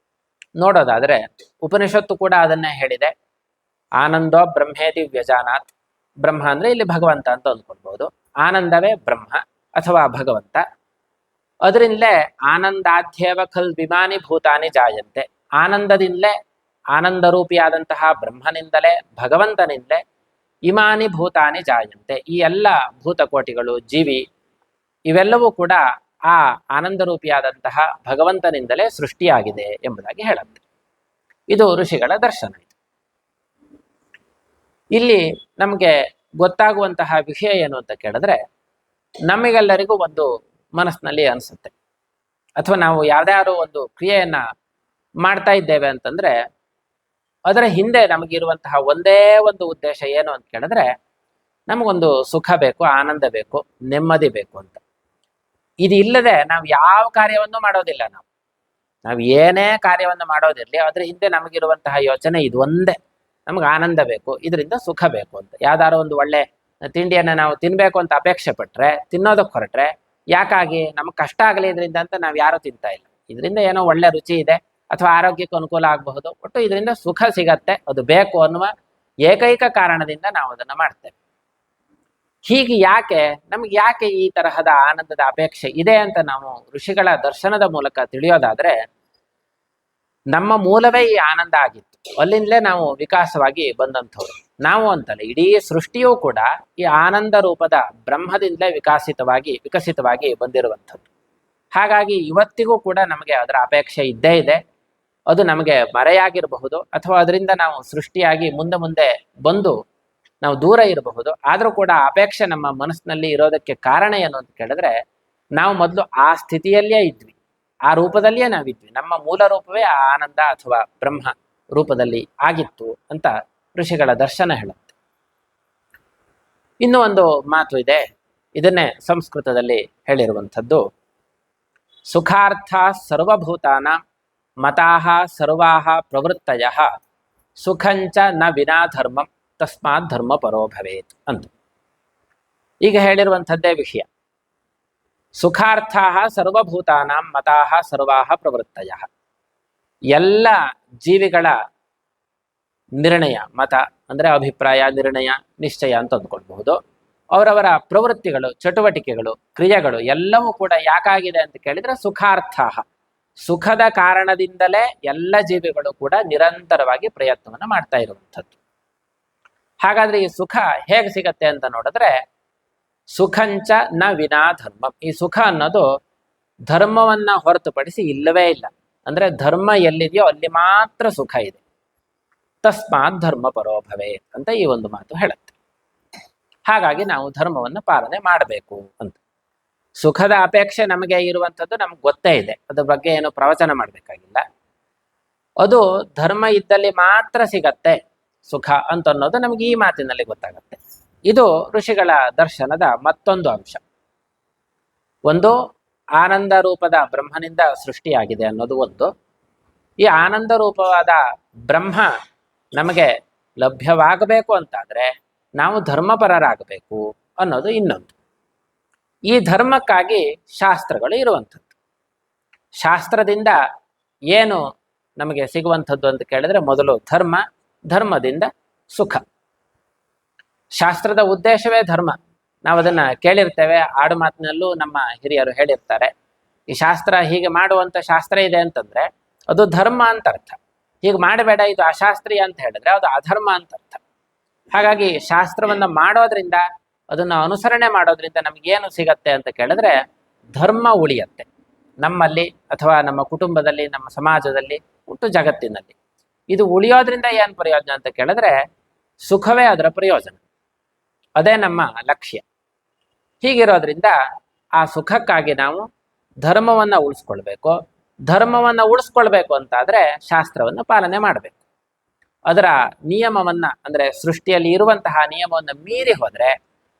ನೋಡೋದಾದ್ರೆ ಉಪನಿಷತ್ತು ಕೂಡ ಅದನ್ನೇ ಹೇಳಿದೆ. ಆನಂದೋ ಬ್ರಹ್ಮೇತಿ ವ್ಯಜಾನಾತ್. ಬ್ರಹ್ಮ ಅಂದ್ರೆ ಇಲ್ಲಿ ಭಗವಂತ ಅಂತ ಅಂದ್ಕೊಳ್ಬಹುದು. ಆನಂದವೇ ಬ್ರಹ್ಮ ಅಥವಾ ಭಗವಂತ. ಅದರಿಂದಲೇ ಆನಂದಾಧ್ಯೇವ ಖಲ್ ವಿಮಾನಿ ಭೂತಾನಿ ಜಾಯಂತೆ. ಆನಂದದಿಂದಲೇ, ಆನಂದರೂಪಿಯಾದಂತಹ ಬ್ರಹ್ಮನಿಂದಲೇ, ಭಗವಂತನಿಂದಲೇ ಇಮಾನಿ ಭೂತಾನಿ ಜಾಯಂತೆ. ಈ ಎಲ್ಲ ಭೂತಕೋಟಿಗಳು, ಜೀವಿ, ಇವೆಲ್ಲವೂ ಕೂಡ ಆ ಆನಂದರೂಪಿಯಾದಂತಹ ಭಗವಂತನಿಂದಲೇ ಸೃಷ್ಟಿಯಾಗಿದೆ ಎಂಬುದಾಗಿ ಹೇಳುತ್ತೆ. ಇದು ಋಷಿಗಳ ದರ್ಶನ. ಇಲ್ಲಿ ನಮಗೆ ಗೊತ್ತಾಗುವಂತಹ ವಿಷಯ ಏನು ಅಂತ ಕೇಳಿದ್ರೆ, ನಮಗೆಲ್ಲರಿಗೂ ಒಂದು ಮನಸ್ಸಿನಲ್ಲಿ ಅನಿಸುತ್ತೆ, ಅಥವಾ ನಾವು ಯಾವ್ದಾದ್ರು ಒಂದು ಕ್ರಿಯೆಯನ್ನ ಮಾಡ್ತಾ ಇದ್ದೇವೆ ಅಂತಂದ್ರೆ ಅದರ ಹಿಂದೆ ನಮಗಿರುವಂತಹ ಒಂದೇ ಒಂದು ಉದ್ದೇಶ ಏನು ಅಂತ ಕೇಳಿದ್ರೆ, ನಮಗೊಂದು ಸುಖ ಬೇಕು, ಆನಂದ ಬೇಕು, ನೆಮ್ಮದಿ ಬೇಕು ಅಂತ. ಇದು ಇಲ್ಲದೆ ನಾವು ಯಾವ ಕಾರ್ಯವನ್ನು ಮಾಡೋದಿಲ್ಲ. ನಾವು ಏನೇ ಕಾರ್ಯವನ್ನು ಮಾಡೋದಿರಲಿ, ಅದ್ರ ಹಿಂದೆ ನಮಗಿರುವಂತಹ ಯೋಚನೆ ಇದು ಒಂದೇ, ನಮ್ಗೆ ಆನಂದ ಬೇಕು, ಇದರಿಂದ ಸುಖ ಬೇಕು ಅಂತ. ಯಾವ್ದಾದ್ರು ಒಂದು ಒಳ್ಳೆ ತಿಂಡಿಯನ್ನು ನಾವು ತಿನ್ಬೇಕು ಅಂತ ಅಪೇಕ್ಷೆ ಪಟ್ರೆ, ತಿನ್ನೋದಕ್ಕೆ ಹೊರಟ್ರೆ, ಯಾಕಾಗಿ ನಮ್ಗೆ ಕಷ್ಟ ಆಗಲಿ ಇದರಿಂದ ಅಂತ ನಾವು ಯಾರು ತಿಂತಾ ಇಲ್ಲ. ಇದರಿಂದ ಏನೋ ಒಳ್ಳೆ ರುಚಿ ಇದೆ, ಅಥವಾ ಆರೋಗ್ಯಕ್ಕೆ ಅನುಕೂಲ ಆಗಬಹುದು, ಒಟ್ಟು ಇದರಿಂದ ಸುಖ ಸಿಗತ್ತೆ, ಅದು ಬೇಕು ಅನ್ನುವ ಏಕೈಕ ಕಾರಣದಿಂದ ನಾವು ಅದನ್ನ ಮಾಡ್ತೇವೆ. ಹೀಗೆ ಯಾಕೆ ಈ ತರಹದ ಆನಂದದ ಅಪೇಕ್ಷೆ ಇದೆ ಅಂತ ನಾವು ಋಷಿಗಳ ದರ್ಶನದ ಮೂಲಕ ತಿಳಿಯೋದಾದ್ರೆ, ನಮ್ಮ ಮೂಲವೇ ಈ ಆನಂದ ಆಗಿತ್ತು. ಅಲ್ಲಿಂದಲೇ ನಾವು ವಿಕಾಸವಾಗಿ ಬಂದಂಥವ್ರು. ನಾವು ಅಂತಲ್ಲ, ಇಡೀ ಸೃಷ್ಟಿಯೂ ಕೂಡ ಈ ಆನಂದ ರೂಪದ ಬ್ರಹ್ಮದಿಂದಲೇ ವಿಕಸಿತವಾಗಿ ಬಂದಿರುವಂಥದ್ದು. ಹಾಗಾಗಿ ಇವತ್ತಿಗೂ ಕೂಡ ನಮಗೆ ಅದರ ಅಪೇಕ್ಷೆ ಇದ್ದೇ ಇದೆ. ಅದು ನಮಗೆ ಮರೆಯಾಗಿರಬಹುದು, ಅಥವಾ ಅದರಿಂದ ನಾವು ಸೃಷ್ಟಿಯಾಗಿ ಮುಂದೆ ಬಂದು ನಾವು ದೂರ ಇರಬಹುದು. ಆದರೂ ಕೂಡ ಅಪೇಕ್ಷೆ ನಮ್ಮ ಮನಸ್ಸಿನಲ್ಲಿ ಇರೋದಕ್ಕೆ ಕಾರಣ ಏನು ಅಂತ ಕೇಳಿದ್ರೆ, ನಾವು ಮೊದಲು ಆ ಸ್ಥಿತಿಯಲ್ಲೇ ಇದ್ವಿ, ಆ ರೂಪದಲ್ಲಿಯೇ ನಾವಿದ್ವಿ. ನಮ್ಮ ಮೂಲ ರೂಪವೇ ಆ ಆನಂದ ಅಥವಾ ಬ್ರಹ್ಮ ರೂಪದಲ್ಲಿ ಆಗಿತ್ತು ಅಂತ ಋಷಿಗಳ ದರ್ಶನ ಹೇಳುತ್ತೆ. ಇನ್ನೂ ಒಂದು ಮಾತು ಇದೆ, ಇದನ್ನೇ ಸಂಸ್ಕೃತದಲ್ಲಿ ಹೇಳಿರುವಂಥದ್ದು. ಸುಖಾರ್ಥ ಸರ್ವಭೂತಾನ ಮತಾಹ ಸರ್ವಾಹ ಪ್ರವೃತ್ತಯ ಸುಖಂಚ ನ ವಿನಾ ಧರ್ಮಂ ತಸ್ಮಾತ್ ಧರ್ಮ ಪರೋ ಭವೇತ್ ಅಂತ. ಈಗ ಹೇಳಿರುವಂಥದ್ದೇ ವಿಷಯ. ಸುಖಾರ್ಥ ಸರ್ವಭೂತಾನಾಂ ಮತಾಹ ಸರ್ವಾಹ ಪ್ರವೃತ್ತಯ. ಎಲ್ಲ ಜೀವಿಗಳ ನಿರ್ಣಯ, ಮತ ಅಂದ್ರೆ ಅಭಿಪ್ರಾಯ, ನಿರ್ಣಯ, ನಿಶ್ಚಯ ಅಂತ ಅಂದ್ಕೊಳ್ಬಹುದು. ಅವರವರ ಪ್ರವೃತ್ತಿಗಳು, ಚಟುವಟಿಕೆಗಳು, ಕ್ರಿಯೆಗಳು ಎಲ್ಲವೂ ಕೂಡ ಯಾಕಾಗಿದೆ ಅಂತ ಕೇಳಿದ್ರೆ ಸುಖಾರ್ಥ, ಸುಖದ ಕಾರಣದಿಂದಲೇ ಎಲ್ಲ ಜೀವಿಗಳು ಕೂಡ ನಿರಂತರವಾಗಿ ಪ್ರಯತ್ನವನ್ನು ಮಾಡ್ತಾ ಇರುವಂಥದ್ದು. ಹಾಗಾದ್ರೆ ಈ ಸುಖ ಹೇಗೆ ಸಿಗತ್ತೆ ಅಂತ ನೋಡಿದ್ರೆ, ಸುಖಂಚ ನ ವಿನಾ ಧರ್ಮಂ. ಈ ಸುಖ ಅನ್ನೋದು ಧರ್ಮವನ್ನ ಹೊರತುಪಡಿಸಿ ಇಲ್ಲವೇ ಇಲ್ಲ. ಅಂದ್ರೆ ಧರ್ಮ ಎಲ್ಲಿದೆಯೋ ಅಲ್ಲಿ ಮಾತ್ರ ಸುಖ ಇದೆ. ತಸ್ಮಾತ್ ಧರ್ಮ ಪರೋಭವೇ ಅಂತ ಈ ಒಂದು ಮಾತು ಹೇಳುತ್ತೆ. ಹಾಗಾಗಿ ನಾವು ಧರ್ಮವನ್ನು ಪಾಲನೆ ಮಾಡಬೇಕು ಅಂತ. ಸುಖದ ಅಪೇಕ್ಷೆ ನಮಗೆ ಇರುವಂಥದ್ದು ನಮ್ಗೆ ಗೊತ್ತೇ ಇದೆ, ಅದ್ರ ಬಗ್ಗೆ ಏನು ಪ್ರವಚನ ಮಾಡಬೇಕಾಗಿಲ್ಲ. ಅದು ಧರ್ಮ ಇದ್ದಲ್ಲಿ ಮಾತ್ರ ಸಿಗತ್ತೆ ಸುಖ ಅಂತ ಅನ್ನೋದು ನಮಗೆ ಈ ಮಾತಿನಲ್ಲಿ ಗೊತ್ತಾಗತ್ತೆ. ಇದು ಋಷಿಗಳ ದರ್ಶನದ ಮತ್ತೊಂದು ಅಂಶ. ಒಂದು, ಆನಂದ ರೂಪದ ಬ್ರಹ್ಮನಿಂದ ಸೃಷ್ಟಿಯಾಗಿದೆ ಅನ್ನೋದು ಒಂದು. ಈ ಆನಂದ ರೂಪವಾದ ಬ್ರಹ್ಮ ನಮಗೆ ಲಭ್ಯವಾಗಬೇಕು ಅಂತಾದ್ರೆ ನಾವು ಧರ್ಮಪರರಾಗಬೇಕು ಅನ್ನೋದು ಇನ್ನೊಂದು. ಈ ಧರ್ಮಕ್ಕಾಗಿ ಶಾಸ್ತ್ರಗಳು ಇರುವಂಥದ್ದು. ಶಾಸ್ತ್ರದಿಂದ ಏನು ನಮಗೆ ಸಿಗುವಂಥದ್ದು ಅಂತ ಕೇಳಿದ್ರೆ, ಮೊದಲು ಧರ್ಮ, ಧರ್ಮದಿಂದ ಸುಖ. ಶಾಸ್ತ್ರದ ಉದ್ದೇಶವೇ ಧರ್ಮ. ನಾವು ಅದನ್ನ ಕೇಳಿರ್ತೇವೆ, ಆಡು ಮಾತಿನಲ್ಲೂ ನಮ್ಮ ಹಿರಿಯರು ಹೇಳಿರ್ತಾರೆ. ಈ ಶಾಸ್ತ್ರ ಹೀಗೆ ಮಾಡುವಂಥ ಶಾಸ್ತ್ರ ಇದೆ ಅಂತಂದ್ರೆ ಅದು ಧರ್ಮ ಅಂತ ಅರ್ಥ. ಹೀಗೆ ಮಾಡಬೇಡ, ಇದು ಅಶಾಸ್ತ್ರೀಯ ಅಂತ ಹೇಳಿದ್ರೆ ಅದು ಅಧರ್ಮ ಅಂತ ಅರ್ಥ. ಹಾಗಾಗಿ ಶಾಸ್ತ್ರವನ್ನ ಮಾಡೋದ್ರಿಂದ, ಅದನ್ನು ಅನುಸರಣೆ ಮಾಡೋದ್ರಿಂದ ನಮಗೇನು ಸಿಗತ್ತೆ ಅಂತ ಕೇಳಿದ್ರೆ ಧರ್ಮ ಉಳಿಯತ್ತೆ ನಮ್ಮಲ್ಲಿ, ಅಥವಾ ನಮ್ಮ ಕುಟುಂಬದಲ್ಲಿ, ನಮ್ಮ ಸಮಾಜದಲ್ಲಿ, ಒಟ್ಟು ಜಗತ್ತಿನಲ್ಲಿ. ಇದು ಉಳಿಯೋದ್ರಿಂದ ಏನು ಪ್ರಯೋಜನ ಅಂತ ಕೇಳಿದ್ರೆ ಸುಖವೇ ಅದರ ಪ್ರಯೋಜನ. ಅದೇ ನಮ್ಮ ಲಕ್ಷ್ಯ. ಹೀಗಿರೋದ್ರಿಂದ ಆ ಸುಖಕ್ಕಾಗಿ ನಾವು ಧರ್ಮವನ್ನ ಉಳಿಸ್ಕೊಳ್ಬೇಕು. ಧರ್ಮವನ್ನ ಉಳಿಸ್ಕೊಳ್ಬೇಕು ಅಂತಾದ್ರೆ ಶಾಸ್ತ್ರವನ್ನು ಪಾಲನೆ ಮಾಡಬೇಕು. ಅದರ ನಿಯಮವನ್ನ, ಅಂದ್ರೆ ಸೃಷ್ಟಿಯಲ್ಲಿ ಇರುವಂತಹ ನಿಯಮವನ್ನು ಮೀರಿ ಹೋದ್ರೆ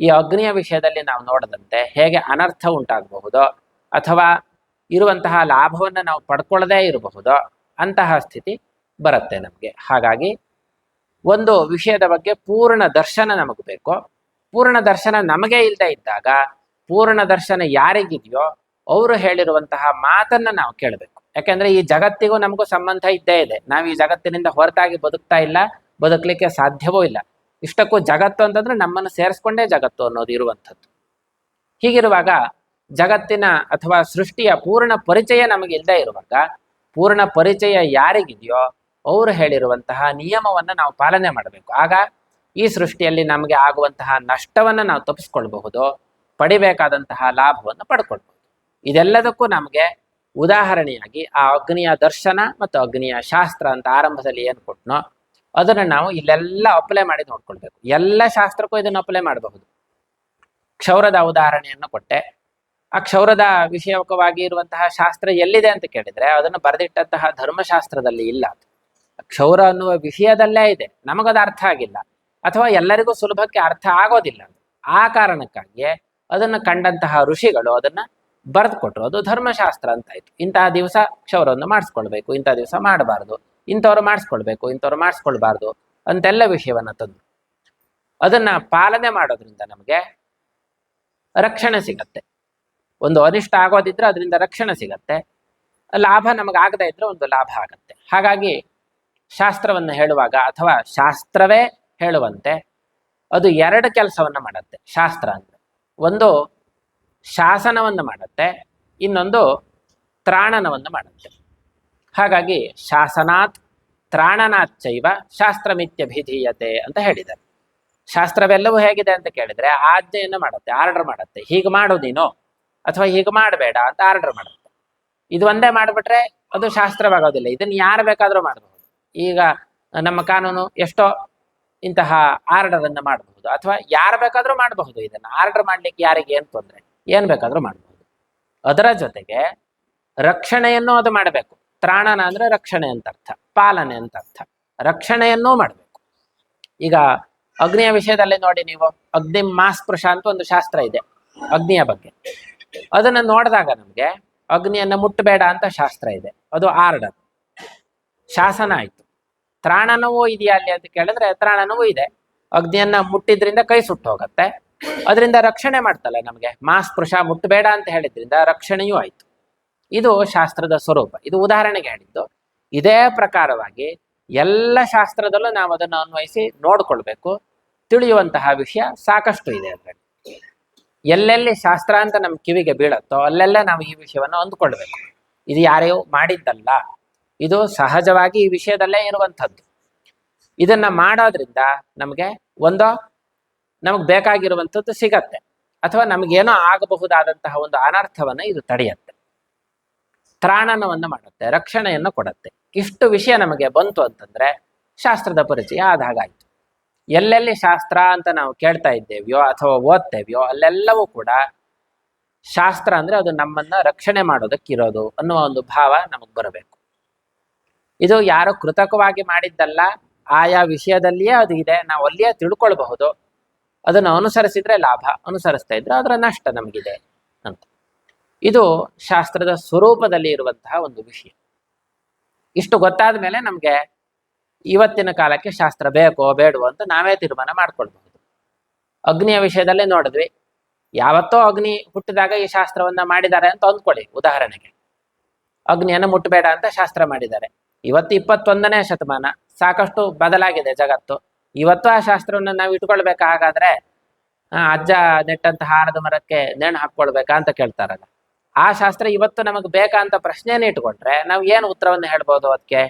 ಈ ಅಗ್ನಿಯ ವಿಷಯದಲ್ಲಿ ನಾವು ನೋಡದಂತೆ ಹೇಗೆ ಅನರ್ಥ ಉಂಟಾಗಬಹುದೋ, ಅಥವಾ ಇರುವಂತಹ ಲಾಭವನ್ನು ನಾವು ಪಡ್ಕೊಳ್ಳದೇ ಇರಬಹುದೋ ಅಂತಹ ಸ್ಥಿತಿ ಬರುತ್ತೆ ನಮಗೆ. ಹಾಗಾಗಿ ಒಂದು ವಿಷಯದ ಬಗ್ಗೆ ಪೂರ್ಣ ದರ್ಶನ ನಮಗೆ ಬೇಕು. ಪೂರ್ಣ ದರ್ಶನ ನಮಗೆ ಇಲ್ಲದೆ ಇದ್ದಾಗ ಪೂರ್ಣ ದರ್ಶನ ಯಾರಿಗಿದೆಯೋ ಅವರು ಹೇಳಿರುವಂತಹ ಮಾತನ್ನ ನಾವು ಕೇಳಬೇಕು. ಯಾಕೆಂದ್ರೆ ಈ ಜಗತ್ತಿಗೂ ನಮಗೂ ಸಂಬಂಧ ಇದ್ದೇ ಇದೆ. ನಾವು ಈ ಜಗತ್ತಿನಿಂದ ಹೊರತಾಗಿ ಬದುಕ್ತಾ ಇಲ್ಲ, ಬದುಕಲಿಕ್ಕೆ ಸಾಧ್ಯವೂ ಇಲ್ಲ. ಇಷ್ಟಕ್ಕೂ ಜಗತ್ತು ಅಂತಂದ್ರೆ ನಮ್ಮನ್ನು ಸೇರಿಸ್ಕೊಂಡೇ ಜಗತ್ತು ಅನ್ನೋದು ಇರುವಂಥದ್ದು. ಹೀಗಿರುವಾಗ ಜಗತ್ತಿನ ಅಥವಾ ಸೃಷ್ಟಿಯ ಪೂರ್ಣ ಪರಿಚಯ ನಮಗೆ ಇಲ್ಲದೆ ಇರುವಾಗ ಪೂರ್ಣ ಪರಿಚಯ ಯಾರಿಗಿದೆಯೋ ಅವರು ಹೇಳಿರುವಂತಹ ನಿಯಮವನ್ನು ನಾವು ಪಾಲನೆ ಮಾಡಬೇಕು. ಆಗ ಈ ಸೃಷ್ಟಿಯಲ್ಲಿ ನಮಗೆ ಆಗುವಂತಹ ನಷ್ಟವನ್ನು ನಾವು ತಪ್ಪಿಸ್ಕೊಳ್ಬಹುದು, ಪಡಿಬೇಕಾದಂತಹ ಲಾಭವನ್ನು ಪಡ್ಕೊಳ್ಬಹುದು. ಇದೆಲ್ಲದಕ್ಕೂ ನಮಗೆ ಉದಾಹರಣೆಯಾಗಿ ಆ ಅಗ್ನಿಯ ದರ್ಶನ ಮತ್ತು ಅಗ್ನಿಯ ಶಾಸ್ತ್ರ ಅಂತ ಆರಂಭದಲ್ಲಿ ಏನು ಕೊಟ್ಟನೋ ಅದನ್ನು ನಾವು ಇಲ್ಲೆಲ್ಲ ಅಪ್ಲೈ ಮಾಡಿ ನೋಡ್ಕೊಳ್ಬೇಕು. ಎಲ್ಲ ಶಾಸ್ತ್ರಕ್ಕೂ ಇದನ್ನು ಅಪ್ಲೈ ಮಾಡಬಹುದು. ಕ್ಷೌರದ ಉದಾಹರಣೆಯನ್ನು ಕೊಟ್ಟೆ. ಆ ಕ್ಷೌರದ ವಿಷಯಕವಾಗಿ ಇರುವಂತಹ ಶಾಸ್ತ್ರ ಎಲ್ಲಿದೆ ಅಂತ ಕೇಳಿದ್ರೆ ಅದನ್ನು ಬರೆದಿಟ್ಟಂತಹ ಧರ್ಮಶಾಸ್ತ್ರದಲ್ಲಿ ಇಲ್ಲ. ಕ್ಷೌರ ಅನ್ನುವ ವಿಷಯದಲ್ಲೇ ಇದೆ, ನಮಗದು ಅರ್ಥ ಆಗಿಲ್ಲ, ಅಥವಾ ಎಲ್ಲರಿಗೂ ಸುಲಭಕ್ಕೆ ಅರ್ಥ ಆಗೋದಿಲ್ಲ. ಆ ಕಾರಣಕ್ಕಾಗಿಯೇ ಅದನ್ನು ಕಂಡಂತಹ ಋಷಿಗಳು ಅದನ್ನ ಬರೆದು ಕೊಟ್ಟರು. ಅದು ಧರ್ಮಶಾಸ್ತ್ರ ಅಂತ ಆಯ್ತು. ಇಂತಹ ದಿವಸ ಕ್ಷೌರವನ್ನು ಮಾಡಿಸ್ಕೊಳ್ಬೇಕು, ಇಂತಹ ದಿವಸ ಮಾಡಬಾರ್ದು, ಇಂಥವ್ರು ಮಾಡಿಸ್ಕೊಳ್ಬೇಕು, ಇಂಥವ್ರು ಮಾಡಿಸ್ಕೊಳ್ಬಾರ್ದು ಅಂತೆಲ್ಲ ವಿಷಯವನ್ನ ತಂದು ಅದನ್ನ ಪಾಲನೆ ಮಾಡೋದ್ರಿಂದ ನಮಗೆ ರಕ್ಷಣೆ ಸಿಗತ್ತೆ. ಒಂದು ಅನಿಷ್ಟ ಆಗೋದಿದ್ರೆ ಅದರಿಂದ ರಕ್ಷಣೆ ಸಿಗತ್ತೆ, ಲಾಭ ನಮಗಾಗದೇ ಇದ್ರೆ ಒಂದು ಲಾಭ ಆಗತ್ತೆ. ಹಾಗಾಗಿ ಶಾಸ್ತ್ರವನ್ನು ಹೇಳುವಾಗ ಅಥವಾ ಶಾಸ್ತ್ರವೇ ಹೇಳುವಂತೆ ಅದು ಎರಡು ಕೆಲಸವನ್ನ ಮಾಡುತ್ತೆ ಶಾಸ್ತ್ರ ಅಂತ. ಒಂದು ಶಾಸನವನ್ನು ಮಾಡುತ್ತೆ, ಇನ್ನೊಂದು ತ್ರಾಣನವನ್ನು ಮಾಡುತ್ತೆ. ಹಾಗಾಗಿ ಶಾಸನಾತ್ ತ್ರಾಣನಾಚ್ಚೈವ ಶಾಸ್ತ್ರಮಿತ್ಯಭಿಧೀಯತೆ ಅಂತ ಹೇಳಿದ್ದಾರೆ. ಶಾಸ್ತ್ರವೆಲ್ಲವೂ ಹೇಗಿದೆ ಅಂತ ಕೇಳಿದ್ರೆ ಆಜ್ಞೆಯನ್ನು ಮಾಡುತ್ತೆ, ಆರ್ಡರ್ ಮಾಡುತ್ತೆ. ಹೀಗೆ ಮಾಡು ನೀನು, ಅಥವಾ ಹೀಗೆ ಮಾಡಬೇಡ ಅಂತ ಆರ್ಡರ್ ಮಾಡುತ್ತೆ. ಇದು ಒಂದೇ ಮಾಡಿಬಿಟ್ರೆ ಅದು ಶಾಸ್ತ್ರವಾಗೋದಿಲ್ಲ. ಇದನ್ನು ಯಾರು ಬೇಕಾದರೂ ಮಾಡಬಹುದು. ಈಗ ನಮ್ಮ ಕಾನೂನು ಎಷ್ಟೋ ಇಂತಹ ಆರ್ಡರ್ ಅನ್ನು ಮಾಡಬಹುದು, ಅಥವಾ ಯಾರು ಬೇಕಾದ್ರೂ ಮಾಡಬಹುದು. ಇದನ್ನ ಆರ್ಡರ್ ಮಾಡ್ಲಿಕ್ಕೆ ಯಾರಿಗೆ ಏನು ತೊಂದರೆ, ಏನ್ ಬೇಕಾದ್ರೂ ಮಾಡಬಹುದು. ಅದರ ಜೊತೆಗೆ ರಕ್ಷಣೆಯನ್ನು ಅದು ಮಾಡಬೇಕು. ತ್ರಾಣನ ಅಂದ್ರೆ ರಕ್ಷಣೆ ಅಂತ ಅರ್ಥ, ಪಾಲನೆ ಅಂತ ಅರ್ಥ. ರಕ್ಷಣೆಯನ್ನೂ ಮಾಡಬೇಕು. ಈಗ ಅಗ್ನಿಯ ವಿಷಯದಲ್ಲಿ ನೋಡಿ ನೀವು, ಅಗ್ನಿ ಮಾಸ್ಪೃಶ ಅಂತ ಒಂದು ಶಾಸ್ತ್ರ ಇದೆ ಅಗ್ನಿಯ ಬಗ್ಗೆ. ಅದನ್ನ ನೋಡಿದಾಗ ನಮ್ಗೆ ಅಗ್ನಿಯನ್ನ ಮುಟ್ಟಬೇಡ ಅಂತ ಶಾಸ್ತ್ರ ಇದೆ, ಅದು ಆರ್ಡರ್, ಶಾಸನ ಆಯ್ತು. ತ್ರಾಣನವೂ ಇದೆಯಾ ಅಲ್ಲಿ ಅಂತ ಕೇಳಿದ್ರೆ ತ್ರಾಣನವೂ ಇದೆ. ಅಗ್ನಿಯನ್ನ ಮುಟ್ಟಿದ್ರಿಂದ ಕೈ ಸುಟ್ಟು ಹೋಗತ್ತೆ, ಅದರಿಂದ ರಕ್ಷಣೆ ಮಾಡ್ತಲ್ಲ ನಮಗೆ. ಮಾಸ್ಪೃಶ ಮುಟ್ಟಬೇಡ ಅಂತ ಹೇಳಿದ್ರಿಂದ ರಕ್ಷಣೆಯೂ ಆಯ್ತು. ಇದು ಶಾಸ್ತ್ರದ ಸ್ವರೂಪ. ಇದು ಉದಾಹರಣೆಗೆ ಹೇಳಿದ್ದು. ಇದೇ ಪ್ರಕಾರವಾಗಿ ಎಲ್ಲ ಶಾಸ್ತ್ರದಲ್ಲೂ ನಾವು ಅದನ್ನು ಅನ್ವಯಿಸಿ ನೋಡ್ಕೊಳ್ಬೇಕು. ತಿಳಿಯುವಂತಹ ವಿಷಯ ಸಾಕಷ್ಟು ಇದೆ ಅದರಲ್ಲಿ. ಎಲ್ಲೆಲ್ಲಿ ಶಾಸ್ತ್ರ ಅಂತ ನಮ್ಮ ಕಿವಿಗೆ ಬೀಳತ್ತೋ ಅಲ್ಲೆಲ್ಲ ನಾವು ಈ ವಿಷಯವನ್ನು ಅಂದ್ಕೊಳ್ಬೇಕು. ಇದು ಯಾರು ಮಾಡಿದ್ದಲ್ಲ, ಇದು ಸಹಜವಾಗಿ ಈ ವಿಷಯದಲ್ಲೇ ಇರುವಂಥದ್ದು. ಇದನ್ನ ಮಾಡೋದ್ರಿಂದ ನಮಗೆ ನಮಗೆ ಬೇಕಾಗಿರುವಂಥದ್ದು ಸಿಗತ್ತೆ, ಅಥವಾ ನಮಗೇನೋ ಆಗಬಹುದಾದಂತಹ ಒಂದು ಅನರ್ಥವನ್ನ ಇದು ತಡೆಯತ್ತೆ, ತ್ರಾಣನವನ್ನು ಮಾಡುತ್ತೆ, ರಕ್ಷಣೆಯನ್ನು ಕೊಡುತ್ತೆ. ಇಷ್ಟು ವಿಷಯ ನಮಗೆ ಬಂತು ಅಂತಂದ್ರೆ ಶಾಸ್ತ್ರದ ಪರಿಚಯ ಆದಾಗಾಯ್ತು. ಎಲ್ಲೆಲ್ಲಿ ಶಾಸ್ತ್ರ ಅಂತ ನಾವು ಕೇಳ್ತಾ ಇದ್ದೇವೆಯೋ ಅಥವಾ ಓದ್ತೇವೆಯೋ ಅಲ್ಲೆಲ್ಲವೂ ಕೂಡ ಶಾಸ್ತ್ರ ಅಂದ್ರೆ ಅದು ನಮ್ಮನ್ನ ರಕ್ಷಣೆ ಮಾಡೋದಕ್ಕಿರೋದು ಅನ್ನುವ ಒಂದು ಭಾವ ನಮಗೆ ಬರಬೇಕು. ಇದು ಯಾರು ಕೃತಕವಾಗಿ ಮಾಡಿದ್ದಲ್ಲ, ಆಯಾ ವಿಷಯದಲ್ಲಿಯೇ ಅದು ಇದೆ, ನಾವು ಅಲ್ಲಿಯೇ ತಿಳ್ಕೊಳ್ಬಹುದು. ಅದನ್ನು ಅನುಸರಿಸಿದ್ರೆ ಲಾಭ, ಅನುಸರಿಸ್ತಾ ಇದ್ರೆ ಅದರ ನಷ್ಟ ನಮಗಿದೆ ಅಂತ. ಇದು ಶಾಸ್ತ್ರದ ಸ್ವರೂಪದಲ್ಲಿ ಇರುವಂತಹ ಒಂದು ವಿಷಯ. ಇಷ್ಟು ಗೊತ್ತಾದ ಮೇಲೆ ನಮಗೆ ಇವತ್ತಿನ ಕಾಲಕ್ಕೆ ಶಾಸ್ತ್ರ ಬೇಕೋ ಬೇಡವೋ ಅಂತ ನಾವೇ ತೀರ್ಮಾನ ಮಾಡ್ಕೊಳ್ಬಹುದು. ಅಗ್ನಿಯ ವಿಷಯದಲ್ಲೇ ನೋಡಿದ್ವಿ, ಯಾವತ್ತೋ ಅಗ್ನಿ ಹುಟ್ಟಿದಾಗ ಈ ಶಾಸ್ತ್ರವನ್ನ ಮಾಡಿದ್ದಾರೆ ಅಂತ ಅಂದ್ಕೊಳ್ಳಿ. ಉದಾಹರಣೆಗೆ ಅಗ್ನಿಯನ್ನು ಮುಟ್ಟಬೇಡ ಅಂತ ಶಾಸ್ತ್ರ ಮಾಡಿದ್ದಾರೆ. ಇವತ್ತು 21ನೇ ಶತಮಾನ, ಸಾಕಷ್ಟು ಬದಲಾಗಿದೆ ಜಗತ್ತು. ಇವತ್ತು ಆ ಶಾಸ್ತ್ರವನ್ನು ನಾವು ಇಟ್ಕೊಳ್ಬೇಕಾ? ಹಾಗಾದ್ರೆ ಅಜ್ಜ ನೆಟ್ಟಂತಹ ಆಲದ ಮರಕ್ಕೆ ನೇಣು ಹಾಕೊಳ್ಬೇಕಾ ಅಂತ ಕೇಳ್ತಾರಲ್ಲ, ಆ ಶಾಸ್ತ್ರ ಇವತ್ತು ನಮಗೆ ಬೇಕಾ ಅಂತ ಪ್ರಶ್ನೆಯನ್ನು ಇಟ್ಕೊಂಡ್ರೆ ನಾವು ಏನು ಉತ್ತರವನ್ನು ಹೇಳ್ಬೋದು ಅದಕ್ಕೆ?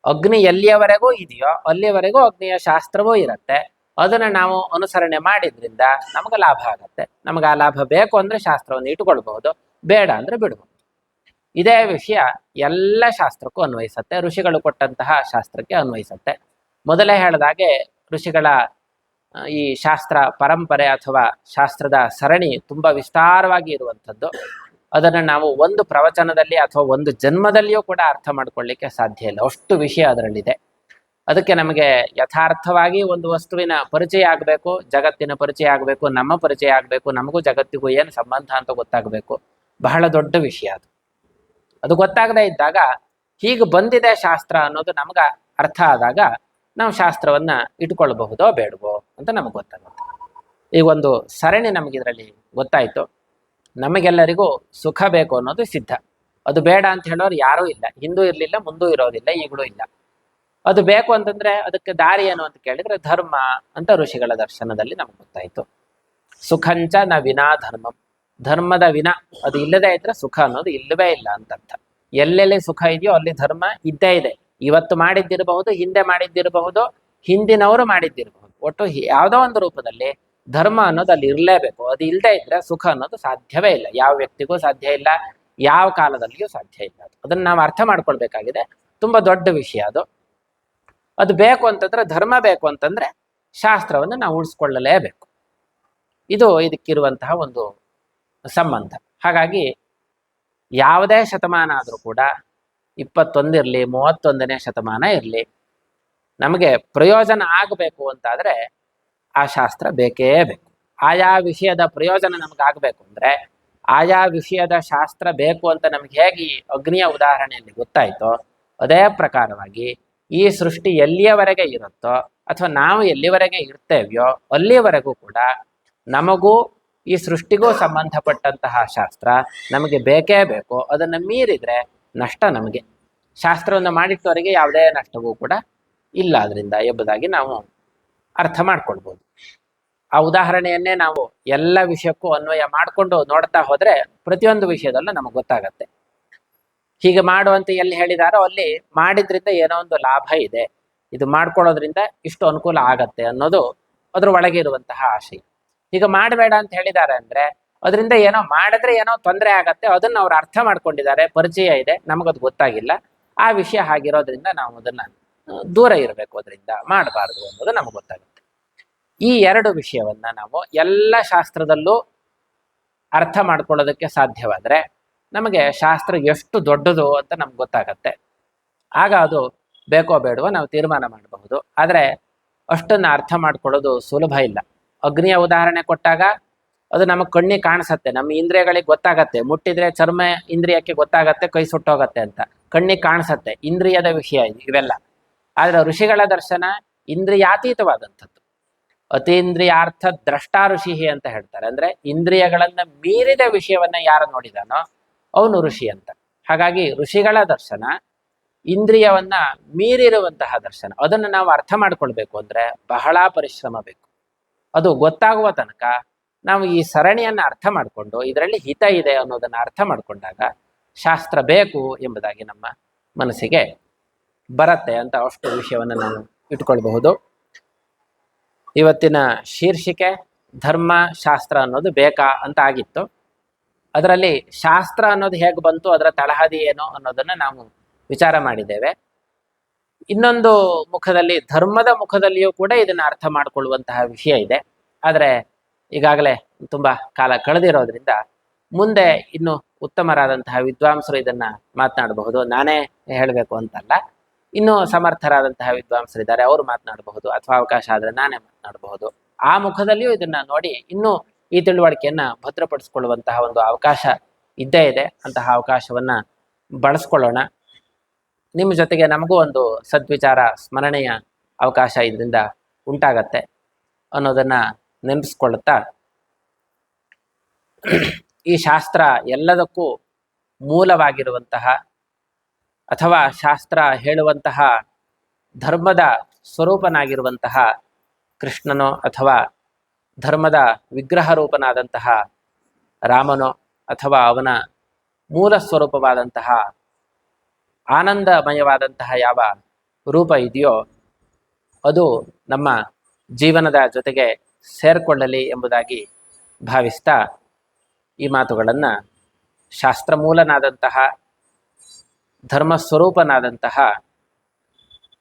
ಅಗ್ನಿ ಎಲ್ಲಿಯವರೆಗೂ ಇದೆಯೋ ಅಲ್ಲಿಯವರೆಗೂ ಅಗ್ನಿಯ ಶಾಸ್ತ್ರವೂ ಇರುತ್ತೆ. ಅದನ್ನ ನಾವು ಅನುಸರಣೆ ಮಾಡಿದ್ರಿಂದ ನಮಗೆ ಲಾಭ ಆಗತ್ತೆ. ನಮಗೆ ಆ ಲಾಭ ಬೇಕು ಅಂದ್ರೆ ಶಾಸ್ತ್ರವನ್ನು ಇಟ್ಕೊಳ್ಬಹುದು, ಬೇಡ ಅಂದ್ರೆ ಬಿಡ್ಬೋದು. ಇದೇ ವಿಷಯ ಎಲ್ಲ ಶಾಸ್ತ್ರಕ್ಕೂ ಅನ್ವಯಿಸತ್ತೆ, ಋಷಿಗಳು ಕೊಟ್ಟಂತಹ ಶಾಸ್ತ್ರಕ್ಕೆ ಅನ್ವಯಿಸತ್ತೆ. ಮೊದಲೇ ಹೇಳಿದಾಗೆ ಋಷಿಗಳ ಈ ಶಾಸ್ತ್ರ ಪರಂಪರೆ ಅಥವಾ ಶಾಸ್ತ್ರದ ಸರಣಿ ತುಂಬಾ ವಿಸ್ತಾರವಾಗಿ ಇರುವಂಥದ್ದು. ಅದನ್ನು ನಾವು ಒಂದು ಪ್ರವಚನದಲ್ಲಿ ಅಥವಾ ಒಂದು ಜನ್ಮದಲ್ಲಿಯೂ ಕೂಡ ಅರ್ಥ ಮಾಡ್ಕೊಳ್ಳಿಕ್ಕೆ ಸಾಧ್ಯ ಇಲ್ಲ, ಅಷ್ಟು ವಿಷಯ ಅದರಲ್ಲಿದೆ. ಅದಕ್ಕೆ ನಮಗೆ ಯಥಾರ್ಥವಾಗಿ ಒಂದು ವಸ್ತುವಿನ ಪರಿಚಯ ಆಗಬೇಕು, ಜಗತ್ತಿನ ಪರಿಚಯ ಆಗಬೇಕು, ನಮ್ಮ ಪರಿಚಯ ಆಗಬೇಕು, ನಮಗೂ ಜಗತ್ತಿಗೂ ಏನು ಸಂಬಂಧ ಅಂತ ಗೊತ್ತಾಗಬೇಕು. ಬಹಳ ದೊಡ್ಡ ವಿಷಯ ಅದು. ಅದು ಗೊತ್ತಾಗದೇ ಇದ್ದಾಗ ಹೀಗೆ ಬಂದಿದೆ ಶಾಸ್ತ್ರ ಅನ್ನೋದು ನಮ್ಗ ಅರ್ಥ ಆದಾಗ ನಾವು ಶಾಸ್ತ್ರವನ್ನ ಇಟ್ಕೊಳ್ಬಹುದೋ ಬೇಡವೋ ಅಂತ ನಮಗೆ ಗೊತ್ತಾಗುತ್ತೆ. ಈಗ ಒಂದು ಸರಣಿ ನಮಗೆ ಇದರಲ್ಲಿ ಗೊತ್ತಾಯ್ತು. ನಮಗೆಲ್ಲರಿಗೂ ಸುಖ ಬೇಕು ಅನ್ನೋದು ಸಿದ್ಧ. ಅದು ಬೇಡ ಅಂತ ಹೇಳೋರು ಯಾರೂ ಇಲ್ಲ, ಹಿಂದೂ ಇರಲಿಲ್ಲ, ಮುಂದೂ ಇರೋದಿಲ್ಲ, ಈಗಲೂ ಇಲ್ಲ. ಅದು ಬೇಕು ಅಂತಂದ್ರೆ ಅದಕ್ಕೆ ದಾರಿ ಏನು ಅಂತ ಕೇಳಿದ್ರೆ ಧರ್ಮ ಅಂತ ಋಷಿಗಳ ದರ್ಶನದಲ್ಲಿ ನಮ್ಗೆ ಗೊತ್ತಾಯ್ತು. ಸುಖಂಚ ನ ವಿನಾ ಧರ್ಮಂ, ಧರ್ಮದ ವಿನ ಅದು ಇಲ್ಲದೆ ಇದ್ರೆ ಸುಖ ಅನ್ನೋದು ಇಲ್ಲವೇ ಇಲ್ಲ ಅಂತ ಅರ್ಥ. ಎಲ್ಲೆಲ್ಲಿ ಸುಖ ಇದೆಯೋ ಅಲ್ಲಿ ಧರ್ಮ ಇದ್ದೇ ಇದೆ. ಇವತ್ತು ಮಾಡಿದ್ದಿರಬಹುದು, ಹಿಂದೆ ಮಾಡಿದ್ದಿರಬಹುದು, ಹಿಂದಿನವರು ಮಾಡಿದ್ದಿರಬಹುದು, ಒಟ್ಟು ಯಾವುದೋ ಒಂದು ರೂಪದಲ್ಲಿ ಧರ್ಮ ಅನ್ನೋದು ಅಲ್ಲಿ ಇರಲೇಬೇಕು. ಅದು ಇಲ್ಲದೆ ಇದ್ರೆ ಸುಖ ಅನ್ನೋದು ಸಾಧ್ಯವೇ ಇಲ್ಲ, ಯಾವ ವ್ಯಕ್ತಿಗೂ ಸಾಧ್ಯ ಇಲ್ಲ, ಯಾವ ಕಾಲದಲ್ಲಿಯೂ ಸಾಧ್ಯ ಇಲ್ಲ. ಅದನ್ನ ನಾವು ಅರ್ಥ ಮಾಡ್ಕೊಳ್ಬೇಕಾಗಿದೆ, ತುಂಬಾ ದೊಡ್ಡ ವಿಷಯ ಅದು. ಅದು ಬೇಕು ಅಂತಂದ್ರೆ, ಧರ್ಮ ಬೇಕು ಅಂತಂದ್ರೆ ಶಾಸ್ತ್ರವನ್ನು ನಾವು ಉಳಿಸ್ಕೊಳ್ಳಲೇಬೇಕು. ಇದು ಇದಕ್ಕಿರುವಂತಹ ಒಂದು ಸಂಬಂಧ. ಹಾಗಾಗಿ ಯಾವುದೇ ಶತಮಾನ ಆದರೂ ಕೂಡ 21 ಇರಲಿ, 31ನೇ ಶತಮಾನ ಇರಲಿ, ನಮಗೆ ಪ್ರಯೋಜನ ಆಗಬೇಕು ಅಂತಾದ್ರೆ ಆ ಶಾಸ್ತ್ರ ಬೇಕೇ ಬೇಕು. ಆಯಾ ವಿಷಯದ ಪ್ರಯೋಜನ ನಮಗಾಗಬೇಕು ಅಂದ್ರೆ ಆಯಾ ವಿಷಯದ ಶಾಸ್ತ್ರ ಬೇಕು ಅಂತ ನಮ್ಗೆ ಹೇಗೆ ಈ ಅಗ್ನಿಯ ಉದಾಹರಣೆಯಲ್ಲಿ ಗೊತ್ತಾಯ್ತೋ ಅದೇ ಪ್ರಕಾರವಾಗಿ ಈ ಸೃಷ್ಟಿ ಎಲ್ಲಿಯವರೆಗೆ ಇರುತ್ತೋ ಅಥವಾ ನಾವು ಎಲ್ಲಿವರೆಗೆ ಇರ್ತೇವೆಯೋ ಅಲ್ಲಿಯವರೆಗೂ ಕೂಡ ನಮಗೂ ಈ ಸೃಷ್ಟಿಗೂ ಸಂಬಂಧಪಟ್ಟಂತಹ ಶಾಸ್ತ್ರ ನಮಗೆ ಬೇಕೇ ಬೇಕು. ಅದನ್ನು ಮೀರಿದ್ರೆ ನಷ್ಟ ನಮಗೆ. ಶಾಸ್ತ್ರವನ್ನು ಮಾಡಿಟ್ಟವರಿಗೆ ಯಾವುದೇ ನಷ್ಟವೂ ಕೂಡ ಇಲ್ಲ ಅದರಿಂದ ಎಂಬುದಾಗಿ ನಾವು ಅರ್ಥ ಮಾಡ್ಕೊಳ್ಬೋದು. ಆ ಉದಾಹರಣೆಯನ್ನೇ ನಾವು ಎಲ್ಲ ವಿಷಯಕ್ಕೂ ಅನ್ವಯ ಮಾಡಿಕೊಂಡು ನೋಡ್ತಾ ಹೋದ್ರೆ ಪ್ರತಿಯೊಂದು ವಿಷಯದಲ್ಲೂ ನಮಗೆ ಗೊತ್ತಾಗತ್ತೆ. ಹೀಗೆ ಮಾಡುವಂತ ಎಲ್ಲಿ ಹೇಳಿದಾರೋ ಅಲ್ಲಿ ಮಾಡಿದ್ರಿಂದ ಏನೋ ಒಂದು ಲಾಭ ಇದೆ, ಇದು ಮಾಡ್ಕೊಳ್ಳೋದ್ರಿಂದ ಇಷ್ಟು ಅನುಕೂಲ ಆಗತ್ತೆ ಅನ್ನೋದು ಅದ್ರ ಒಳಗೆ ಇರುವಂತಹ ಆಶಯ. ಈಗ ಮಾಡಬೇಡ ಅಂತ ಹೇಳಿದ್ದಾರೆ ಅಂದ್ರೆ ಅದರಿಂದ ಏನೋ ಮಾಡಿದ್ರೆ ಏನೋ ತೊಂದರೆ ಆಗತ್ತೆ, ಅದನ್ನ ಅವ್ರು ಅರ್ಥ ಮಾಡ್ಕೊಂಡಿದ್ದಾರೆ, ಪರಿಚಯ ಇದೆ, ನಮಗದು ಗೊತ್ತಾಗಿಲ್ಲ. ಆ ವಿಷಯ ಹಾಗಿರೋದ್ರಿಂದ ನಾವು ಅದನ್ನ ದೂರ ಇರಬೇಕು, ಅದರಿಂದ ಮಾಡಬಾರ್ದು ಅನ್ನೋದು ನಮಗೆ ಗೊತ್ತಾಗುತ್ತೆ. ಈ ಎರಡು ವಿಷಯವನ್ನ ನಾವು ಎಲ್ಲ ಶಾಸ್ತ್ರದಲ್ಲೂ ಅರ್ಥ ಮಾಡ್ಕೊಳ್ಳೋದಕ್ಕೆ ಸಾಧ್ಯವಾದ್ರೆ ನಮಗೆ ಶಾಸ್ತ್ರ ಎಷ್ಟು ದೊಡ್ಡದು ಅಂತ ನಮ್ಗೆ ಗೊತ್ತಾಗತ್ತೆ. ಆಗ ಅದು ಬೇಕೋ ಬೇಡವೋ ನಾವು ತೀರ್ಮಾನ ಮಾಡಬಹುದು. ಆದರೆ ಅಷ್ಟನ್ನು ಅರ್ಥ ಮಾಡ್ಕೊಳ್ಳೋದು ಸುಲಭ ಇಲ್ಲ. ಅಗ್ನಿಯ ಉದಾಹರಣೆ ಕೊಟ್ಟಾಗ ಅದು ನಮಗೆ ಕಣ್ಣಿಗೆ ಕಾಣಿಸತ್ತೆ, ನಮ್ಮ ಇಂದ್ರಿಯಗಳಿಗೆ ಗೊತ್ತಾಗತ್ತೆ, ಮುಟ್ಟಿದ್ರೆ ಚರ್ಮ ಇಂದ್ರಿಯಕ್ಕೆ ಗೊತ್ತಾಗತ್ತೆ ಕೈ ಸುಟ್ಟೋಗತ್ತೆ ಅಂತ ಕಣ್ಣಿಗೆ ಕಾಣಿಸತ್ತೆ, ಇಂದ್ರಿಯದ ವಿಷಯ ಇವೆಲ್ಲ. ಆದ್ರೆ ಋಷಿಗಳ ದರ್ಶನ ಇಂದ್ರಿಯಾತೀತವಾದಂಥದ್ದು. ಅತೀಂದ್ರಿಯಾರ್ಥ ದ್ರಷ್ಟಾ ಋಷಿ ಅಂತ ಹೇಳ್ತಾರೆ. ಅಂದ್ರೆ ಇಂದ್ರಿಯಗಳನ್ನ ಮೀರಿದ ವಿಷಯವನ್ನ ಯಾರು ನೋಡಿದಾನೋ ಅವನು ಋಷಿ ಅಂತ. ಹಾಗಾಗಿ ಋಷಿಗಳ ದರ್ಶನ ಇಂದ್ರಿಯವನ್ನ ಮೀರಿರುವಂತಹ ದರ್ಶನ. ಅದನ್ನು ನಾವು ಅರ್ಥ ಮಾಡ್ಕೊಳ್ಬೇಕು ಅಂದ್ರೆ ಬಹಳ ಪರಿಶ್ರಮ ಬೇಕು. ಅದು ಗೊತ್ತಾಗುವ ತನಕ ನಾವು ಈ ಸರಣಿಯನ್ನ ಅರ್ಥ ಮಾಡಿಕೊಂಡು ಇದರಲ್ಲಿ ಹಿತ ಇದೆ ಅನ್ನೋದನ್ನ ಅರ್ಥ ಮಾಡ್ಕೊಂಡಾಗ ಶಾಸ್ತ್ರ ಬೇಕು ಎಂಬುದಾಗಿ ನಮ್ಮ ಮನಸ್ಸಿಗೆ ಬರುತ್ತೆ ಅಂತ ಅಷ್ಟು ವಿಷಯವನ್ನು ನಾವು ಇಟ್ಕೊಳ್ಬಹುದು. ಇವತ್ತಿನ ಶೀರ್ಷಿಕೆ ಧರ್ಮ ಶಾಸ್ತ್ರ ಅನ್ನೋದು ಬೇಕಾ ಅಂತ ಆಗಿತ್ತು. ಅದರಲ್ಲಿ ಶಾಸ್ತ್ರ ಅನ್ನೋದು ಹೇಗೆ ಬಂತು, ಅದರ ತಳಹದಿ ಏನು ಅನ್ನೋದನ್ನು ನಾವು ವಿಚಾರ ಮಾಡಿದ್ದೇವೆ. ಇನ್ನೊಂದು ಮುಖದಲ್ಲಿ, ಧರ್ಮದ ಮುಖದಲ್ಲಿಯೂ ಕೂಡ ಇದನ್ನು ಅರ್ಥ ಮಾಡಿಕೊಳ್ಳುವಂತಹ ವಿಷಯ ಇದೆ. ಆದರೆ ಈಗಾಗಲೇ ತುಂಬ ಕಾಲ ಕಳೆದಿರೋದ್ರಿಂದ ಮುಂದೆ ಇನ್ನು ಉತ್ತಮರಾದಂತಹ ವಿದ್ವಾಂಸರು ಇದನ್ನು ಮಾತನಾಡಬಹುದು. ನಾನೇ ಹೇಳಬೇಕು ಅಂತಲ್ಲ, ಇನ್ನೂ ಸಮರ್ಥರಾದಂತಹ ವಿದ್ವಾಂಸರಿದ್ದಾರೆ, ಅವರು ಮಾತನಾಡಬಹುದು, ಅಥವಾ ಅವಕಾಶ ಆದರೆ ನಾನೇ ಮಾತನಾಡಬಹುದು. ಆ ಮುಖದಲ್ಲಿಯೂ ಇದನ್ನು ನೋಡಿ ಇನ್ನೂ ಈ ತಿಳುವಳಿಕೆಯನ್ನು ಭದ್ರಪಡಿಸ್ಕೊಳ್ಳುವಂತಹ ಒಂದು ಅವಕಾಶ ಇದ್ದೇ ಇದೆ. ಅಂತಹ ಅವಕಾಶವನ್ನು ಬಳಸ್ಕೊಳ್ಳೋಣ. ನಿಮ್ಮ ಜೊತೆಗೆ ನಮಗೂ ಒಂದು ಸದ್ವಿಚಾರ ಸ್ಮರಣೆಯ ಅವಕಾಶ ಇದರಿಂದ ಉಂಟಾಗತ್ತೆ ಅನ್ನೋದನ್ನು ನೆನಪಿಸ್ಕೊಳ್ಳುತ್ತಾ, ಈ ಶಾಸ್ತ್ರ ಎಲ್ಲದಕ್ಕೂ ಮೂಲವಾಗಿರುವಂತಹ ಅಥವಾ ಶಾಸ್ತ್ರ ಹೇಳುವಂತಹ ಧರ್ಮದ ಸ್ವರೂಪನಾಗಿರುವಂತಹ ಕೃಷ್ಣನೋ ಅಥವಾ ಧರ್ಮದ ವಿಗ್ರಹ ರೂಪನಾದಂತಹ ರಾಮನೋ ಅಥವಾ ಅವನ ಮೂಲ ಸ್ವರೂಪವಾದಂತಹ ಆನಂದಮಯವಾದಂತಹ ಯಾವ ರೂಪ ಇದೆಯೋ ಅದು ನಮ್ಮ ಜೀವನದ ಜೊತೆಗೆ ಸೇರಿಕೊಳ್ಳಲಿ ಎಂಬುದಾಗಿ ಭಾವಿಸ್ತಾ ಈ ಮಾತುಗಳನ್ನು ಶಾಸ್ತ್ರಮೂಲನಾದಂತಹ ಧರ್ಮಸ್ವರೂಪನಾದಂತಹ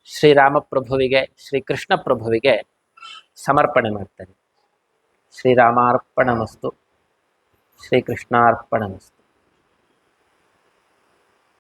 ಶ್ರೀರಾಮಪ್ರಭುವಿಗೆ, ಶ್ರೀಕೃಷ್ಣ ಪ್ರಭುವಿಗೆ ಸಮರ್ಪಣೆ ಮಾಡ್ತೇನೆ. ಶ್ರೀರಾಮಾರ್ಪಣಮಸ್ತು, ಶ್ರೀಕೃಷ್ಣಾರ್ಪಣಮಸ್ತು.